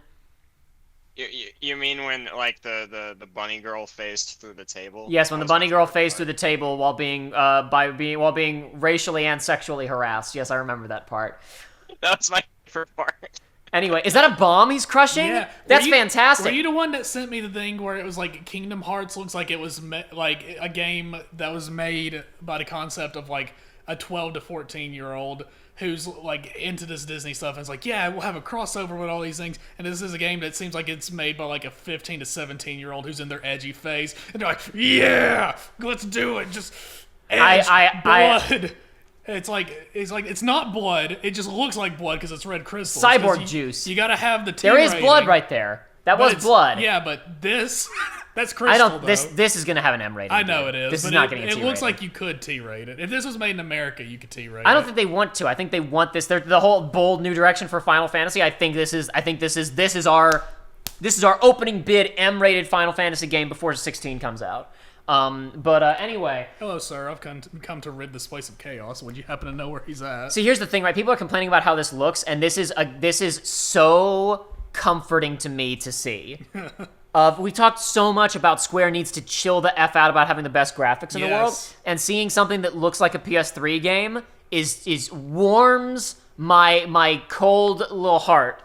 You mean when like the bunny girl phased through the table? Yes, when the bunny girl phased through the table while being racially and sexually harassed. Yes, I remember that part. That's my favorite part. Anyway, is that a bomb he's crushing? Yeah. That's fantastic. Were you the one that sent me the thing where it was like Kingdom Hearts looks like it was like a game that was made by the concept of like a 12 to 14-year-old who's like into this Disney stuff and is like, yeah, we'll have a crossover with all these things. And this is a game that seems like it's made by like a 15 to 17-year-old who's in their edgy phase. And they're like, yeah, let's do it. Just edge, blood. It's not blood. It just looks like blood because it's red crystals. Cyborg juice. You gotta have the T There is rating. blood right there. That was blood. Yeah, but this, that's crystal. This is gonna have an M rating. I know it is. This but is not getting a T rating. It looks like you could T rate it. If this was made in America, you could T rate it. I don't think they want to. I think they want this. They're the whole bold new direction for Final Fantasy. I think this is our opening bid M-rated Final Fantasy game before 16 comes out. Anyway. Hello, sir. I've come to rid this place of chaos. Would you happen to know where he's at? See, here's the thing, right? People are complaining about how this looks, and this is so comforting to me to see. We talked so much about Square needs to chill the F out about having the best graphics in the world, and seeing something that looks like a PS3 game is warms my cold little heart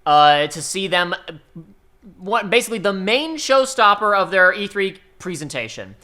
to see them. Basically, the main showstopper of their E3 presentation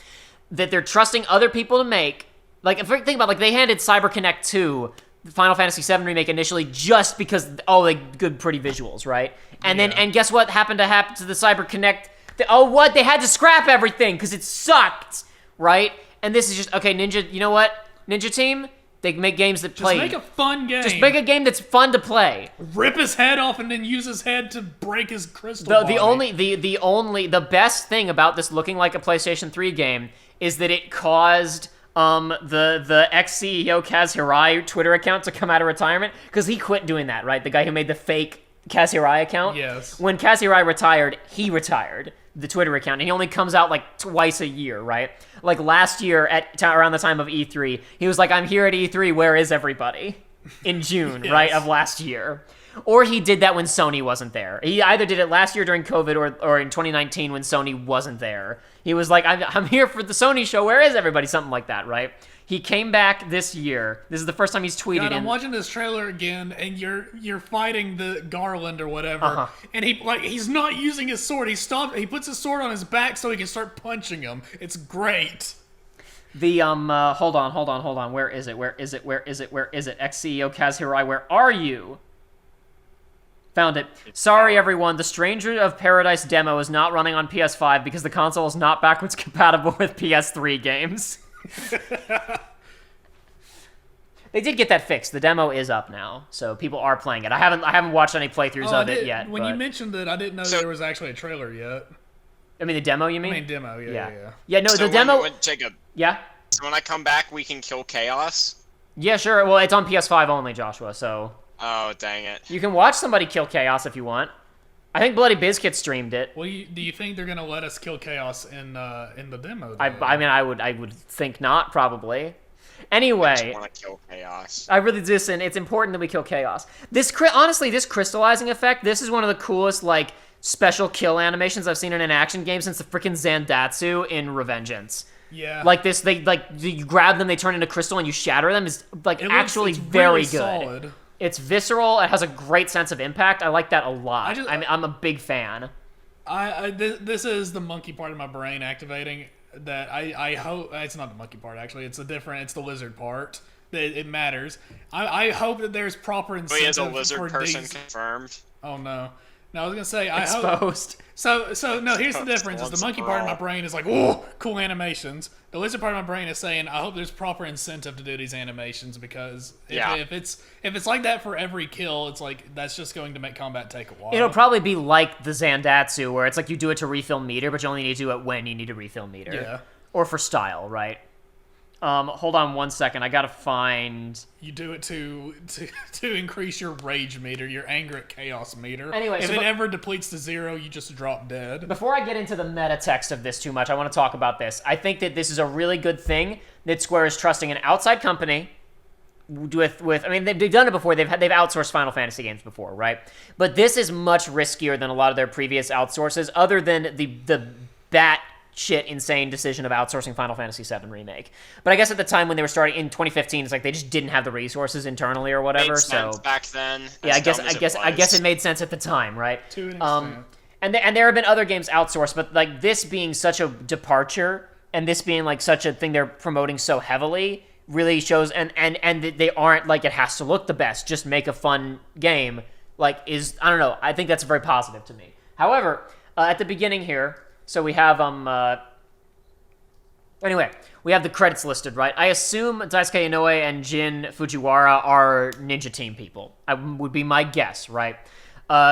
that they're trusting other people to make. Like, think about, like, they handed CyberConnect 2 the Final Fantasy VII Remake initially just because they good pretty visuals, right? And then guess what happened to the CyberConnect? They had to scrap everything because it sucked, right? And this is just okay, Ninja. You know what, Ninja Team? They make games that play. Just make a fun game. Just make a game that's fun to play. Rip his head off and then use his head to break his crystal body. The best thing about this looking like a PlayStation 3 game is that it caused the ex-CEO Kaz Hirai Twitter account to come out of retirement because he quit doing that, right? The guy who made the fake Kaz Hirai account. Yes. When Kaz Hirai retired, he retired the Twitter account, and he only comes out like twice a year, right? Like last year around the time of E3, he was like, "I'm here at E3. Where is everybody?" In June, right, of last year. Or he did that when Sony wasn't there. He either did it last year during COVID or in 2019 when Sony wasn't there. He was like, I'm here for the Sony show. Where is everybody? Something like that, right? He came back this year. This is the first time he's tweeted. God, I'm watching this trailer again, and you're fighting the Garland or whatever, and he's not using his sword. He puts his sword on his back so he can start punching him. It's great. The hold on. Where is it? Ex-CEO Kaz Hirai, where are you? Found it. Sorry, everyone. The Stranger of Paradise demo is not running on PS5 because the console is not backwards compatible with PS3 games. They did get that fixed. The demo is up now, so people are playing it. I haven't watched any playthroughs of it yet. When you mentioned it, I didn't know there was actually a trailer yet. I mean, the demo, you mean? I mean, demo, yeah. Yeah, no, so the demo... Jacob. Yeah? So when I come back, we can kill Chaos? Yeah, sure. Well, it's on PS5 only, Joshua, so... Oh, dang it. You can watch somebody kill Chaos if you want. I think Bloody Bizkit streamed it. Well, do you think they're gonna let us kill Chaos in the demo? I mean, I would think not, probably. Anyway, I want to kill Chaos. I really do, and it's important that we kill Chaos. Honestly, this crystallizing effect, this is one of the coolest, like, special kill animations I've seen in an action game since the freaking Zandatsu in Revengeance. Yeah. Like this, you grab them, they turn into crystal, and you shatter them. Is like actually it's very really good. Solid. It's visceral. It has a great sense of impact. I like that a lot. I'm a big fan. This is the monkey part of my brain activating. That I hope it's not the monkey part actually. It's the lizard part. It matters. I hope that there's proper incentive. Wait, is a lizard person confirmed? Oh no. No, I was gonna say Exposed. So no. Here's the difference: is the monkey part of my brain is like, oh, cool animations. The lizard part of my brain is saying, I hope there's proper incentive to do these animations because if it's like that for every kill, it's like that's just going to make combat take a while. It'll probably be like the Zandatsu, where it's like you do it to refill meter, but you only need to do it when you need to refill meter. Yeah. Or for style, right? Hold on 1 second. I gotta find. You do it to increase your rage meter, your anger at chaos meter. Anyway, if it ever depletes to 0, you just drop dead. Before I get into the meta text of this too much, I want to talk about this. I think that this is a really good thing that Square is trusting an outside company with. I mean, they've done it before. They've outsourced Final Fantasy games before, right? But this is much riskier than a lot of their previous outsources, other than the bat shit insane decision of outsourcing Final Fantasy VII Remake. But I guess at the time when they were starting in 2015, it's like they just didn't have the resources internally or whatever. Made sense so back then. Yeah, I guess it made sense at the time, right? To an extent. And there have been other games outsourced, but like this being such a departure and this being like such a thing they're promoting so heavily really shows and they aren't like it has to look the best, just make a fun game. Like I don't know. I think that's very positive to me. However, at the beginning here, so we have anyway, we have the credits listed, right? I assume Daisuke Inoue and Jin Fujiwara are Ninja Team people. Would be my guess, right?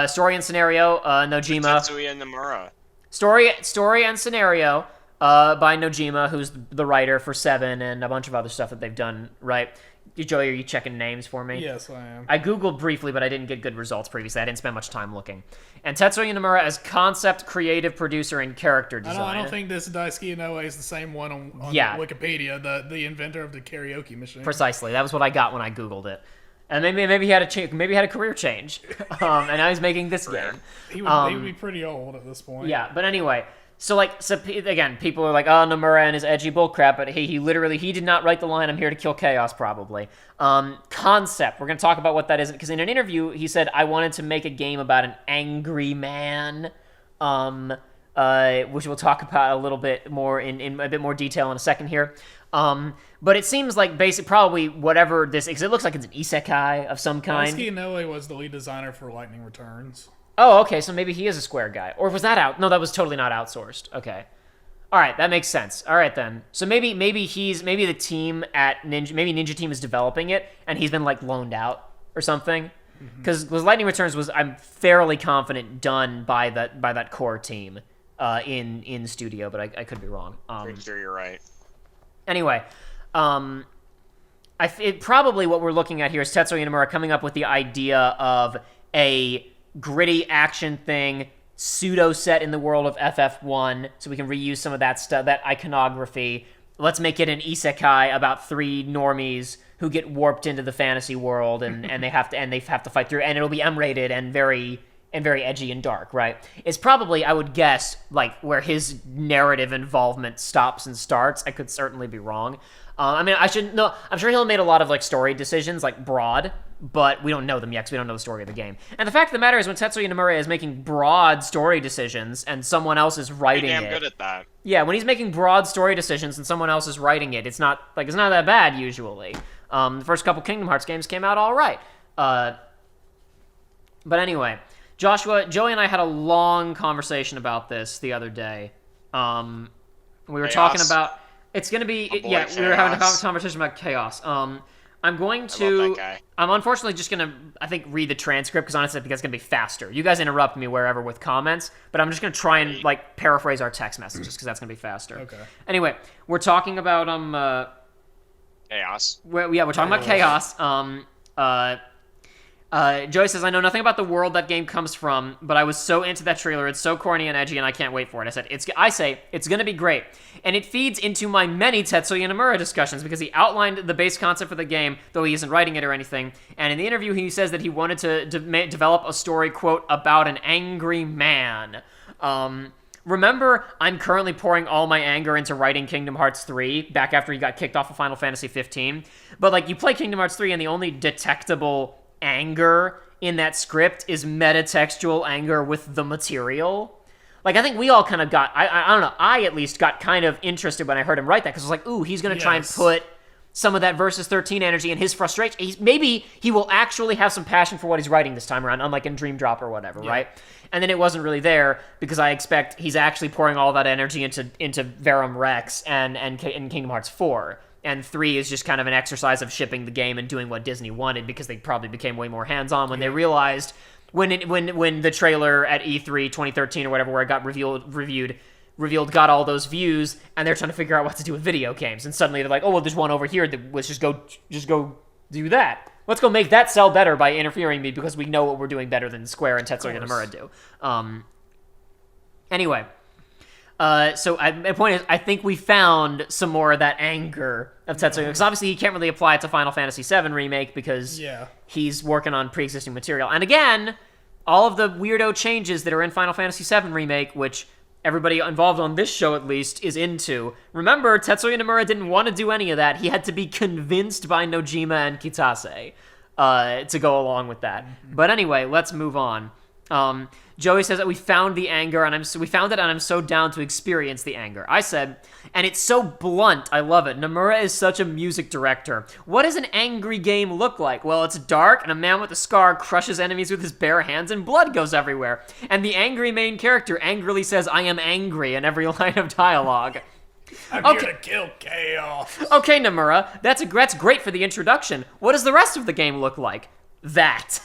Story and scenario, Nojima. Tetsuya Nomura. Story and scenario, by Nojima, who's the writer for 7 and a bunch of other stuff that they've done, right? Joey, are you checking names for me? Yes, I am. I googled briefly, but I didn't get good results previously. I didn't spend much time looking. And Tetsuya Nomura as concept, creative producer, and character designer. I don't think this Daisuke Inoue is the same one on Wikipedia, the inventor of the karaoke machine. Precisely. That was what I got when I googled it. And maybe he had a career change, and now he's making this game. He would be pretty old at this point. Yeah, but anyway. So again, people are like, oh, Nomura and his edgy bullcrap, but he literally did not write the line, I'm here to kill chaos, probably. Concept, we're going to talk about what that is, because in an interview, he said, I wanted to make a game about an angry man, which we'll talk about a little bit more in a bit more detail in a second here. But it seems like probably whatever this is, it looks like it's an isekai of some kind. Daisuke Inoue was the lead designer for Lightning Returns. Oh, okay, so maybe he is a Square guy. Or was that out? No, that was totally not outsourced. Okay. All right, that makes sense. All right, then. So maybe the team at Ninja Team is developing it, and he's been, like, loaned out or something. Because Lightning Returns was, I'm fairly confident, done by that core team in studio, but I could be wrong. Pretty sure you're right. Anyway, probably what we're looking at here is Tetsuya Nomura coming up with the idea of a gritty action thing, pseudo set in the world of FF1, so we can reuse some of that stuff, that iconography. Let's make it an isekai about 3 normies who get warped into the fantasy world, and they have to fight through, and it'll be M-rated and very edgy and dark, right? It's probably, I would guess, like where his narrative involvement stops and starts. I could certainly be wrong. I'm sure he'll have made a lot of like story decisions, like broad, but we don't know them yet because we don't know the story of the game. And the fact of the matter is, when Tetsuya Nomura is making broad story decisions and someone else is writing it, good at that. Yeah, when he's making broad story decisions and someone else is writing it, it's not that bad usually. The first couple Kingdom Hearts games came out all right. But anyway, Joshua, Joey, and I had a long conversation about this the other day. We were talking about. It's going to be, we were having a conversation about chaos. I'm unfortunately just going to, I think, read the transcript, because honestly I think that's going to be faster. You guys interrupt me wherever with comments, but I'm just going to try and, like, paraphrase our text messages, because that's going to be faster. Okay. Anyway, we're talking about, Chaos. we're talking about chaos. Joey says, I know nothing about the world that game comes from, but I was so into that trailer. It's so corny and edgy, and I can't wait for it. I say, it's going to be great. And it feeds into my many Tetsuya Nomura discussions, because he outlined the base concept for the game, though he isn't writing it or anything. And in the interview, he says that he wanted to develop a story, quote, about an angry man. Remember, I'm currently pouring all my anger into writing Kingdom Hearts 3 back after he got kicked off of Final Fantasy 15. But, like, you play Kingdom Hearts 3, and the only detectable anger in that script is metatextual anger with the material. Like, I think we all kind of got, I don't know, I at least got kind of interested when I heard him write that, because I was like, ooh, he's going to try and put some of that Versus 13 energy and his frustration. Maybe he will actually have some passion for what he's writing this time around, unlike in Dream Drop or whatever, right? And then it wasn't really there, because I expect he's actually pouring all that energy into Verum Rex and Kingdom Hearts 4. And 3 is just kind of an exercise of shipping the game and doing what Disney wanted, because they probably became way more hands-on when they realized when the trailer at E3 2013 or whatever, where it got revealed got all those views, and they're trying to figure out what to do with video games. And suddenly they're like, oh, well, there's one over here. Let's just go do that. Let's go make that sell better by interfering me, because we know what we're doing better than Square and Tetsuya Nomura do. Anyway. So my point is, I think we found some more of that anger of Tetsuya, because obviously he can't really apply it to Final Fantasy VII Remake, because he's working on pre-existing material. And again, all of the weirdo changes that are in Final Fantasy VII Remake, which everybody involved on this show at least is into. Remember, Tetsuya Nomura didn't want to do any of that. He had to be convinced by Nojima and Kitase to go along with that. But anyway, let's move on. Joey says that we found the anger, and we found it, and I'm so down to experience the anger. I said, and it's so blunt, I love it. Nomura is such a music director. What does an angry game look like? Well, it's dark, and a man with a scar crushes enemies with his bare hands, and blood goes everywhere. And the angry main character angrily says, I am angry, in every line of dialogue. I'm here to kill chaos. Okay, Nomura, that's great for the introduction. What does the rest of the game look like? That.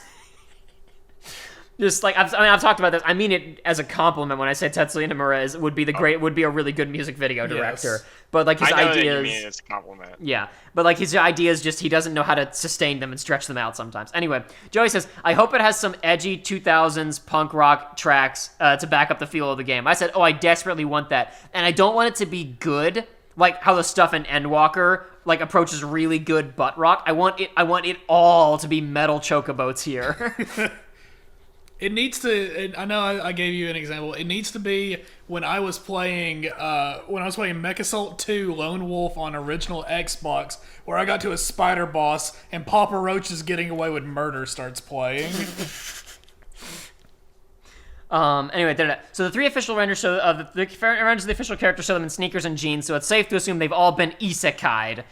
Just like I've talked about this. I mean it as a compliment when I say Tetsuya Nomura would be a really good music video director. Yes. But like his I know ideas, that you mean it as a compliment. Yeah, but like his ideas, just he doesn't know how to sustain them and stretch them out sometimes. Anyway, Joey says, I hope it has some edgy 2000s punk rock tracks to back up the feel of the game. I said, oh, I desperately want that, and I don't want it to be good, like how the stuff in Endwalker like approaches really good butt rock. I want it all to be metal chocoboats here. It needs to. I know I gave you an example. It needs to be when I was playing Mech Assault 2 Lone Wolf on original Xbox, where I got to a spider boss and Papa Roach's Getting Away with Murder starts playing. Anyway, so the three official renders show the renders of the official characters show them in sneakers and jeans, so it's safe to assume they've all been isekai'd.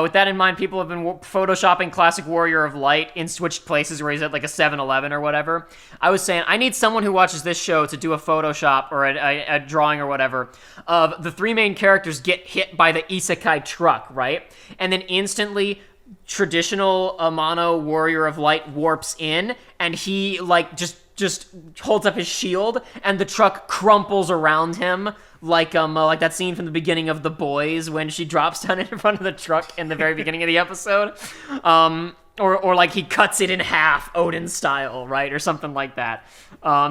With that in mind, people have been photoshopping classic Warrior of Light in switched places where he's at like a 7-Eleven or whatever. I was saying, I need someone who watches this show to do a Photoshop or a drawing or whatever of the three main characters get hit by the isekai truck, right? And then instantly traditional Amano Warrior of Light warps in, and he like just holds up his shield, and the truck crumples around him like that scene from the beginning of The Boys when she drops down in front of the truck in the very beginning of the episode. Or like he cuts it in half, Odin style, right? Or something like that.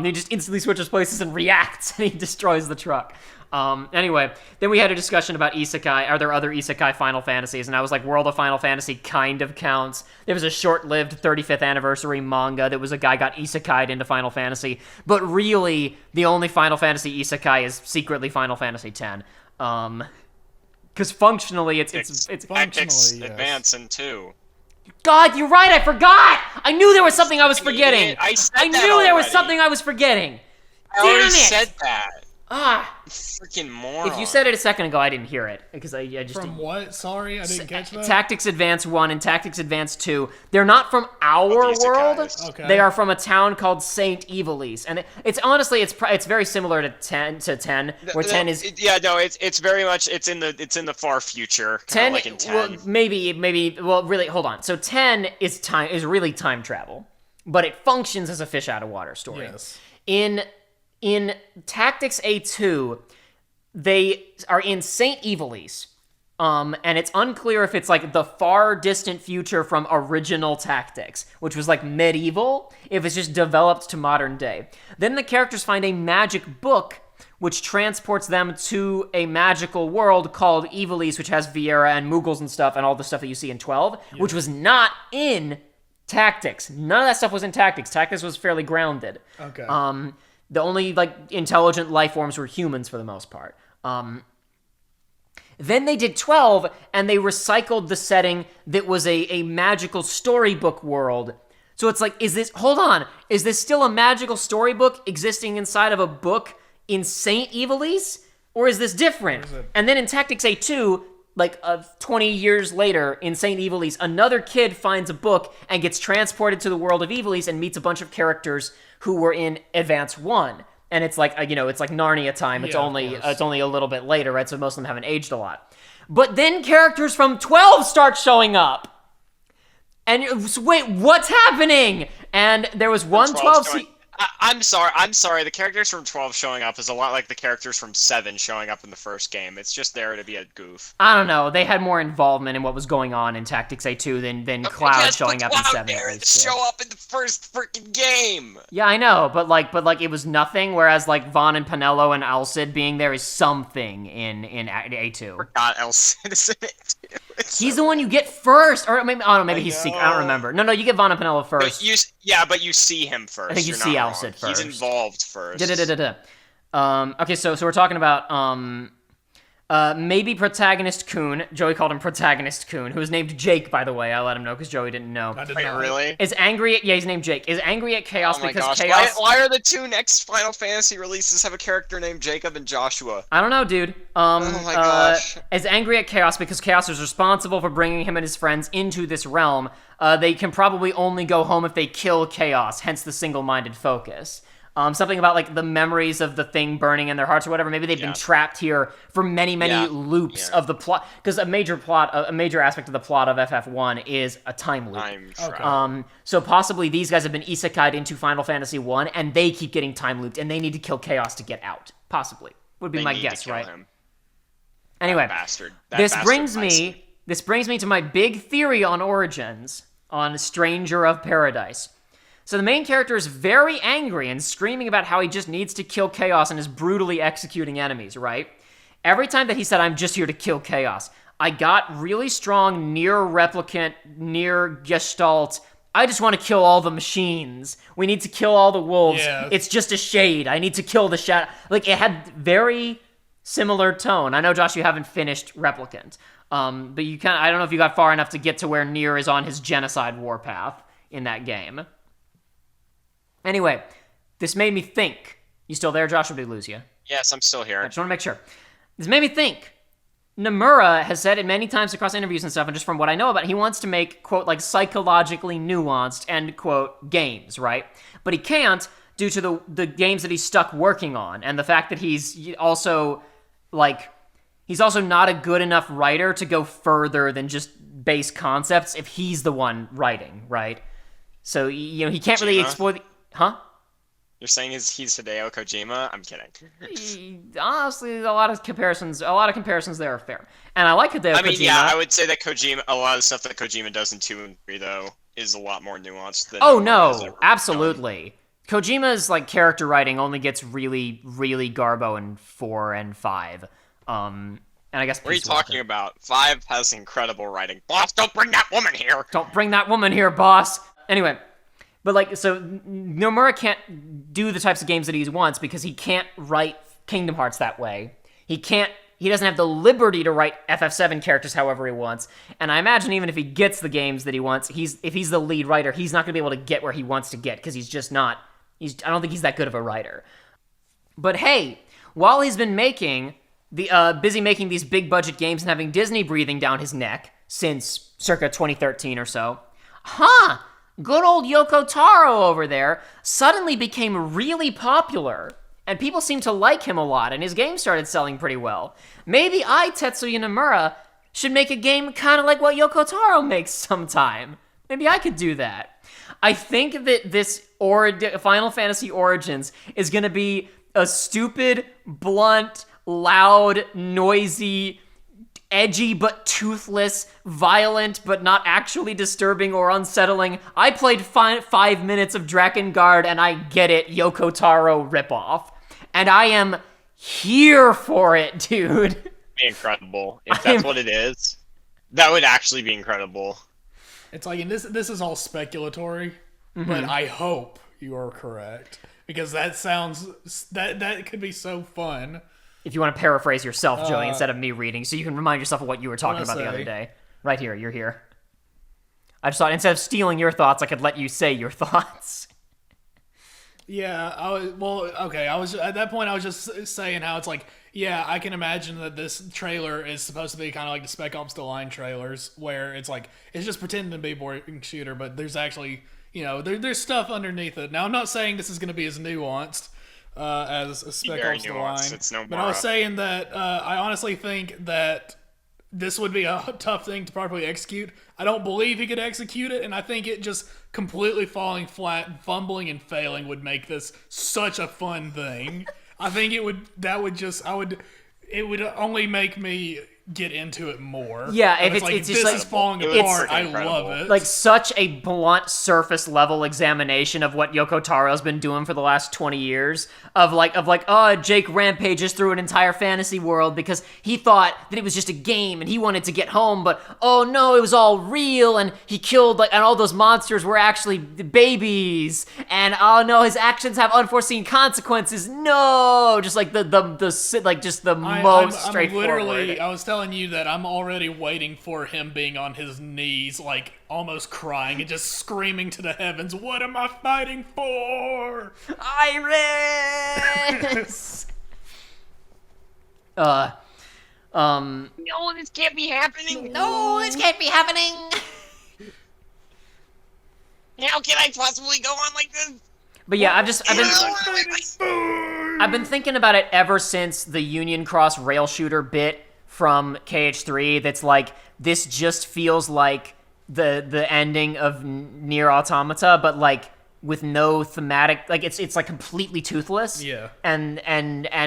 He just instantly switches places and reacts, and he destroys the truck. Anyway, then we had a discussion about isekai. Are there other isekai Final Fantasies? And I was like, World of Final Fantasy kind of counts. There was a short-lived 35th anniversary manga that was a guy got isekai'd into Final Fantasy. But really, the only Final Fantasy isekai is secretly Final Fantasy X. Because functionally, it's functionally, yes. Advance in 2. God, you're right, I forgot! I knew there was something I was forgetting! I knew there was something I was forgetting! I already said that. Freaking moron. If you said it a second ago, I didn't hear it. Because I just... From what? Sorry, I didn't catch that. Tactics Advance 1 and Tactics Advance 2. They're not from our world. Okay. They are from a town called Saint Evilise. And it's honestly, it's very similar to 10, where 10 is... it's very much, it's in the far future. 10, like in 10. well, maybe, well, really, hold on. So 10 is really time travel. But it functions as a fish out of water story. Yes. In Tactics A2, they are in St. Evilise, And it's unclear if it's like the far distant future from original Tactics, which was like medieval, if it's just developed to modern day. Then the characters find a magic book which transports them to a magical world called Ivalice, which has Viera and Mughals and stuff and all the stuff that you see in 12, which was not in Tactics. None of that stuff was in Tactics. Tactics was fairly grounded. Okay. The only like intelligent life forms were humans for the most part. Then they did 12, and they recycled the setting that was a magical storybook world. So it's like, is this still a magical storybook existing inside of a book in Saint Ivalice? Or is this different? And then in Tactics A2, like 20 years later, in Saint Ivalice, another kid finds a book and gets transported to the world of Ivalice and meets a bunch of characters who were in Advance 1. And it's like, it's like Narnia time. It's only a little bit later, right? So most of them haven't aged a lot. But then characters from 12 start showing up. And wait, what's happening? And there was one 12... I'm sorry. The characters from 12 showing up is a lot like the characters from 7 showing up in the first game. It's just there to be a goof. I don't know. They had more involvement in what was going on in Tactics A2 than Cloud showing up in 7. Show up in the first freaking game. Yeah, I know, but it was nothing. Whereas like Vaughn and Pinello and Alcid being there is something in A2. Forgot Alcid is in it too. He's the one you get first, or maybe I don't know. Maybe he's secret. I don't remember. No, you get Vaughn and Pinello first. But you see him first. I think you see Alcid first. He's involved first. Okay, so we're talking about maybe Protagonist Coon. Joey called him Protagonist Coon, who is named Jake, by the way. I let him know because Joey didn't know. I did Wait, not. really? Is angry at, he's named Jake. Is angry at Chaos because Chaos... Why are the two next Final Fantasy releases have a character named Jacob and Joshua? I don't know, dude. Oh my gosh. Is angry at Chaos because Chaos is responsible for bringing him and his friends into this realm. They can probably only go home if they kill Chaos, hence the single-minded focus. Something about like the memories of the thing burning in their hearts or whatever. Maybe they've been trapped here for many loops of the plot. Because a major aspect of the plot of FF1 is a time loop. So possibly these guys have been isekai'd into Final Fantasy 1, and they keep getting time looped, and they need to kill Chaos to get out. Possibly would be my guess, right? Him. Anyway, this brings me to my big theory on Origins, on Stranger of Paradise. So the main character is very angry and screaming about how he just needs to kill Chaos and is brutally executing enemies, right? Every time that he said, I'm just here to kill Chaos, I got really strong near replicant, near gestalt, I just want to kill all the machines. We need to kill all the wolves. Yeah. It's just a shade. I need to kill the shadow. Like, it had very similar tone. I know, Josh, you haven't finished Replicant. But you I don't know if you got far enough to get to where Nier is on his genocide warpath in that game. Anyway, this made me think. You still there, Josh, or did we lose you? Yes, I'm still here. I just want to make sure. This made me think. Nomura has said it many times across interviews and stuff, and just from what I know about it, he wants to make, quote, like, psychologically nuanced, end quote, games, right? But he can't due to the games that he's stuck working on, and the fact that he's also, like, he's also not a good enough writer to go further than just base concepts if he's the one writing, right? So, you know, he can't really explore the... Huh? You're saying he's Hideo Kojima? I'm kidding. Honestly, a lot of comparisons there are fair. And I like Hideo Kojima. I mean, yeah, I would say that a lot of the stuff that Kojima does in 2 and 3, though, is a lot more nuanced than... Oh, no, absolutely. Kojima's, like, character writing only gets really, really garbo in 4 and 5. And I guess... What are you talking about? 5 has incredible writing. Boss, don't bring that woman here! Don't bring that woman here, boss! Anyway... But, like, so Nomura can't do the types of games that he wants because he can't write Kingdom Hearts that way. He doesn't have the liberty to write FF7 characters however he wants. And I imagine even if he gets the games that he wants, if he's the lead writer, he's not going to be able to get where he wants to get because he's just not, I don't think he's that good of a writer. But hey, while he's been busy making these big budget games and having Disney breathing down his neck since circa 2013 or so, good old Yoko Taro over there suddenly became really popular, and people seem to like him a lot, and his game started selling pretty well. Maybe I, Tetsuya Nomura, should make a game kind of like what Yoko Taro makes sometime. Maybe I could do that. I think that this Final Fantasy Origins is going to be a stupid, blunt, loud, noisy, edgy but toothless, violent but not actually disturbing or unsettling. I played 5 minutes of Drakengard and I get it, Yoko Taro ripoff. And I am here for it, dude. Be incredible. If that's what it is, that would actually be incredible. It's like, and this is all speculatory, but I hope you are correct. Because that sounds, that could be so fun. If you want to paraphrase yourself, Joey, instead of me reading, so you can remind yourself of what you were talking about the other day. Right here, you're here. I just thought, instead of stealing your thoughts, I could let you say your thoughts. Yeah, at that point I was just saying how it's like, yeah, I can imagine that this trailer is supposed to be kind of like the Spec Ops The Line trailers, where it's like, it's just pretending to be a boring shooter, but there's actually, there's stuff underneath it. Now, I'm not saying this is going to be as nuanced as a Spec Ops The Line, it's no but I was saying that I honestly think that this would be a tough thing to properly execute. I don't believe he could execute it, and I think it just completely falling flat, fumbling, and failing would make this such a fun thing. I think it would only make me get into it more. Yeah, if it's just this is falling apart, I love it. Like such a blunt surface level examination of what Yoko Taro's been doing for the last 20 years of Jake rampages through an entire fantasy world because he thought that it was just a game and he wanted to get home, but oh no, it was all real and he killed and all those monsters were actually babies and oh no, his actions have unforeseen consequences. No, just like the most straightforward. I was telling you that I'm already waiting for him being on his knees, like almost crying and just screaming to the heavens, "What am I fighting for? Iris!" No, this can't be happening. No, this can't be happening. How can I possibly go on like this? But yeah, I've been thinking about it ever since the Union Cross rail shooter bit from KH3 that's like, this just feels like the ending of Nier Automata, but like with no thematic, like it's like completely toothless. Yeah. And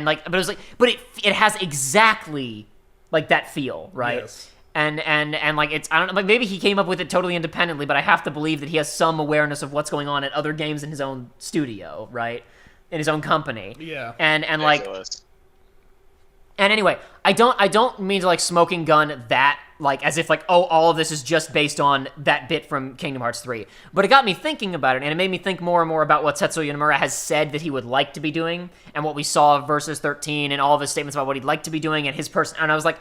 like, but it was like, but it has exactly like that feel, right? Yes. And like it's, I don't know, like maybe he came up with it totally independently, but I have to believe that he has some awareness of what's going on at other games in his own studio, right? In his own company. Yeah. And like, and anyway, I don't mean to like smoking gun that like as if like, oh, all of this is just based on that bit from Kingdom Hearts 3. But it got me thinking about it, and it made me think more and more about what Tetsuya Nomura has said that he would like to be doing, and what we saw of Versus 13, and all of his statements about what he'd like to be doing, and his person. And I was like,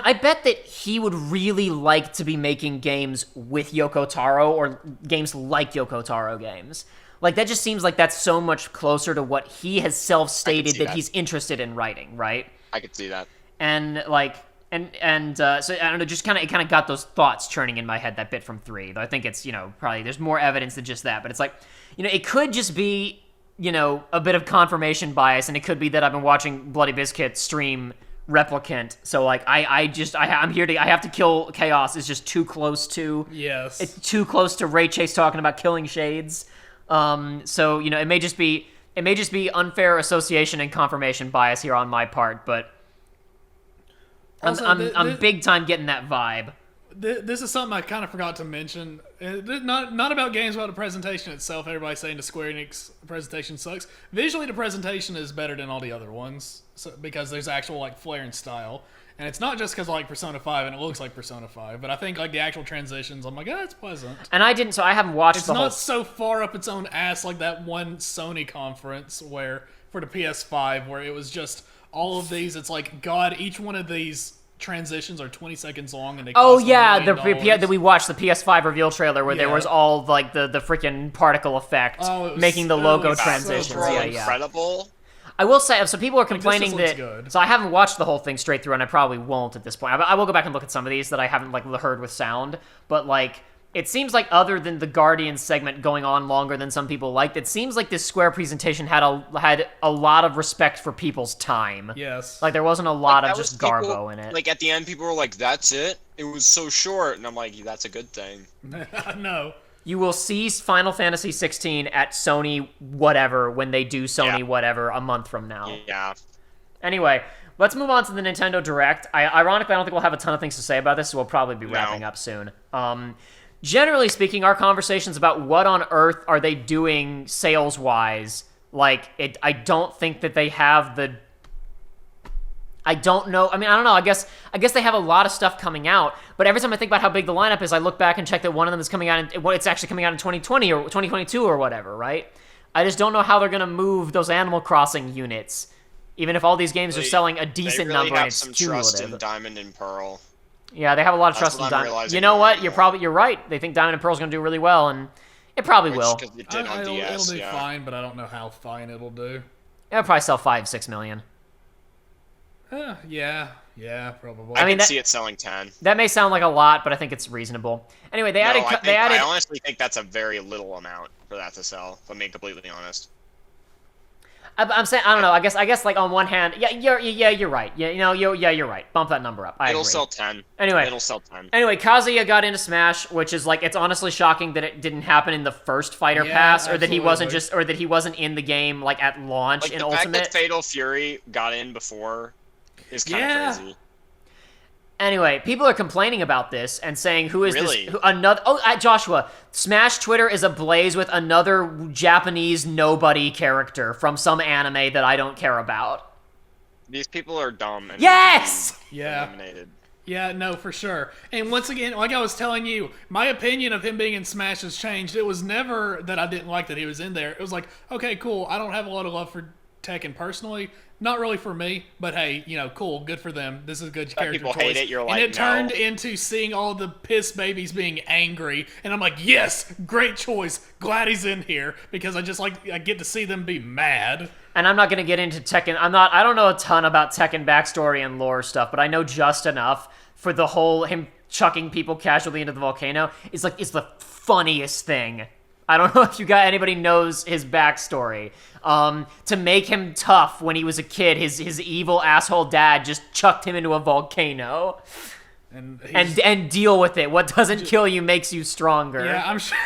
I bet that he would really like to be making games with Yoko Taro, or games like Yoko Taro games. Like, that just seems like that's so much closer to what he has self-stated that he's interested in writing, right? I could see that. And like, so I don't know, just it kind of got those thoughts churning in my head, that bit from 3. Though I think it's, probably there's more evidence than just that. But it's like, it could just be, a bit of confirmation bias, and it could be that I've been watching Bloody Biscuit stream Replicant, so like I'm here to, I have to kill Chaos is just too close to, yes, it's too close to Ray Chase talking about killing Shades. So it may just be unfair association and confirmation bias here on my part, but I'm big time getting that vibe. This is something I kind of forgot to mention. Not about games, about the presentation itself. Everybody's saying the Square Enix presentation sucks. Visually, the presentation is better than all the other ones, because there's actual like flair and style. And it's not just because I like Persona 5 and it looks like Persona 5, but I think like the actual transitions, I'm like, it's pleasant. And I haven't watched it's the whole... It's not so far up its own ass like that one Sony conference where, for the PS5, where it was just all of these, it's like, God, each one of these transitions are 20 seconds long and they cost that we watched the PS5 reveal trailer where there was all like the freaking particle effect making the logo transitions. So incredible. I will say, so people are complaining that. So I haven't watched the whole thing straight through, and I probably won't at this point. I will go back and look at some of these that I haven't like heard with sound, but like it seems like other than the Guardian segment going on longer than some people liked, it seems like this Square presentation had a lot of respect for people's time. Yes, like there wasn't a lot of just garbo in it. Like at the end, people were like, "That's it? It was so short," and I'm like, "That's a good thing." No. You will see Final Fantasy 16 at Sony whatever when they do Sony whatever a month from now. Yeah. Anyway, Let's move on to the Nintendo Direct. Ironically, I don't think we'll have a ton of things to say about this, so we'll probably be wrapping up soon. Generally speaking, our conversations about what on earth are they doing sales-wise, I don't think that they have the... I don't know. I mean, I don't know. I guess they have a lot of stuff coming out, but every time I think about how big the lineup is, I look back and check that one of them is coming out it's actually coming out in 2020 or 2022 or whatever, right? I just don't know how they're going to move those Animal Crossing units, even if all these games are selling a decent number and it's cumulative. They really have some trust in Diamond and Pearl. Yeah, they have a lot of trust in Diamond. You know what? You're right. They think Diamond and Pearl's going to do really well, and it probably will. It it'll do fine, but I don't know how fine it'll do. It'll probably sell 5-6 million. Yeah, probably. I can see it selling 10. That may sound like a lot, but I think it's reasonable. Anyway, I honestly think that's a very little amount for that to sell, if I'm being completely honest. I'm saying, I don't know. I guess like on one hand, you're right. You're right. Bump that number up. It'll sell 10. Anyway, it'll sell 10. Anyway, Kazuya got into Smash, which is it's honestly shocking that it didn't happen in the first Fighter Pass, or that he wasn't in the game at launch in Ultimate. The fact that Fatal Fury got in before is kind of crazy. Anyway, people are complaining about this and saying, "Who is really? this? Joshua, Smash Twitter is ablaze with another Japanese nobody character from some anime that I don't care about." These people are dumb. And eliminated. Yeah, no, for sure. And once again, like I was telling you, my opinion of him being in Smash has changed. It was never that I didn't like that he was in there. It was like, okay, cool. I don't have a lot of love for Tekken personally. Not really for me, but hey, cool, good for them. This is a good character people choice. Hate it, you're and like, it turned into seeing all the piss babies being angry, and I'm like, yes, great choice. Glad he's in here because I get to see them be mad. And I'm not gonna get into Tekken. I don't know a ton about Tekken backstory and lore stuff, but I know just enough for the whole him chucking people casually into the volcano. It's the funniest thing. I don't know if anybody knows his backstory. To make him tough when he was a kid, his evil asshole dad just chucked him into a volcano. And deal with it. What doesn't kill you makes you stronger. Yeah, I'm sure.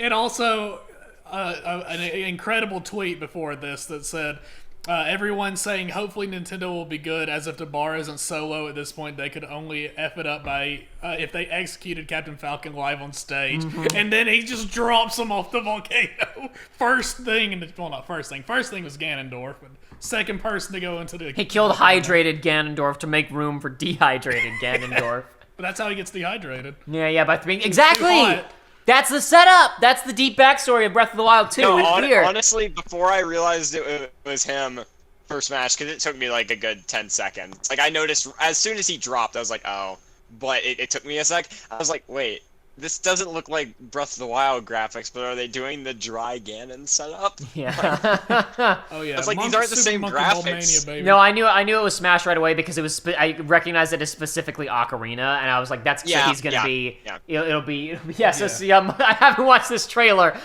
And also, an incredible tweet before this that said, everyone saying hopefully Nintendo will be good, as if the bar isn't so low at this point they could only F it up by if they executed Captain Falcon live on stage. Mm-hmm. And then he just drops him off the volcano. First thing was Ganondorf, but second person to go into the... He killed hydrated Ganondorf to make room for dehydrated Ganondorf. But that's how he gets dehydrated. Yeah, by being... Exactly! That's the setup! That's the deep backstory of Breath of the Wild 2. Honestly, before I realized it was him for Smash, because it took me a good 10 seconds. I noticed, as soon as he dropped, I was like, oh. But it took me a sec. I was like, wait, this doesn't look like Breath of the Wild graphics, but are they doing the dry Ganon setup? Yeah. Oh yeah. It's these aren't the same graphics. Mania, no, I knew it was Smash right away because it was. I recognized it as specifically Ocarina, and I was like, "That's he's gonna be. Yeah. It'll be. Yeah. So see, I haven't watched this trailer.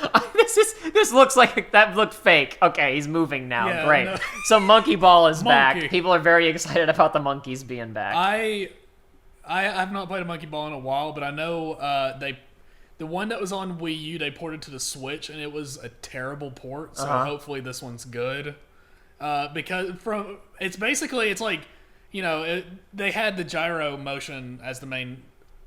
This looks like that looked fake. Okay, he's moving now. Yeah, great. No. So Monkey Ball is back. People are very excited about the monkeys being back. I have not played a Monkey Ball in a while, but I know the one that was on Wii U they ported to the Switch, and it was a terrible port. So hopefully this one's good. Because they had the gyro motion as the main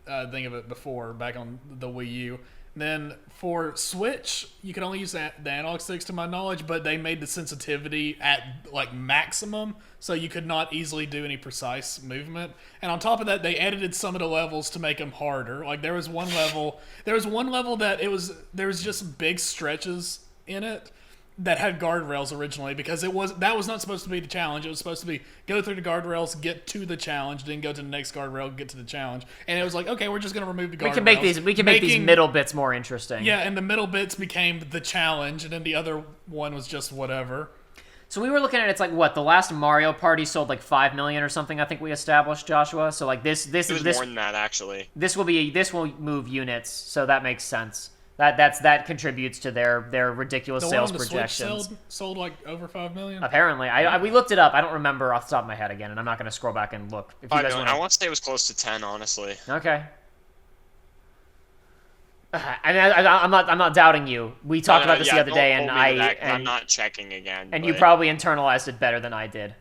thing of it before back on the Wii U. Then for Switch, you can only use the analog sticks to my knowledge, but they made the sensitivity at maximum, so you could not easily do any precise movement. And on top of that, they edited some of the levels to make them harder. There was one level that there was just big stretches in it that had guardrails originally, because that was not supposed to be the challenge. It was supposed to be go through the guardrails, get to the challenge, then go to the next guardrail, get to the challenge. And it was like, okay, we're just going to remove the guardrails. We can make these middle bits more interesting. Yeah, and the middle bits became the challenge, and then the other one was just whatever. So we were looking at the last Mario Party sold 5 million or something. I think we established, Joshua. So this it was more than that actually. This will move units, so that makes sense. That contributes to their ridiculous sales projections. Switch sold over 5 million. Apparently, we looked it up. I don't remember off the top of my head again, and I'm not going to scroll back and look. If 5 million. I want to say it was close to 10, honestly. Okay. I'm not doubting you. We talked about this the other day, and I'm not checking again. And you probably internalized it better than I did.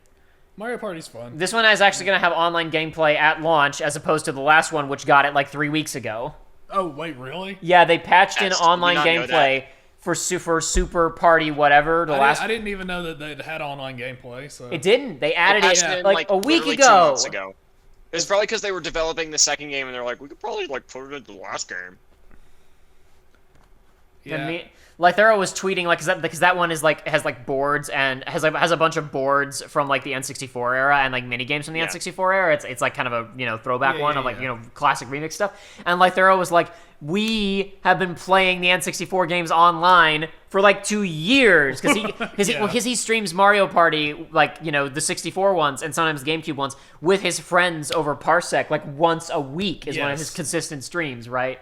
Mario Party's fun. This one is actually going to have online gameplay at launch, as opposed to the last one, which got it like 3 weeks ago. Oh, wait, really? Yeah, they patched in Yes, online did we not know gameplay for Super Party whatever. I didn't even know that they had online gameplay. So It didn't. They added patched it in, like a week literally ago. 2 months ago. It's probably because they were developing the second game, and they're like, we could probably like put it into the last game. yeah. Lythera was tweeting like, because that one is like has like boards and has a bunch of boards from like the N64 era and like mini games from the Yeah. N64 era. It's like kind of a throwback one of like yeah. classic remix stuff. And Lythera was like, we have been playing the N64 games online for like 2 years because he streams Mario Party like the 64 ones and sometimes the GameCube ones with his friends over Parsec like once a week is one of his consistent streams, right?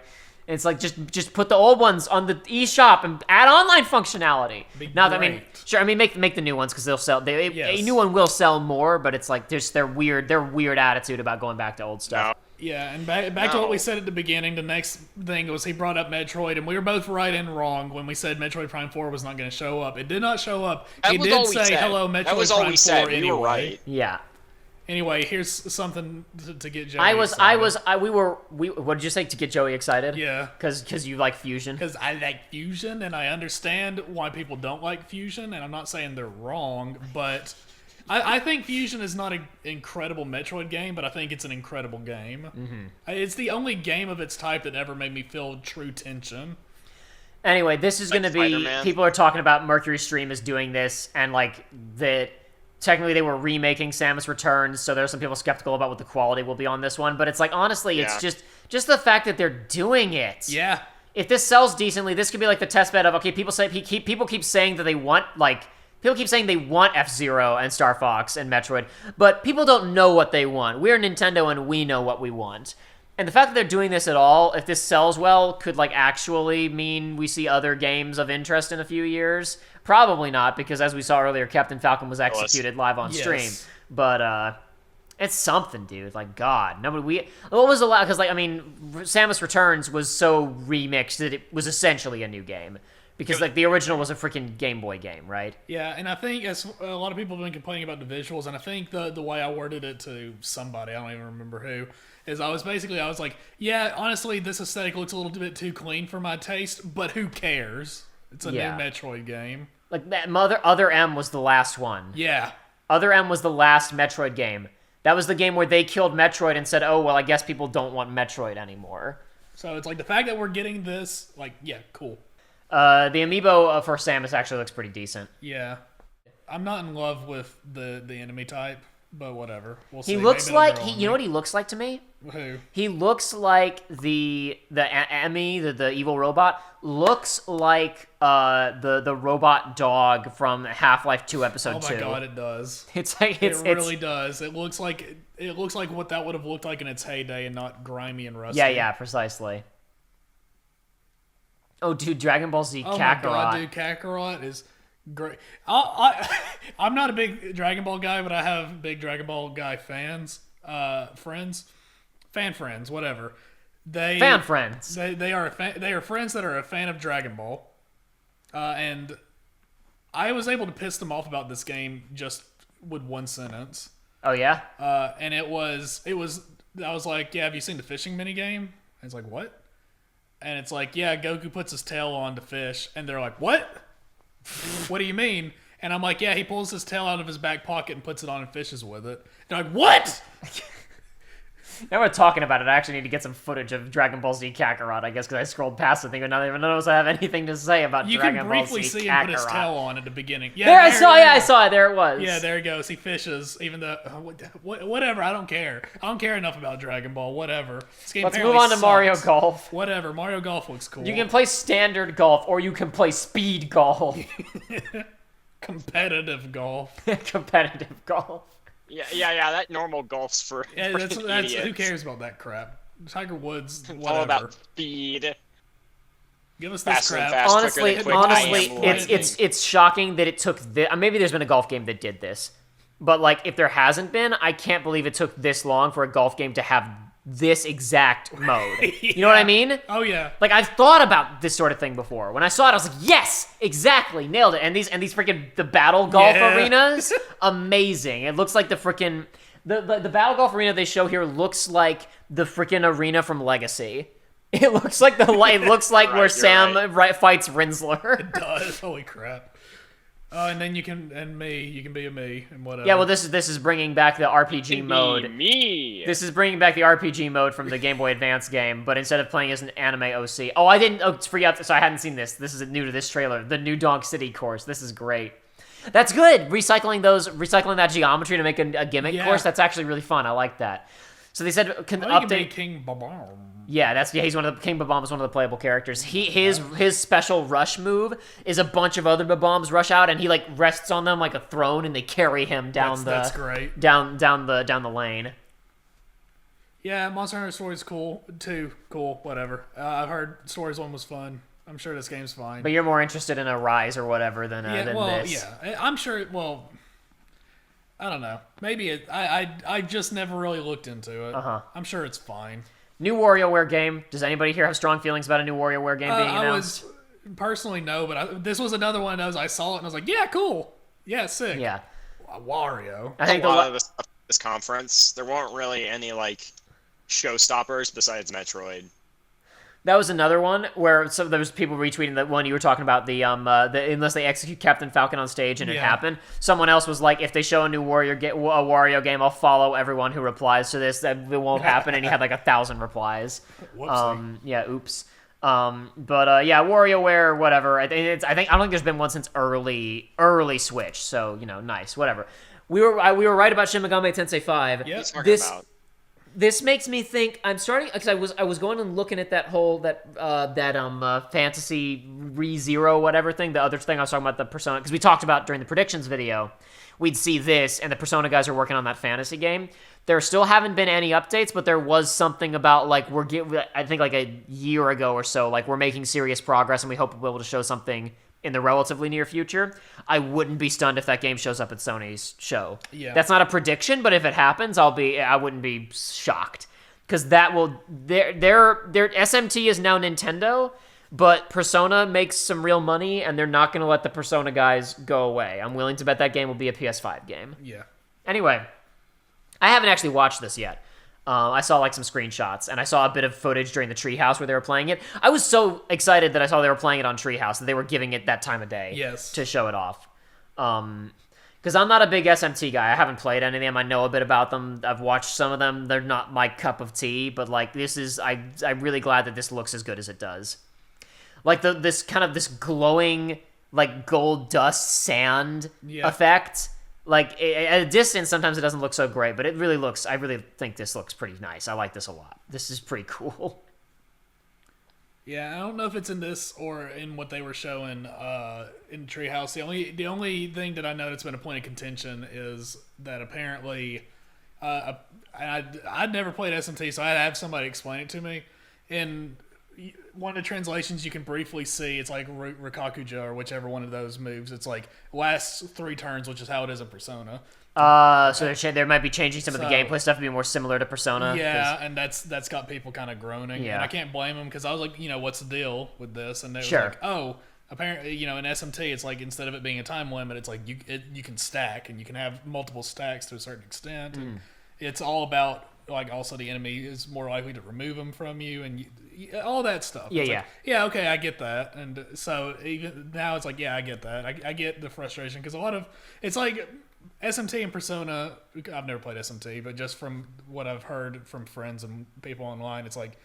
It's like just put the old ones on the eShop and add online functionality. Make the new ones because they'll sell. A new one will sell more, but it's like just their weird attitude about going back to old stuff. Yeah, and back to what we said at the beginning, the next thing was he brought up Metroid, and we were both right and wrong when we said Metroid Prime 4 was not going to show up. It did not show up. He did say, hello, Metroid that was all Prime we 4 said. anyway. We were right. Yeah. Anyway, here's something to get Joey What did you say to get Joey excited? Yeah. Because you like Fusion? Because I like Fusion, and I understand why people don't like Fusion, and I'm not saying they're wrong, but I think Fusion is not an incredible Metroid game, but I think it's an incredible game. Mm-hmm. It's the only game of its type that ever made me feel true tension. Anyway, this is going to be... Spider-Man. People are talking about Mercury Stream is doing this, and like that... Technically, they were remaking Samus Returns, so there's some people skeptical about what the quality will be on this one. But it's like, honestly, it's just the fact that they're doing it. Yeah. If this sells decently, this could be like the test bed of, okay, people keep saying that they want, like, people keep saying they want F-Zero and Star Fox and Metroid, but people don't know what they want. We're Nintendo and we know what we want. And the fact that they're doing this at all, if this sells well, could like actually mean we see other games of interest in a few years. Probably not, because as we saw earlier, Captain Falcon was executed live on stream. But it's something, dude. Like, God, what was the last? Because like, I mean, Samus Returns was so remixed that it was essentially a new game. Because like the original was a freaking Game Boy game, right? Yeah, and I think as a lot of people have been complaining about the visuals, and I think the way I worded it to somebody, I don't even remember who, is I was like, yeah, honestly, this aesthetic looks a little bit too clean for my taste, but who cares? It's a new Metroid game. Like that Other M was the last one. Yeah. Other M was the last Metroid game. That was the game where they killed Metroid and said, oh, well, I guess people don't want Metroid anymore. So it's like the fact that we're getting this, like, yeah, cool. The amiibo for Samus actually looks pretty decent. Yeah. I'm not in love with the enemy type, but whatever. We'll see. He looks like, you know what he looks like to me? Who? He looks like the Emmy, the evil robot, looks like the robot dog from Half-Life 2 Episode 2. Oh my god, it does. It really does. It looks like what that would have looked like in its heyday and not grimy and rusty. Yeah, precisely. Oh, dude, Dragon Ball Z Kakarot. Oh my god, dude, Kakarot is great. I'm not a big Dragon Ball guy, but I have big Dragon Ball guy fans, friends, whatever. They are friends that are a fan of Dragon Ball, and I was able to piss them off about this game just with one sentence. Oh yeah. And it was. I was like, yeah, have you seen the fishing minigame? And it's like, what? And it's like, yeah, Goku puts his tail on to fish. And they're like, what? What do you mean? And I'm like, yeah, he pulls his tail out of his back pocket and puts it on and fishes with it. They're like, what? Now we're talking about it. I actually need to get some footage of Dragon Ball Z Kakarot, I guess, because I scrolled past the thing and not even notice I have anything to say about Dragon Ball Z Kakarot. You can briefly see him put his tail on at the beginning. Yeah, I saw it. There it was. Yeah, there he goes. He fishes, even though... whatever, I don't care. I don't care enough about Dragon Ball, whatever. Let's move on to Mario Golf. Whatever, Mario Golf looks cool. You can play standard golf, or you can play speed golf. Competitive golf. Competitive golf. Yeah, that normal golf's for that's idiots. Who cares about that crap? Tiger Woods, whatever. It's all about speed. Give us this crap. Fast, Honestly, quicker, it's shocking that it took this. Maybe there's been a golf game that did this, but like if there hasn't been, I can't believe it took this long for a golf game to have this exact mode. You know what I mean? Oh yeah. Like, I've thought about this sort of thing before. When I saw it, I was like, yes, exactly, nailed it. And these freaking the battle golf arenas, amazing. It looks like the freaking the battle golf arena they show here looks like the freaking arena from Legacy. It looks like where Sam fights Rinsler. It does. Holy crap. And then you can be a me and whatever. Yeah, well, this is bringing back the RPG mode. Me. This is bringing back the RPG mode from the Game Boy Advance game, but instead of playing as an anime OC. Oh, I didn't. Oh, for you, so I hadn't seen this. This is new to this trailer. The New Donk City course. This is great. That's good. Recycling that geometry to make a gimmick course. That's actually really fun. I like that. So they said can update. Can be King Babam. Yeah, he's one of the King Babam is one of the playable characters. His special rush move is a bunch of other Babams rush out and he like rests on them like a throne and they carry him down that's great. down the lane. Yeah, Monster Hunter Story is cool too. Cool, whatever. I've heard Stories 1 was fun. I'm sure this game's fine. But you're more interested in a Rise or whatever than this. Yeah, I'm sure. Well, I don't know. Maybe I just never really looked into it. I'm sure it's fine. New WarioWare game. Does anybody here have strong feelings about a new WarioWare game being announced? I was personally no, but this was another one of those. I saw it and I was like, yeah, cool, yeah, sick. Yeah, Wario. I think a lot of this conference, there weren't really any like showstoppers besides Metroid. that was another one where there was people retweeting that one you were talking about the unless they execute Captain Falcon on stage and it happened. Someone else was like, if they show a new Wario game, I'll follow everyone who replies to this. That it won't happen, and he had like 1,000 replies. Whoopsie. Yeah, oops. But yeah, WarioWare, whatever. I don't think there's been one since early Switch. So nice, whatever. We were right about Shin Megami Tensei 5. Yep. This makes me think. I'm starting because I was going and looking at that whole Fantasy ReZero whatever thing. The other thing I was talking about, the Persona, because we talked about during the predictions video. We'd see this, and the Persona guys are working on that fantasy game. There still haven't been any updates, but there was something about like I think like a year ago or so, like we're making serious progress, and we hope we'll be able to show something in the relatively near future. I wouldn't be stunned if that game shows up at Sony's show. Yeah. That's not a prediction, but if it happens, I wouldn't be shocked. Because that will their SMT is now Nintendo, but Persona makes some real money and they're not gonna let the Persona guys go away. I'm willing to bet that game will be a PS5 game. Yeah. Anyway, I haven't actually watched this yet. I saw like some screenshots, and I saw a bit of footage during the Treehouse where they were playing it. I was so excited that I saw they were playing it on Treehouse that they were giving it that time of day to show it off. Because I'm not a big SMT guy. I haven't played any of them. I know a bit about them. I've watched some of them. They're not my cup of tea, but like I'm really glad that this looks as good as it does. Like this glowing like gold dust sand effect. Like at a distance, sometimes it doesn't look so great, but it really looks. I really think this looks pretty nice. I like this a lot. This is pretty cool. Yeah, I don't know if it's in this or in what they were showing in Treehouse. The only thing that I know that's been a point of contention is that apparently, I'd never played SMT, so I had to have somebody explain it to me. In one of the translations, you can briefly see it's like Rikakuja or whichever one of those moves. It's like lasts 3 turns, which is how it is in Persona. So they might be changing some of the gameplay stuff to be more similar to Persona. Yeah, and that's got people kind of groaning. Yeah. And I can't blame them because I was like, what's the deal with this? And they were like, oh, apparently, in SMT, it's like instead of it being a time limit, it's like you can stack and you can have multiple stacks to a certain extent. And it's all about like also the enemy is more likely to remove them from you and all that stuff. Yeah. Okay, I get that. And so even now it's like, yeah, I get that. I get the frustration because a lot of it's like SMT and Persona. I've never played SMT, but just from what I've heard from friends and people online, it's like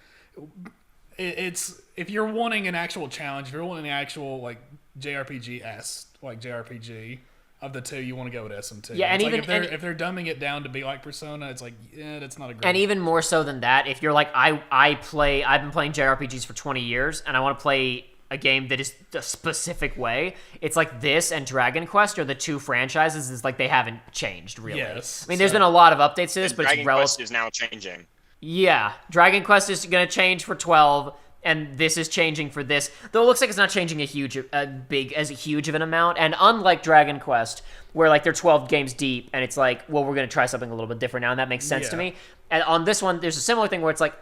it's if you're wanting an actual challenge, if you're wanting an actual like JRPG like JRPG. Of the two, you want to go with SMT. Yeah, and it's even like if they're dumbing it down to be like Persona, it's like that's not a great. And even more so than that, if you're like I've been playing JRPGs for 20 years, and I want to play a game that is a specific way. It's like this and Dragon Quest are the two franchises. Is like they haven't changed really. Yes, I mean, there's been a lot of updates to this, but Dragon it's Quest is now changing. Yeah, Dragon Quest is going to change for 12. and this is changing for this. Though it looks like it's not changing a huge of an amount. And unlike Dragon Quest, where like they're 12 games deep, and it's like, well, we're gonna try something a little bit different now, and that makes sense to me. And on this one, there's a similar thing where it's like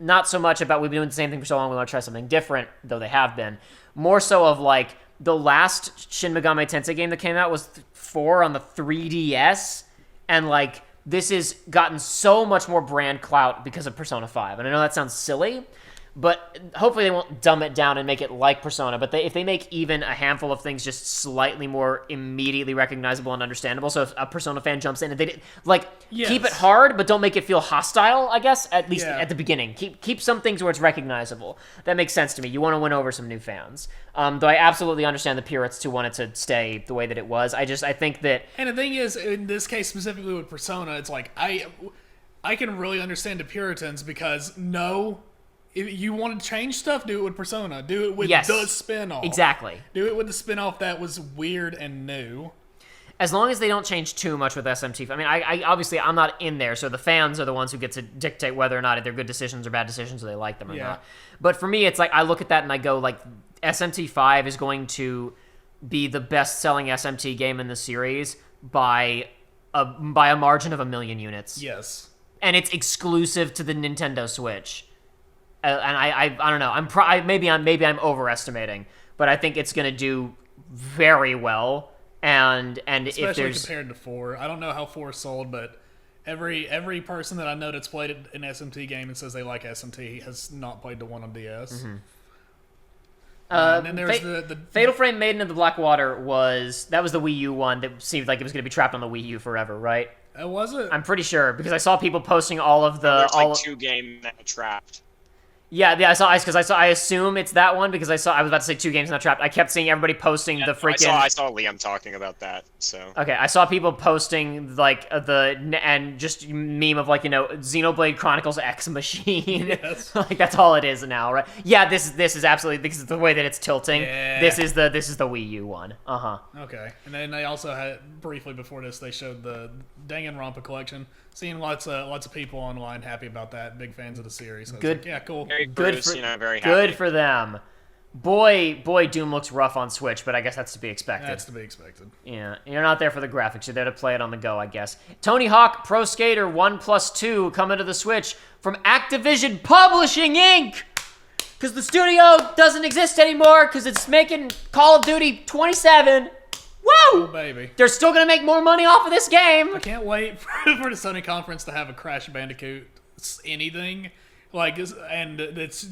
not so much about we've been doing the same thing for so long, we want to try something different, though they have been. More so of like the last Shin Megami Tensei game that came out was 4 on the 3DS, and like this has gotten so much more brand clout because of Persona 5. And I know that sounds silly, but hopefully they won't dumb it down and make it like Persona. But if they make even a handful of things just slightly more immediately recognizable and understandable, so if a Persona fan jumps in and they keep it hard, but don't make it feel hostile, I guess, at least at the beginning. Keep some things where it's recognizable. That makes sense to me. You want to win over some new fans. Though I absolutely understand the purists who want it to stay the way that it was. I think that... And the thing is, in this case specifically with Persona, it's like, I can really understand the Puritans because if you want to change stuff, do it with Persona. Do it with the spin-off. Exactly. Do it with the spin-off that was weird and new. As long as they don't change too much with SMT. I mean, I obviously, I'm not in there, so the fans are the ones who get to dictate whether or not they're good decisions or bad decisions, or they like them or not. But for me, it's like, I look at that and I go, like, SMT5 is going to be the best-selling SMT game in the series by a margin of 1 million units. Yes. And it's exclusive to the Nintendo Switch. And I don't know. Maybe I'm overestimating, but I think it's going to do very well. And especially if there's compared to 4, I don't know how 4 sold, but every person that I know that's played an SMT game and says they like SMT has not played the one on DS. Mm-hmm. And then there's the Fatal Frame Maiden of the Black Water was the Wii U one that seemed like it was going to be trapped on the Wii U forever, right? Was it? I'm pretty sure because I saw people posting all of the There's 2 games now trapped. Yeah, I assume it's that one because I was about to say 2 games not trapped. I kept seeing everybody posting the freaking. I saw Liam talking about that. So okay, I saw people posting like and just meme of like Xenoblade Chronicles X Machine. Yes. Like that's all it is now, right? Yeah, this is absolutely because of the way that it's tilting. Yeah. This is the Wii U one. Okay, and then they also had briefly before this they showed the Danganronpa collection. Seeing lots of people online happy about that, big fans of the series. So Good. Like, yeah, cool. very Good Bruce, for very happy. good for them. Boy, Doom looks rough on Switch, but I guess that's to be expected. That's to be expected. Yeah, you're not there for the graphics. You're there to play it on the go, I guess. Tony Hawk Pro Skater 1+2 coming to the Switch from Activision Publishing Inc. Because the studio doesn't exist anymore because it's making Call of Duty 27. Woo! Oh, baby. They're still going to make more money off of this game. I can't wait for the Sony conference to have a Crash Bandicoot anything. Like, and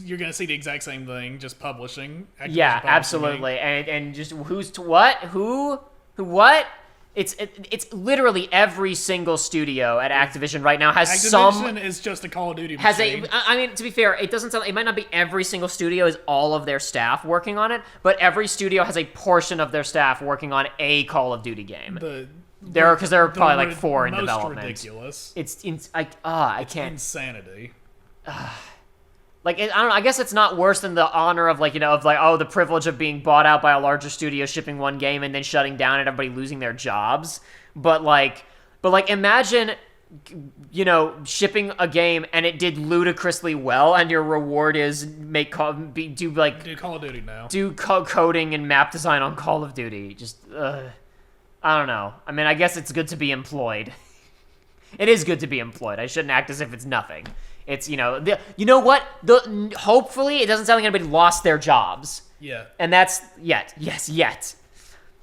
you're going to see the exact same thing, just publishing. Yeah, absolutely. And just who's to what? Who what? It's literally every single studio at Activision right now has Activision is just a Call of Duty machine. I mean, to be fair, it might not be every single studio is all of their staff working on it, but every studio has a portion of their staff working on a Call of Duty game. There are probably like 4 in development. Ridiculous. I can't. Insanity. Like, I don't know, I guess it's not worse than the honor of, the privilege of being bought out by a larger studio, shipping one game, and then shutting down and everybody losing their jobs. But imagine, shipping a game and it did ludicrously well, and your reward is do Call of Duty now. Do coding and map design on Call of Duty. Just, I don't know. I mean, I guess it's good to be employed. It is good to be employed. I shouldn't act as if it's nothing. It's, hopefully it doesn't sound like anybody lost their jobs. Yeah. And that's, yet.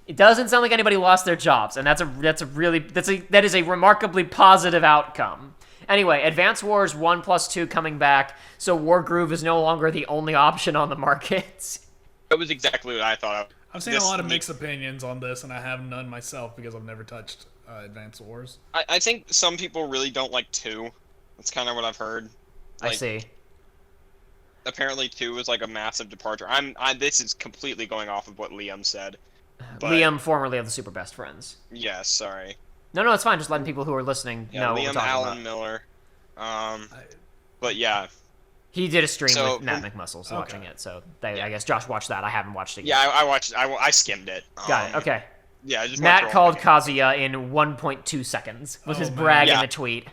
It doesn't sound like anybody lost their jobs, and that is a remarkably positive outcome. Anyway, Advance Wars 1+2 coming back, so Wargroove is no longer the only option on the market. That was exactly what I thought. I've seen a lot of mixed opinions on this, and I have none myself because I've never touched Advance Wars. I think some people really don't like 2. That's kind of what I've heard. I see. Apparently 2 was like a massive departure. This is completely going off of what Liam said. But, Liam, formerly of the Super Best Friends. Yes, sorry. No, it's fine. Just letting people who are listening know what we're Liam talking Allen about. Miller. But yeah. He did a stream with Matt McMuscles watching it, so I guess Josh watched that. I haven't watched it yet. Yeah, I watched. I skimmed it. Got it. Okay. Yeah, just Matt called Kazuya in 1.2 seconds. Was his brag in the tweet.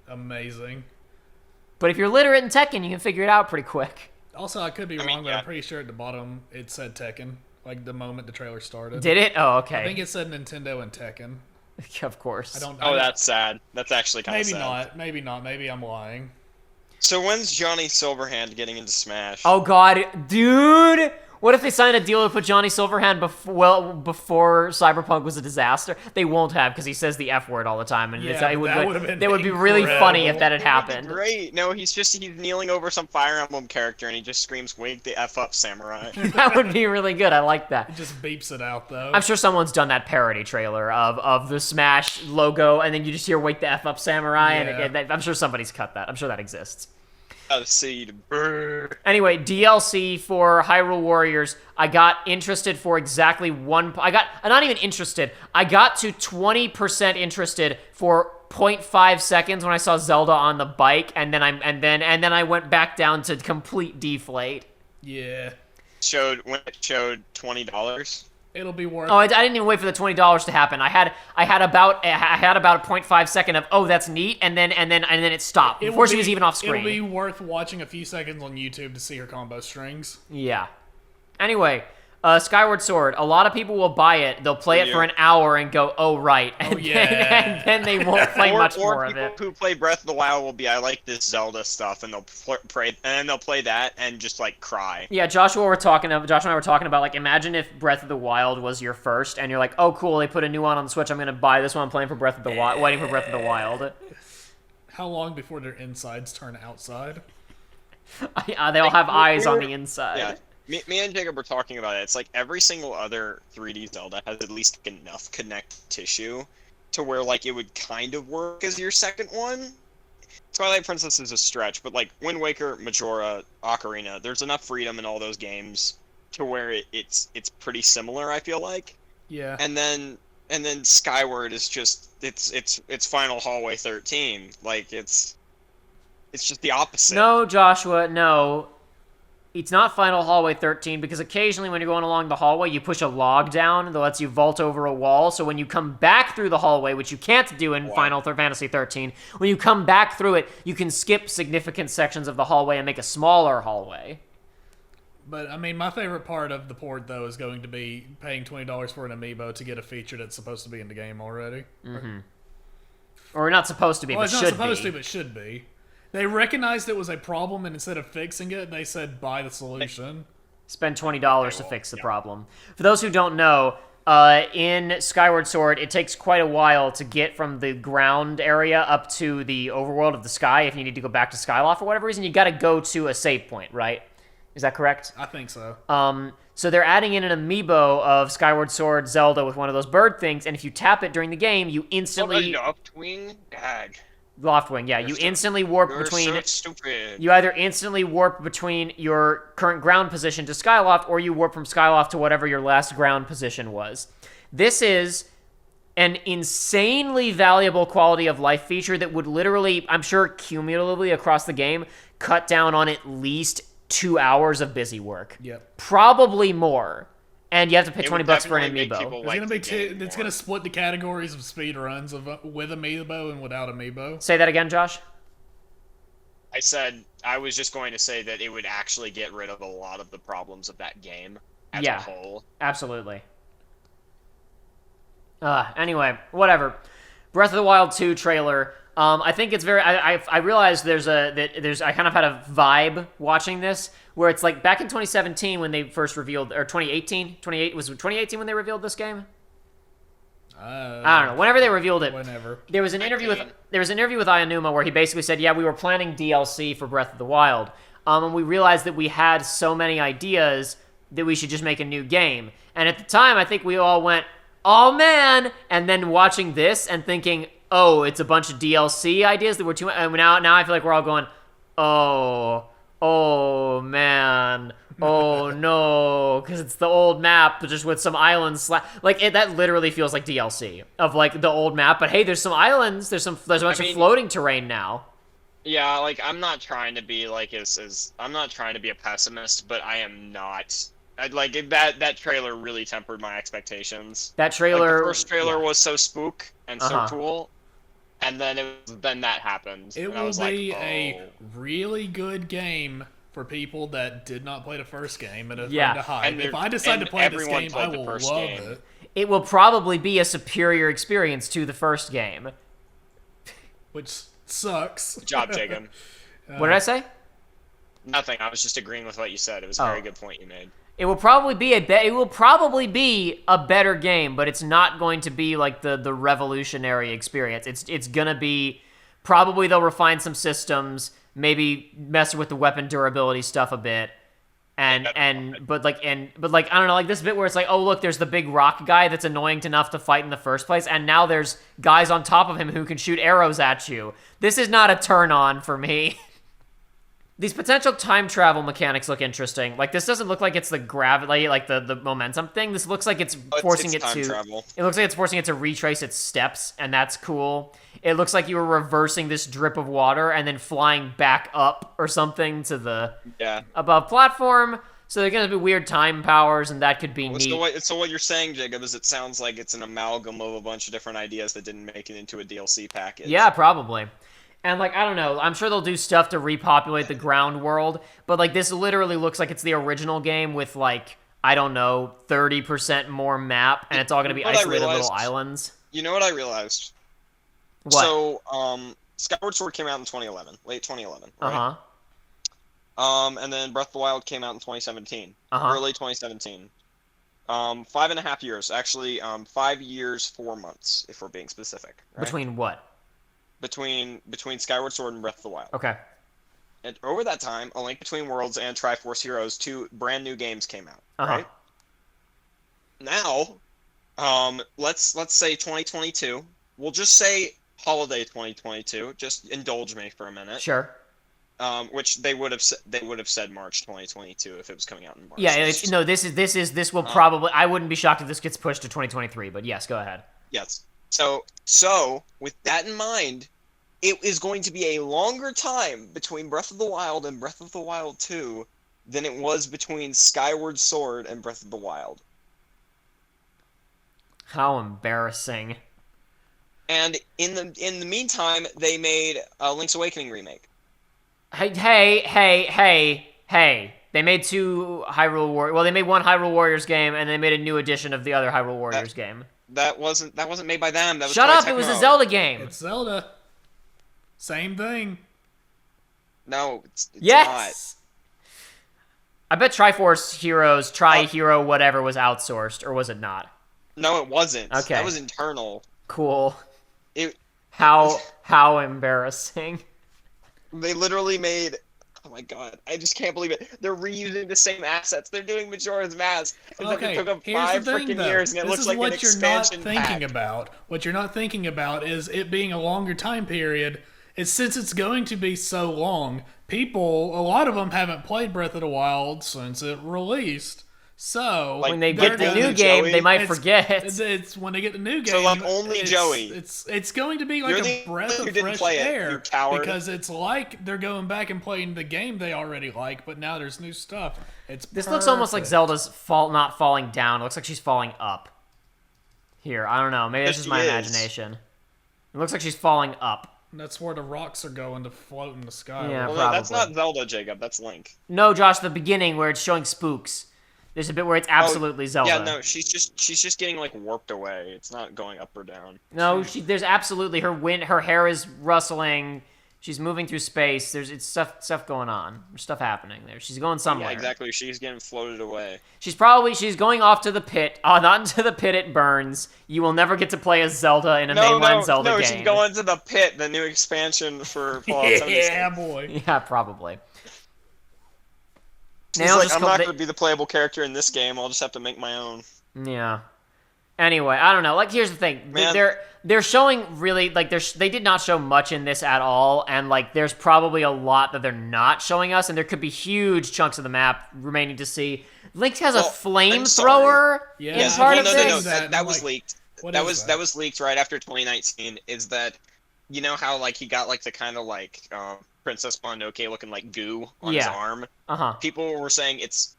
Amazing. But if you're literate in Tekken, you can figure it out pretty quick. Also, I could be wrong, but yeah. I'm pretty sure at the bottom it said Tekken. Like the moment the trailer started. Did it? Oh, I okay. think it said Nintendo and Tekken. Of course. Oh, that's sad. That's actually kind of sad. Maybe not. Maybe I'm lying. So when's Johnny Silverhand getting into Smash? Oh god, dude! What if they signed a deal to put Johnny Silverhand before Cyberpunk was a disaster? They won't have, because he says the F word all the time, and Yeah, it would be incredible. really funny if that had happened. Great. No, he's kneeling over some Fire Emblem character, and he just screams, "Wake the F up, samurai!" That would be really good. I like that. It just beeps it out though. I'm sure someone's done that parody trailer of the Smash logo, and then you just hear "Wake the F up, Samurai," and I'm sure somebody's cut that. I'm sure that exists. A seed. Anyway, DLC for Hyrule Warriors. I got interested for exactly not even interested. I got to 20% interested for 0.5 seconds when I saw Zelda on the bike, and then I went back down to complete deflate. Yeah. When it showed $20. It'll be worth. Oh, I didn't even wait for the $20 to happen. I had about a 0.5 second of, oh, that's neat, and then it stopped before she was even off screen. It'll be worth watching a few seconds on YouTube to see her combo strings. Yeah. Anyway, Skyward Sword. A lot of people will buy it. They'll play it for an hour and go, oh, right. And then they won't play much more of it. Or people who play Breath of the Wild will be, I like this Zelda stuff, and they'll play that and just, like, cry. Yeah, Josh and I were talking about, like, imagine if Breath of the Wild was your first, and you're like, oh, cool, they put a new one on the Switch, I'm going to buy this one, I'm playing for Breath of the Wild, waiting for Breath of the Wild. How long before their insides turn outside? They all have eyes on the inside. Yeah. Me and Jacob were talking about it. It's like every single other 3D Zelda has at least enough connective tissue to where, like, it would kind of work as your second one. Twilight Princess is a stretch, but, like, Wind Waker, Majora, Ocarina, there's enough freedom in all those games to where it's pretty similar, I feel like. Yeah. And then Skyward is just it's Final Hallway 13. Like, it's just the opposite. No, Joshua, no. It's not Final Hallway 13, because occasionally when you're going along the hallway, you push a log down that lets you vault over a wall, so when you come back through the hallway, which you can't do in Final Fantasy 13, when you come back through it, you can skip significant sections of the hallway and make a smaller hallway. But, I mean, my favorite part of the port, though, is going to be paying $20 for an amiibo to get a feature that's supposed to be in the game already. Mm-hmm. Or not supposed to be, but should be. Well, it's not supposed to, but should be. They recognized it was a problem, and instead of fixing it, they said, buy the solution. Spend $20 to fix the problem. For those who don't know, in Skyward Sword, it takes quite a while to get from the ground area up to the overworld of the sky. If you need to go back to Skyloft for whatever reason, you gotta go to a save point, right? Is that correct? I think so. So they're adding in an amiibo of Skyward Sword Zelda with one of those bird things, and if you tap it during the game, you instantly... Loftwing? Gag. Loftwing, yeah. You instantly warp between... You're so stupid. You either instantly warp between your current ground position to Skyloft, or you warp from Skyloft to whatever your last ground position was. This is an insanely valuable quality of life feature that would literally, I'm sure cumulatively across the game, cut down on at least 2 hours of busy work. Yep. Probably more. And you have to pay $20 for an amiibo. It's gonna split the categories of speed runs of with amiibo and without amiibo. Say that again, Josh. I was just going to say that it would actually get rid of a lot of the problems of that game as a whole. Absolutely. Anyway, whatever. Breath of the Wild 2 trailer. I think it's very. I realized I kind of had a vibe watching this where it's like back in 2017 when they first revealed, or 2018, was it 2018 when they revealed this game? I don't know. Whenever they revealed it, there was an interview with Aonuma where he basically said, "Yeah, we were planning DLC for Breath of the Wild, and we realized that we had so many ideas that we should just make a new game." And at the time, I think we all went, "Oh man!" And then watching this and thinking, "Oh, it's a bunch of DLC ideas that were too." And now I feel like we're all going, "Oh man, oh no," because it's the old map, but just with some islands. That literally feels like DLC of like the old map. But hey, there's some islands. There's a bunch of floating terrain now. Yeah, like I'm not trying to be like I'm not trying to be a pessimist, but I am not. That trailer really tempered my expectations. That trailer, the first trailer was so spook and so cool. And then that happened. It will be a really good game for people that did not play the first game and have Yeah. heard the hype. And If I decide to play this everyone game, I played the will first love game. it. It will probably be a superior experience to the first game. Which sucks. Good job, Jacob. What did I say? Nothing. I was just agreeing with what you said. It was a very good point you made. It will probably be a better game, but it's not going to be like the revolutionary experience. It's gonna be probably they'll refine some systems, maybe mess with the weapon durability stuff a bit. But like I don't know, like this bit where it's like, oh look, there's the big rock guy that's annoying enough to fight in the first place, and now there's guys on top of him who can shoot arrows at you. This is not a turn on for me. These potential time travel mechanics look interesting. Like, this doesn't look like it's the gravity, like the momentum thing. This looks like it's forcing it time to... travel. It looks like it's forcing it to retrace its steps, and that's cool. It looks like you were reversing this drip of water and then flying back up or something to the above platform. So they're going to be weird time powers, and that could be neat. So what you're saying, Jacob, is it sounds like it's an amalgam of a bunch of different ideas that didn't make it into a DLC package. Yeah, probably. And, like, I don't know, I'm sure they'll do stuff to repopulate the ground world, but, like, this literally looks like it's the original game with, like, I don't know, 30% more map, and it's all going to be isolated little islands. You know what I realized? What? So, Skyward Sword came out in 2011, late 2011, right? And then Breath of the Wild came out in 2017, early 2017. 5.5 years, actually, 5 years, 4 months, if we're being specific. Right? Between what? Between Skyward Sword and Breath of the Wild. Okay. And over that time, A Link Between Worlds and Triforce Heroes, 2 brand new games came out. Right? Now, let's say 2022. We'll just say holiday 2022. Just indulge me for a minute. Sure. Which they would have said March 2022 if it was coming out in March. Yeah, this will probably. I wouldn't be shocked if this gets pushed to 2023. But yes, go ahead. Yes. So with that in mind, it is going to be a longer time between Breath of the Wild and Breath of the Wild 2 than it was between Skyward Sword and Breath of the Wild. How embarrassing. And in the meantime, they made a Link's Awakening remake. Hey. They made 2 Hyrule Warriors. Well, they made one Hyrule Warriors game, and they made a new edition of the other Hyrule Warriors game. That wasn't made by them. That was Shut up! Techno. It was a Zelda game. It's Zelda. Same thing. No, it's yes. I bet Triforce Heroes, Tri-Hero, whatever, was outsourced, or was it not? No, it wasn't. Okay. That was internal. Cool. How embarrassing. They literally made... Oh my god, I just can't believe it. They're reusing the same assets. They're doing Majora's Mask. Okay, it took them here's 5 the thing, freaking though. years, and it looks like an expansion What you're not pack. thinking about, what you're not thinking about is it being a longer time period. Is since it's going to be so long, a lot of them haven't played Breath of the Wild since it released. So when they get the new game, they might forget. It's when they get the new game. So like only Joey. It's going to be like a breath of fresh air because it's like they're going back and playing the game they already like, but now there's new stuff. This looks almost like Zelda's not falling down. It looks like she's falling up. Here, I don't know. Maybe that's just my imagination. It looks like she's falling up. That's where the rocks are going to float in the sky. Yeah, well, probably. that's not Zelda, Jacob. That's Link. No, Josh, the beginning where it's showing spooks. There's a bit where it's absolutely Zelda. Yeah, no, she's just getting like warped away. It's not going up or down. No, there's absolutely her hair is rustling. She's moving through space. It's stuff going on. There's stuff happening there. She's going somewhere. Yeah, exactly. She's getting floated away. She's going off to the pit. Not into the pit. It burns. You will never get to play as Zelda in a mainline Zelda game. No, she's going to the pit, the new expansion for Fallout 76. Yeah, boy. Yeah, probably. He's like, I'm not going to be the playable character in this game. I'll just have to make my own. Yeah. Anyway, I don't know. Like, here's the thing. They're showing really, like, they did not show much in this at all, and, like, there's probably a lot that they're not showing us, and there could be huge chunks of the map remaining to see. Link has a flamethrower in part of this. No, that was leaked. That was leaked right after 2019. Is that, you know how, like, he got, like, the kind of, like, Princess Mononoke looking like goo on his arm? People were saying it's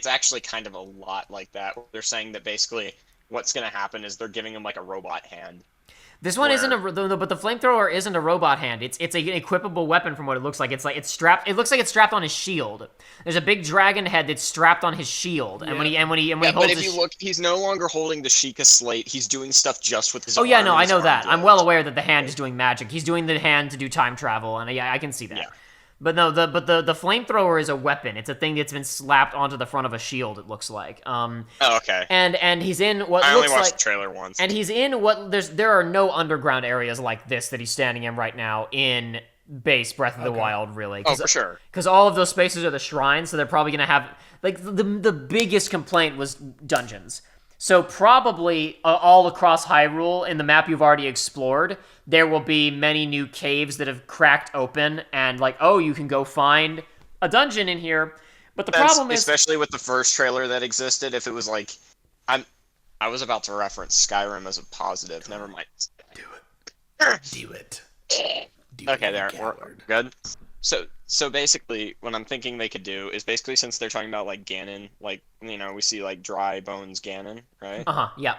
actually kind of a lot like that. They're saying that basically what's going to happen is they're giving him like a robot hand. This one isn't but the flamethrower isn't a robot hand. It's an equipable weapon from what it looks like. It's strapped. It looks like it's strapped on his shield. There's a big dragon head that's strapped on his shield, and when he holds. But if you look, he's no longer holding the Sheikah slate. He's doing stuff just with his. Oh yeah, no, I know that. I'm well aware that the hand is doing magic. He's doing the hand to do time travel, and yeah, I can see that. Yeah. But no, the flamethrower is a weapon. It's a thing that's been slapped onto the front of a shield. It looks like. Oh, okay. And he's in what I looks only watched like the trailer once. And he's in what there are no underground areas like this that he's standing in right now in base Breath of the Wild, really. Oh, for sure. Because all of those spaces are the shrines, so they're probably gonna have like the biggest complaint was dungeons. So probably all across Hyrule in the map you've already explored, there will be many new caves that have cracked open and like, oh, you can go find a dungeon in here. But the problem is... Especially with the first trailer that existed, if it was like... I was about to reference Skyrim as a positive. Never mind. Do it. Do it. Okay, there. We're good. So basically, what I'm thinking they could do is basically, since they're talking about like Ganon, like, you know, we see like dry bones Ganon, right? Yeah.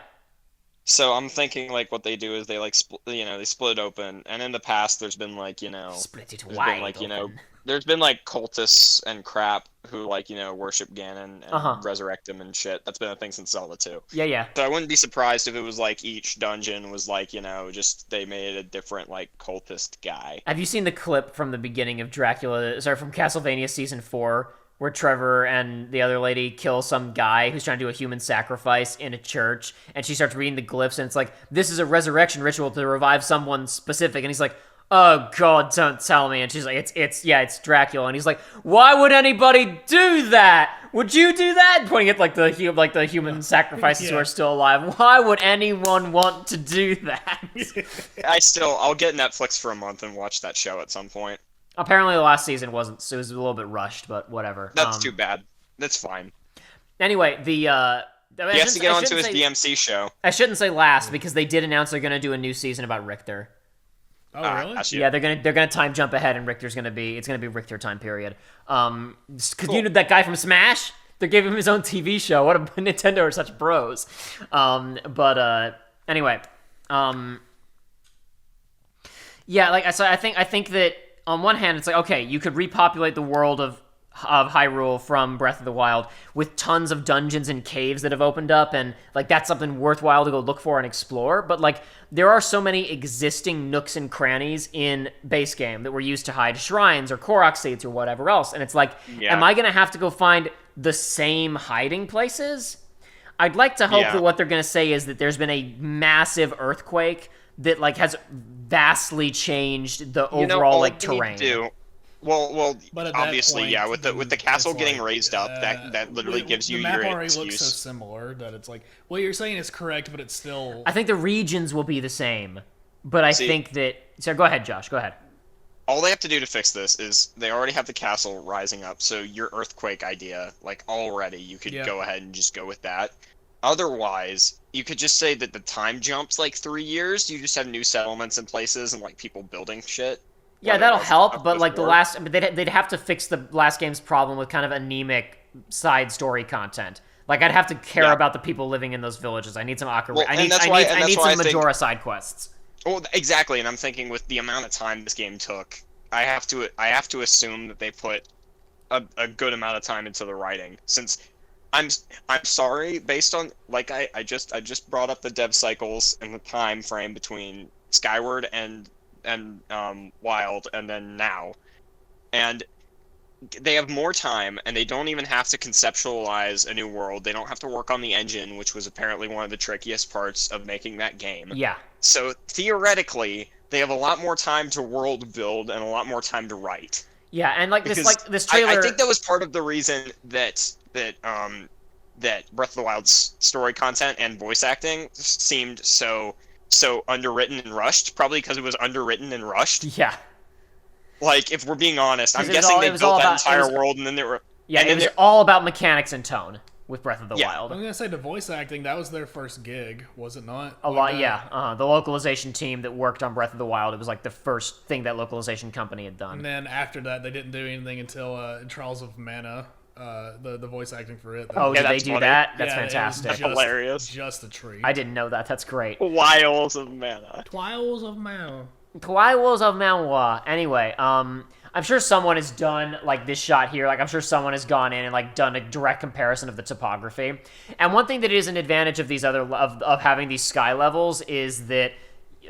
So I'm thinking like what they do is they like they split open, and in the past there's been like, you know, split it wide like, you know, open. there's been like cultists and crap who like, you know, worship Ganon and resurrect him and shit. That's been a thing since Zelda 2. Yeah. So I wouldn't be surprised if it was like each dungeon was like, you know, just they made a different like cultist guy. Have you seen the clip from the beginning of from Castlevania Season 4, where Trevor and the other lady kill some guy who's trying to do a human sacrifice in a church, and she starts reading the glyphs, and it's like, this is a resurrection ritual to revive someone specific, and he's like, oh god, don't tell me. And she's like, it's Dracula. And he's like, why would anybody do that? Would you do that? Pointing at like the human sacrifices who are still alive. Why would anyone want to do that? I'll get Netflix for a month and watch that show at some point. Apparently the last season wasn't, so it was a little bit rushed, but whatever. That's too bad. That's fine. Anyway, he has to get onto his DMC show. I shouldn't say last, because they did announce they're going to do a new season about Richter. Oh, really? Yeah, they're gonna time jump ahead, and Richter's gonna be Richter time period. Because you know that guy from Smash, they gave him his own TV show. What a Nintendo are such bros. Anyway, yeah, like I think that on one hand it's like, okay, you could repopulate the world of Hyrule from Breath of the Wild with tons of dungeons and caves that have opened up, and like that's something worthwhile to go look for and explore. But like there are so many existing nooks and crannies in base game that were used to hide shrines or Korok seeds or whatever else, and it's like, am I gonna have to go find the same hiding places? I'd like to hope that what they're gonna say is that there's been a massive earthquake that like has vastly changed the overall like terrain. Well, but obviously, point, yeah. With the castle getting raised up, that literally gives you the map your already excuse. looks so similar that it's like, what you're saying is correct, but it's still. I think the regions will be the same, but I think that. So go ahead, Josh. Go ahead. All they have to do to fix this is they already have the castle rising up, so your earthquake idea, like already, you could go ahead and just go with that. Otherwise, you could just say that the time jumps like 3 years. You just have new settlements in places and like people building shit. Yeah, that'll help, but like they'd have to fix the last game's problem with kind of anemic side story content. Like I'd have to care about the people living in those villages. I need some I need some Majora side quests. Well, exactly, and I'm thinking with the amount of time this game took, I have to assume that they put a good amount of time into the writing. Since I'm sorry, based on like I just brought up the dev cycles and the time frame between Skyward and Wild and then now, and they have more time, and they don't even have to conceptualize a new world. They don't have to work on the engine, which was apparently one of the trickiest parts of making that game. Yeah. So theoretically, they have a lot more time to world build and a lot more time to write. Yeah, and this trailer. I think that was part of the reason that Breath of the Wild's story content and voice acting seemed so underwritten and rushed, probably because it was underwritten and rushed. Yeah. Like, if we're being honest, I'm guessing they built that entire world and then they were... Yeah, it was all about mechanics and tone with Breath of the Wild. I was going to say, the voice acting, that was their first gig, was it not? A lot, yeah. The localization team that worked on Breath of the Wild, it was like the first thing that localization company had done. And then after that, they didn't do anything until Trials of Mana. the voice acting for it. Oh, Yeah, did they that's do funny. that? That's Yeah, it was fantastic. Hilarious. Just a treat. I didn't know that. That's great. Wiles of mana. Twiles of Mal. Twiles of Manoir. Anyway, I'm sure someone has done like this shot here. Like I'm sure someone has gone in and like done a direct comparison of the topography. And one thing that is an advantage of these other of having these sky levels is that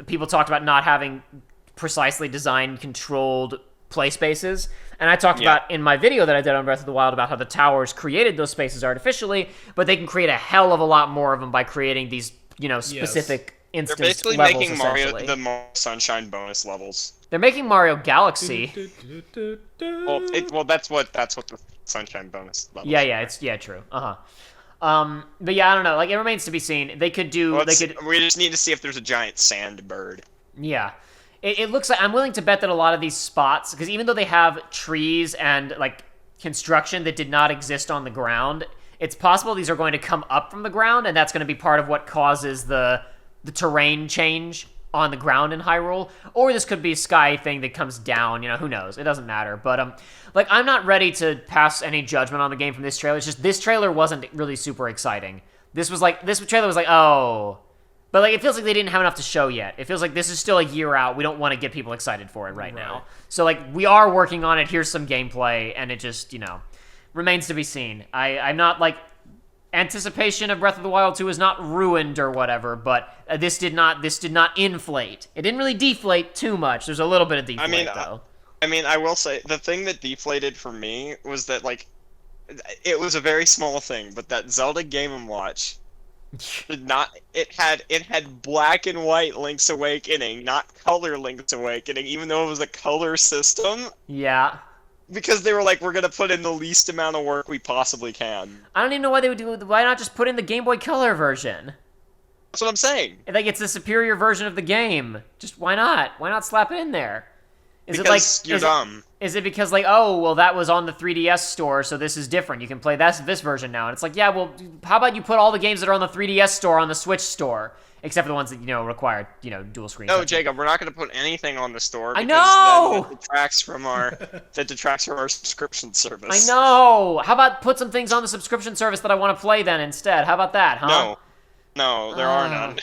people talked about not having precisely designed, controlled play spaces. And I talked about in my video that I did on Breath of the Wild about how the towers created those spaces artificially, but they can create a hell of a lot more of them by creating these, specific instance They're basically levels, making Mario essentially. the Mario Sunshine bonus levels. They're making Mario Galaxy. Well, that's what the Sunshine bonus levels. Yeah, true. But yeah, I don't know. Like it remains to be seen. They could do. We just need to see if there's a giant sand bird. Yeah. It looks like I'm willing to bet that a lot of these spots, because even though they have trees and like construction that did not exist on the ground, it's possible these are going to come up from the ground, and that's going to be part of what causes the terrain change on the ground in Hyrule. Or this could be a sky thing that comes down. Who knows? It doesn't matter. But like I'm not ready to pass any judgment on the game from this trailer. It's just this trailer wasn't really super exciting. This trailer was like, oh. But like it feels like they didn't have enough to show yet. It feels like this is still a year out. We don't want to get people excited for it right now. So like we are working on it. Here's some gameplay, and it just remains to be seen. I'm not like anticipation of Breath of the Wild 2 is not ruined or whatever, but this did not inflate. It didn't really deflate too much. There's a little bit of deflate though. I will say the thing that deflated for me was that like it was a very small thing, but that Zelda Game & Watch did not. It had black and white Link's Awakening, not color Link's Awakening, even though it was a color system. Yeah. Because they were like, we're gonna put in the least amount of work we possibly can. I don't even know why they would do. Why not just put in the Game Boy Color version? That's what I'm saying. Like it's the superior version of the game. Just why not? Why not slap it in there? Because you're dumb. Is it because like, oh, well, that was on the 3DS store, so this is different. You can play this version now. And it's like, yeah, well, how about you put all the games that are on the 3DS store on the Switch store, except for the ones that require dual screen. No, Jacob, we're not going to put anything on the store. I know. Then that detracts from our subscription service. I know. How about put some things on the subscription service that I want to play then instead? How about that, huh? No, there are none.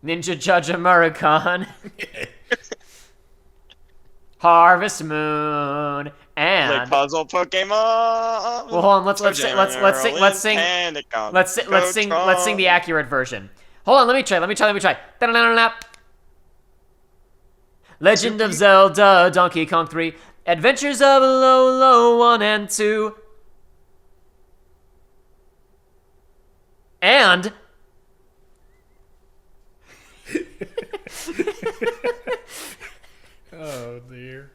Ninja Judge American. Harvest Moon and like puzzle Pokemon. Well, hold on. Let's sing the accurate version. Hold on. Let me try. Da-da-da-da-da. Legend of Zelda, Donkey Kong 3, Adventures of Lolo 1 and 2, and Oh dear.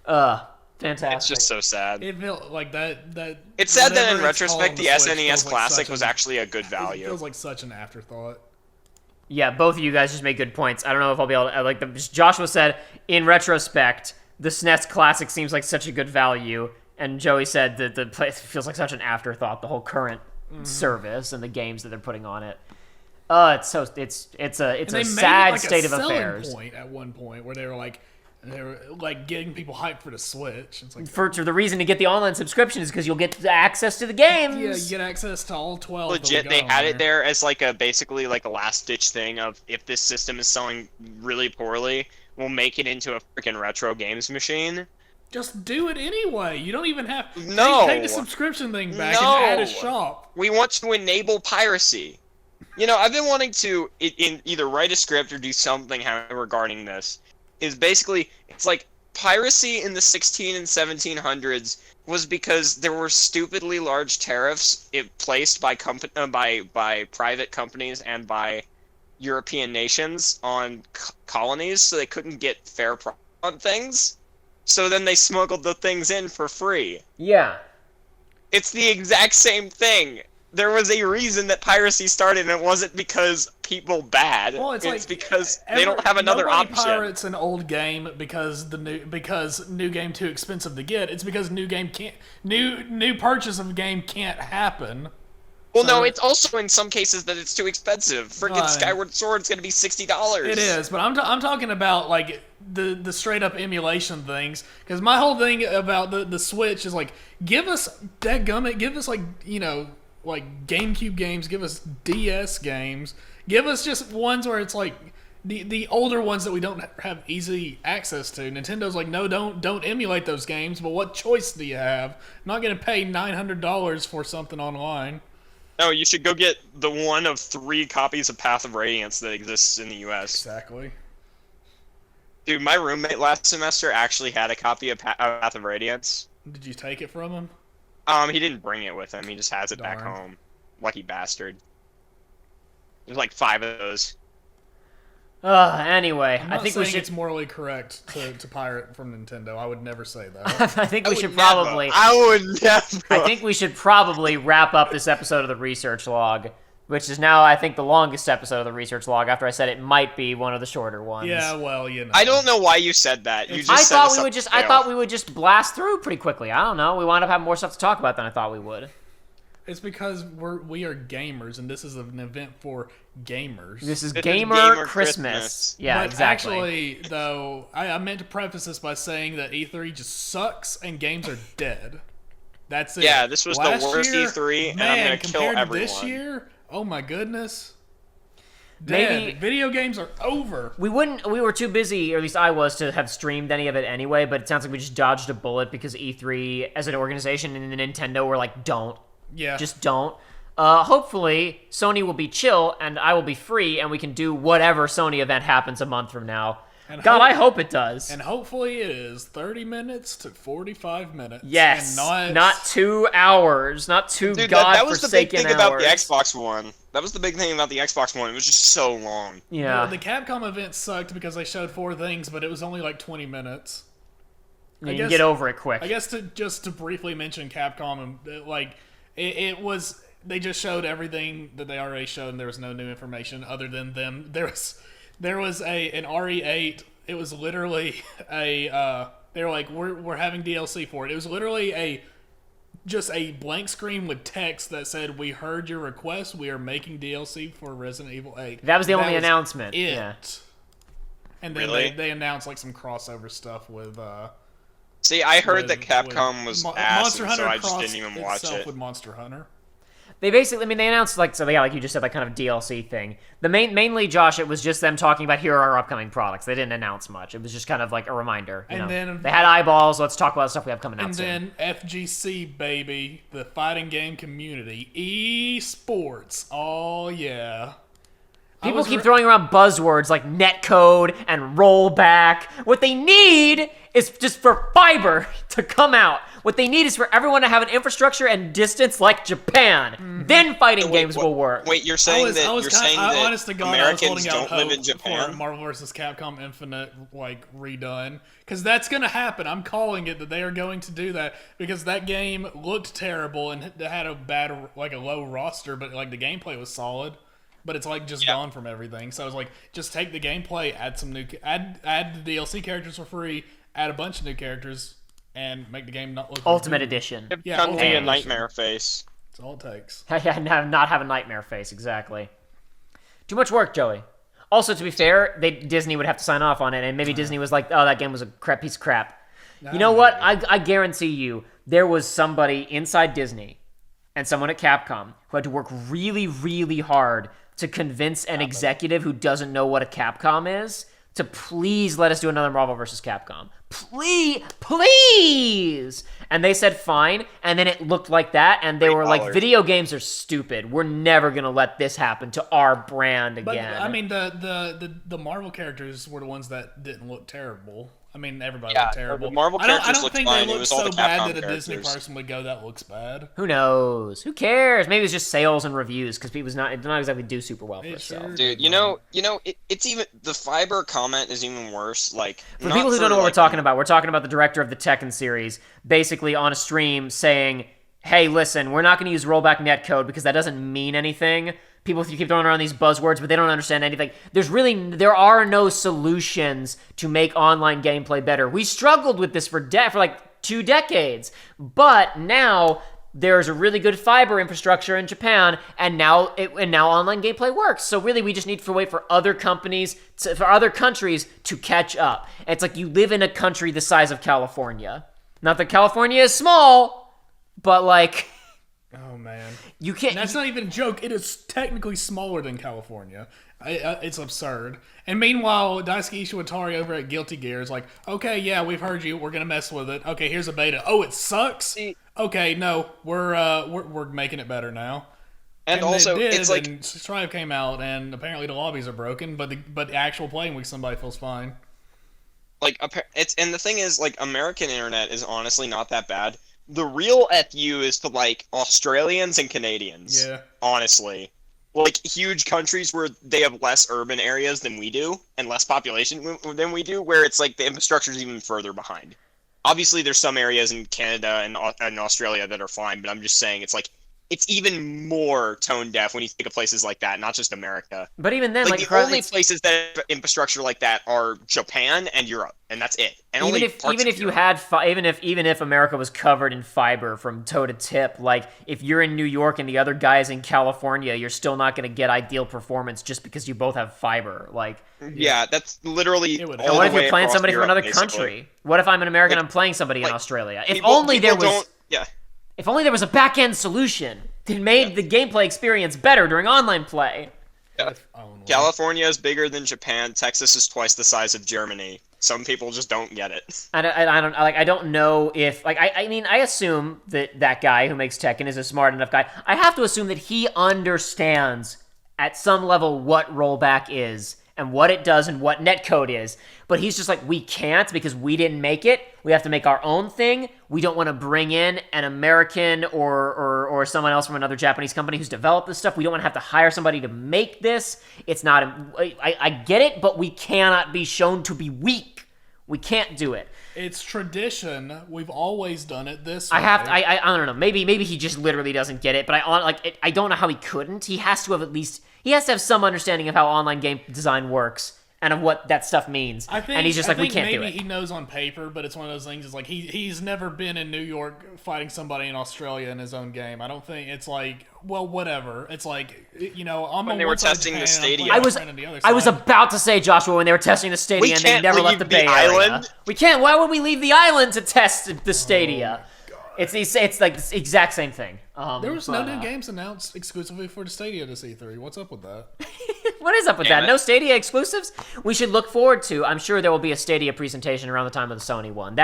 Fantastic. It's just so sad. It felt like that. It's sad that in whatever it's retrospect, called the on Switch SNES feels like Classic such was an- actually a good It value. feels like such an afterthought. Yeah, both of you guys just made good points. I don't know if I'll be able to, like Joshua said, in retrospect, the SNES Classic seems like such a good value, and Joey said that the place feels like such an afterthought, the whole current service and the games that they're putting on it. It's a sad state of affairs. Point at one point where they were like getting people hyped for the Switch. It's like For the reason to get the online subscription is because you'll get access to the games. yeah, you get access to all 12. Legit, they had it there as like basically like a last ditch thing of if this system is selling really poorly, we'll make it into a freaking retro games machine. Just do it anyway. You don't even have take the subscription thing back and add a shop. We want to enable piracy. I've been wanting to in either write a script or do something regarding this. Is basically, it's like piracy in the 16 and 1700s was because there were stupidly large tariffs placed by private companies and by European nations on colonies, so they couldn't get fair price on things. So then they smuggled the things in for free. Yeah. It's the exact same thing. There was a reason that piracy started, and it wasn't because people bad. Well, it's because they don't have another nobody option. pirates an old game because new game too expensive to get. It's because new purchase of game can't happen. Well, no, it's also in some cases that it's too expensive. Freaking Fine. Skyward Sword's gonna be $60. It is, but I'm talking about like the straight up emulation things. Because my whole thing about the Switch is like, give us dadgummit, give us like like GameCube games, give us DS games, give us just ones where it's like the older ones that we don't have easy access to. Nintendo's like, no, don't emulate those games. But what choice do you have? I'm not gonna pay $900 for something online. No, you should go get the one of 3 copies of Path of Radiance that exists in the U.S. Exactly. Dude, my roommate last semester actually had a copy of Path of Radiance. Did you take it from him? He didn't bring it with him. He just has it back Darn. home. Lucky bastard. There's like 5 of those. Anyway, I'm I not think saying we should. it's morally correct to pirate from Nintendo. I would never say that. I think we should Never. probably. I would never. I think we should probably wrap up this episode of the research log, which is now, I think, the longest episode of the research log. After I said it might be one of the shorter ones. Yeah, well, you know. I don't know why you said that. You just I said thought us we up would just. to I fail. thought we would just blast through pretty quickly. I don't know. We wound up having more stuff to talk about than I thought we would. It's because we are gamers, and this is an event for gamers. This is This is gamer, gamer Christmas. Christmas. Yeah, but exactly. actually, though, I meant to preface this by saying that E3 just sucks and games are dead. That's it. Yeah, this was the Last worst year, E3, and man, I'm gonna kill compared to everyone. this year, oh my goodness. Dead. Maybe- Video games are over. We were too busy, or at least I was, to have streamed any of it anyway, but it sounds like we just dodged a bullet because E3 as an organization and Nintendo were like, don't. Yeah. Just don't. Hopefully, Sony will be chill and I will be free and we can do whatever Sony event happens a month from now. And God, I hope it does. And hopefully it is 30 minutes to 45 minutes. Yes, And not 2 hours, not 2 Dude, that was the big godforsaken thing about the hours. Xbox One. That was the big thing about the Xbox One. It was just so long. Yeah, The Capcom event sucked because they showed 4 things, but it was only like 20 minutes. you can guess- get over it quick. I guess to briefly mention Capcom, like it was, they just showed everything that they already showed, and there was no new information other than them. There was an RE8. It was literally a. They were like, we're having DLC for it. It was literally just a blank screen with text that said, "We heard your request. We are making DLC for Resident Evil 8." That was the only announcement. It. Yeah. And then Really? they announced like some crossover stuff with. See, I heard that with Capcom was Monster acid, Hunter so I just crossed didn't even watch itself it. with Monster Hunter. They basically, I mean, they announced like you just said, like kind of DLC thing. The mainly, Josh, it was just them talking about here are our upcoming products. They didn't announce much. It was just kind of like a reminder. You And know? then- they had eyeballs. Let's talk about the stuff we have coming out And soon. then FGC, baby, the fighting game community, esports. Oh yeah. People keep throwing around buzzwords like netcode and rollback. What they need is just for fiber to come out. What they need is for everyone to have an infrastructure and distance like Japan. Then fighting games will work. Wait, you're saying that honest to God, Americans I was holding out don't live hope in Japan? for Marvel vs. Capcom Infinite like redone, because that's gonna happen. I'm calling it that they are going to do that because that game looked terrible and had a bad, like a low roster, but like the gameplay was solid. But it's like just gone from everything. So I was like, just take the gameplay, add some new, add the DLC characters for free, add a bunch of new characters, and make the game not look Ultimate good. Edition. Yeah, Chun-Li Ultimate a Edition. nightmare face. That's all it takes. Not have a nightmare face, exactly. Too much work, Joey. Also, to be fair, Disney would have to sign off on it, and maybe Disney was like, oh, that game was a piece of crap. You know what? I guarantee you, there was somebody inside Disney and someone at Capcom who had to work really, really hard to convince an executive who doesn't know what a Capcom is to please let us do another Marvel vs. Capcom. Please! And they said fine, and then it looked like that, and they were like, $3. video games are stupid. We're never going to let this happen to our brand again. But I mean, the Marvel characters were the ones that didn't look terrible. I mean, everybody looked terrible. the Marvel I don't characters looked think fine. they It looked was all so the bad Capcom that a Disney characters. person would go, that looks bad. Who knows? Who cares? Maybe it's just sales and reviews because it did not exactly do super well for It itself. sure Dude, you know, it's even the fiber comment is even worse. Like For people who don't know what we're talking about, we're talking about the director of the Tekken series basically on a stream saying, hey, listen, we're not going to use rollback netcode because that doesn't mean anything. People keep throwing around these buzzwords, but they don't understand anything. There are no solutions to make online gameplay better. We struggled with this for like 2 decades, but now there's a really good fiber infrastructure in Japan, and now online gameplay works. So really, we just need to wait for other countries to catch up. And it's like you live in a country the size of California. Not that California is small, but like, oh man, you can't. That's not even a joke. It is technically smaller than California. It's absurd. And meanwhile, Daisuke Ishiwatari over at Guilty Gear is like, okay, yeah, we've heard you. We're gonna mess with it. Okay, here's a beta. Oh, it sucks. Okay, no, we're making it better now. And also, it's like and Strive came out, and apparently the lobbies are broken, but the actual playing week, somebody feels fine. Like and the thing is, like, American internet is honestly not that bad. The real FU is to like Australians and Canadians. Yeah. Honestly. Like, huge countries where they have less urban areas than we do, and less population than we do, where it's like the infrastructure is even further behind. Obviously, there's some areas in Canada and Australia that are fine, but I'm just saying it's like, it's even more tone deaf when you think of places like that, not just America. But even then, like the only places that have infrastructure like that are Japan and Europe, and that's it. And even if America was covered in fiber from toe to tip, like if you're in New York and the other guy's in California, you're still not going to get ideal performance just because you both have fiber. Like, yeah, that's literally. And what if you're playing somebody from another country? What if I'm an American and I'm playing somebody in Australia? If only there was a back-end solution that made the gameplay experience better during online play. Yeah. California is bigger than Japan. Texas is twice the size of Germany. Some people just don't get it. I don't know if I mean I assume that guy who makes Tekken is a smart enough guy. I have to assume that he understands at some level what rollback is and what it does and what netcode is. But he's just like, we can't because we didn't make it. We have to make our own thing. We don't want to bring in an American or someone else from another Japanese company who's developed this stuff. We don't want to have to hire somebody to make this. It's not, I get it, but we cannot be shown to be weak. We can't do it. It's tradition. We've always done it this way. I don't know. Maybe he just literally doesn't get it, but I don't know how he couldn't. He has to have some understanding of how online game design works and of what that stuff means. And he's just like, we can't do it. Maybe he knows on paper, but it's one of those things. It's like he's never been in New York fighting somebody in Australia in his own game. I don't think it's like, well, whatever. It's like, you know, I'm when they were testing the Stadia. I was about to say, Joshua, when they were testing the Stadia and they never left the Bay Area. We can't. Why would we leave the island to test the Stadia? It's like the exact same thing. There was no new games announced exclusively for the Stadia this E3. What's up with that? What is up with that? No Stadia exclusives? We should look forward to. I'm sure there will be a Stadia presentation around the time of the Sony one.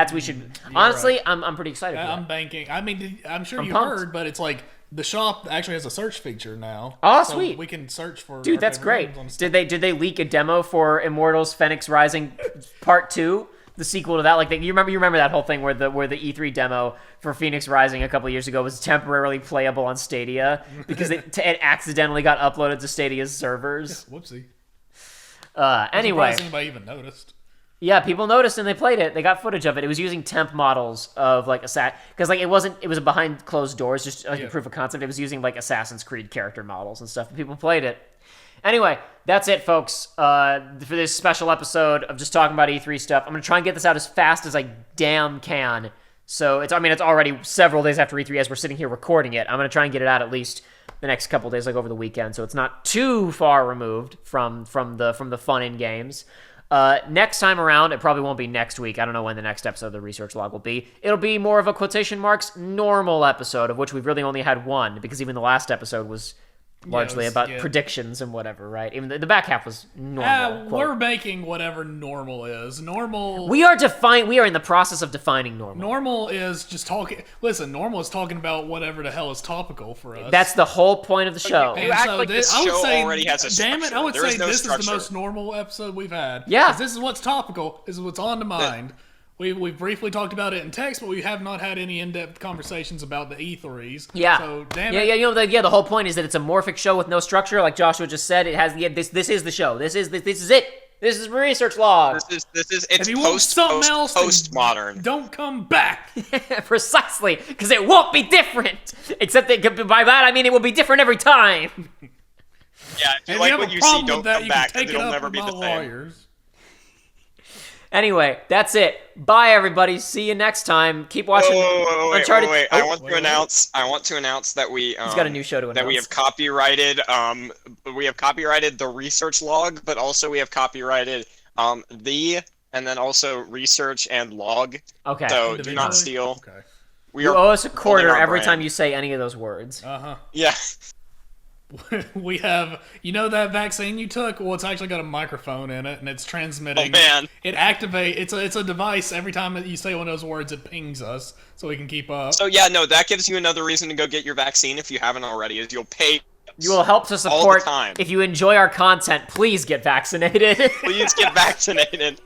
Honestly, right. I'm pretty excited for that. I'm banking. I mean, I'm sure you heard, but it's like the shop actually has a search feature now. Oh, so sweet. We can search for. Dude, that's great. Did they leak a demo for Immortals: Phoenix Rising Part 2? The sequel to that, like you remember that whole thing where the E3 demo for Phoenix Rising a couple of years ago was temporarily playable on Stadia because it accidentally got uploaded to Stadia's servers. Whoopsie. Anyway, anybody even noticed? Yeah, people noticed and they played it. They got footage of it. It was using temp models of like because like it was behind closed doors, just like a proof of concept. It was using like Assassin's Creed character models and stuff. And people played it. Anyway, that's it, folks, for this special episode of just talking about E3 stuff. I'm going to try and get this out as fast as I damn can. So, it's already several days after E3 as we're sitting here recording it. I'm going to try and get it out at least the next couple days, like over the weekend, so it's not too far removed from the fun in games. Next time around, it probably won't be next week. I don't know when the next episode of the Research Log will be. It'll be more of a quotation marks normal episode, of which we've really only had one, because even the last episode was largely about predictions and whatever, right? Even the back half was normal. We're making whatever normal is. Normal. We are in the process of defining normal. Normal is just talking. Listen, normal is talking about whatever the hell is topical for us. That's the whole point of the show. You act like this show already has a structure. Damn it! I would say this structure. is the most normal episode we've had. Yeah. This is what's topical. This is what's on the mind. We briefly talked about it in text, but we have not had any in-depth conversations about the E3s. Yeah. So damn it. Yeah. The whole point is that it's a morphic show with no structure, like Joshua just said. It has this is the show. This is it. This is Research Log. It's if you want something else, postmodern. Don't come back. Precisely, because it won't be different. Except that by that I mean it will be different every time. Yeah, if you like what you see, don't come back. It'll never be the same. Anyway, that's it. Bye, everybody. See you next time. Keep watching Uncharted. Wait. I want to announce that we He's got a new show to announce. That we have copyrighted the research log, but also we have copyrighted and then also research and log. Okay. So do not steal. Okay. You owe us a quarter every time you say any of those words. Yeah. We have, that vaccine you took? Well, it's actually got a microphone in it, and it's transmitting. Oh, man. It activates, it's a device, every time that you say one of those words, it pings us, so we can keep up. So yeah, no, that gives you another reason to go get your vaccine if you haven't already, is you'll pay. You will help to support. All the time. If you enjoy our content, please get vaccinated. Please get vaccinated.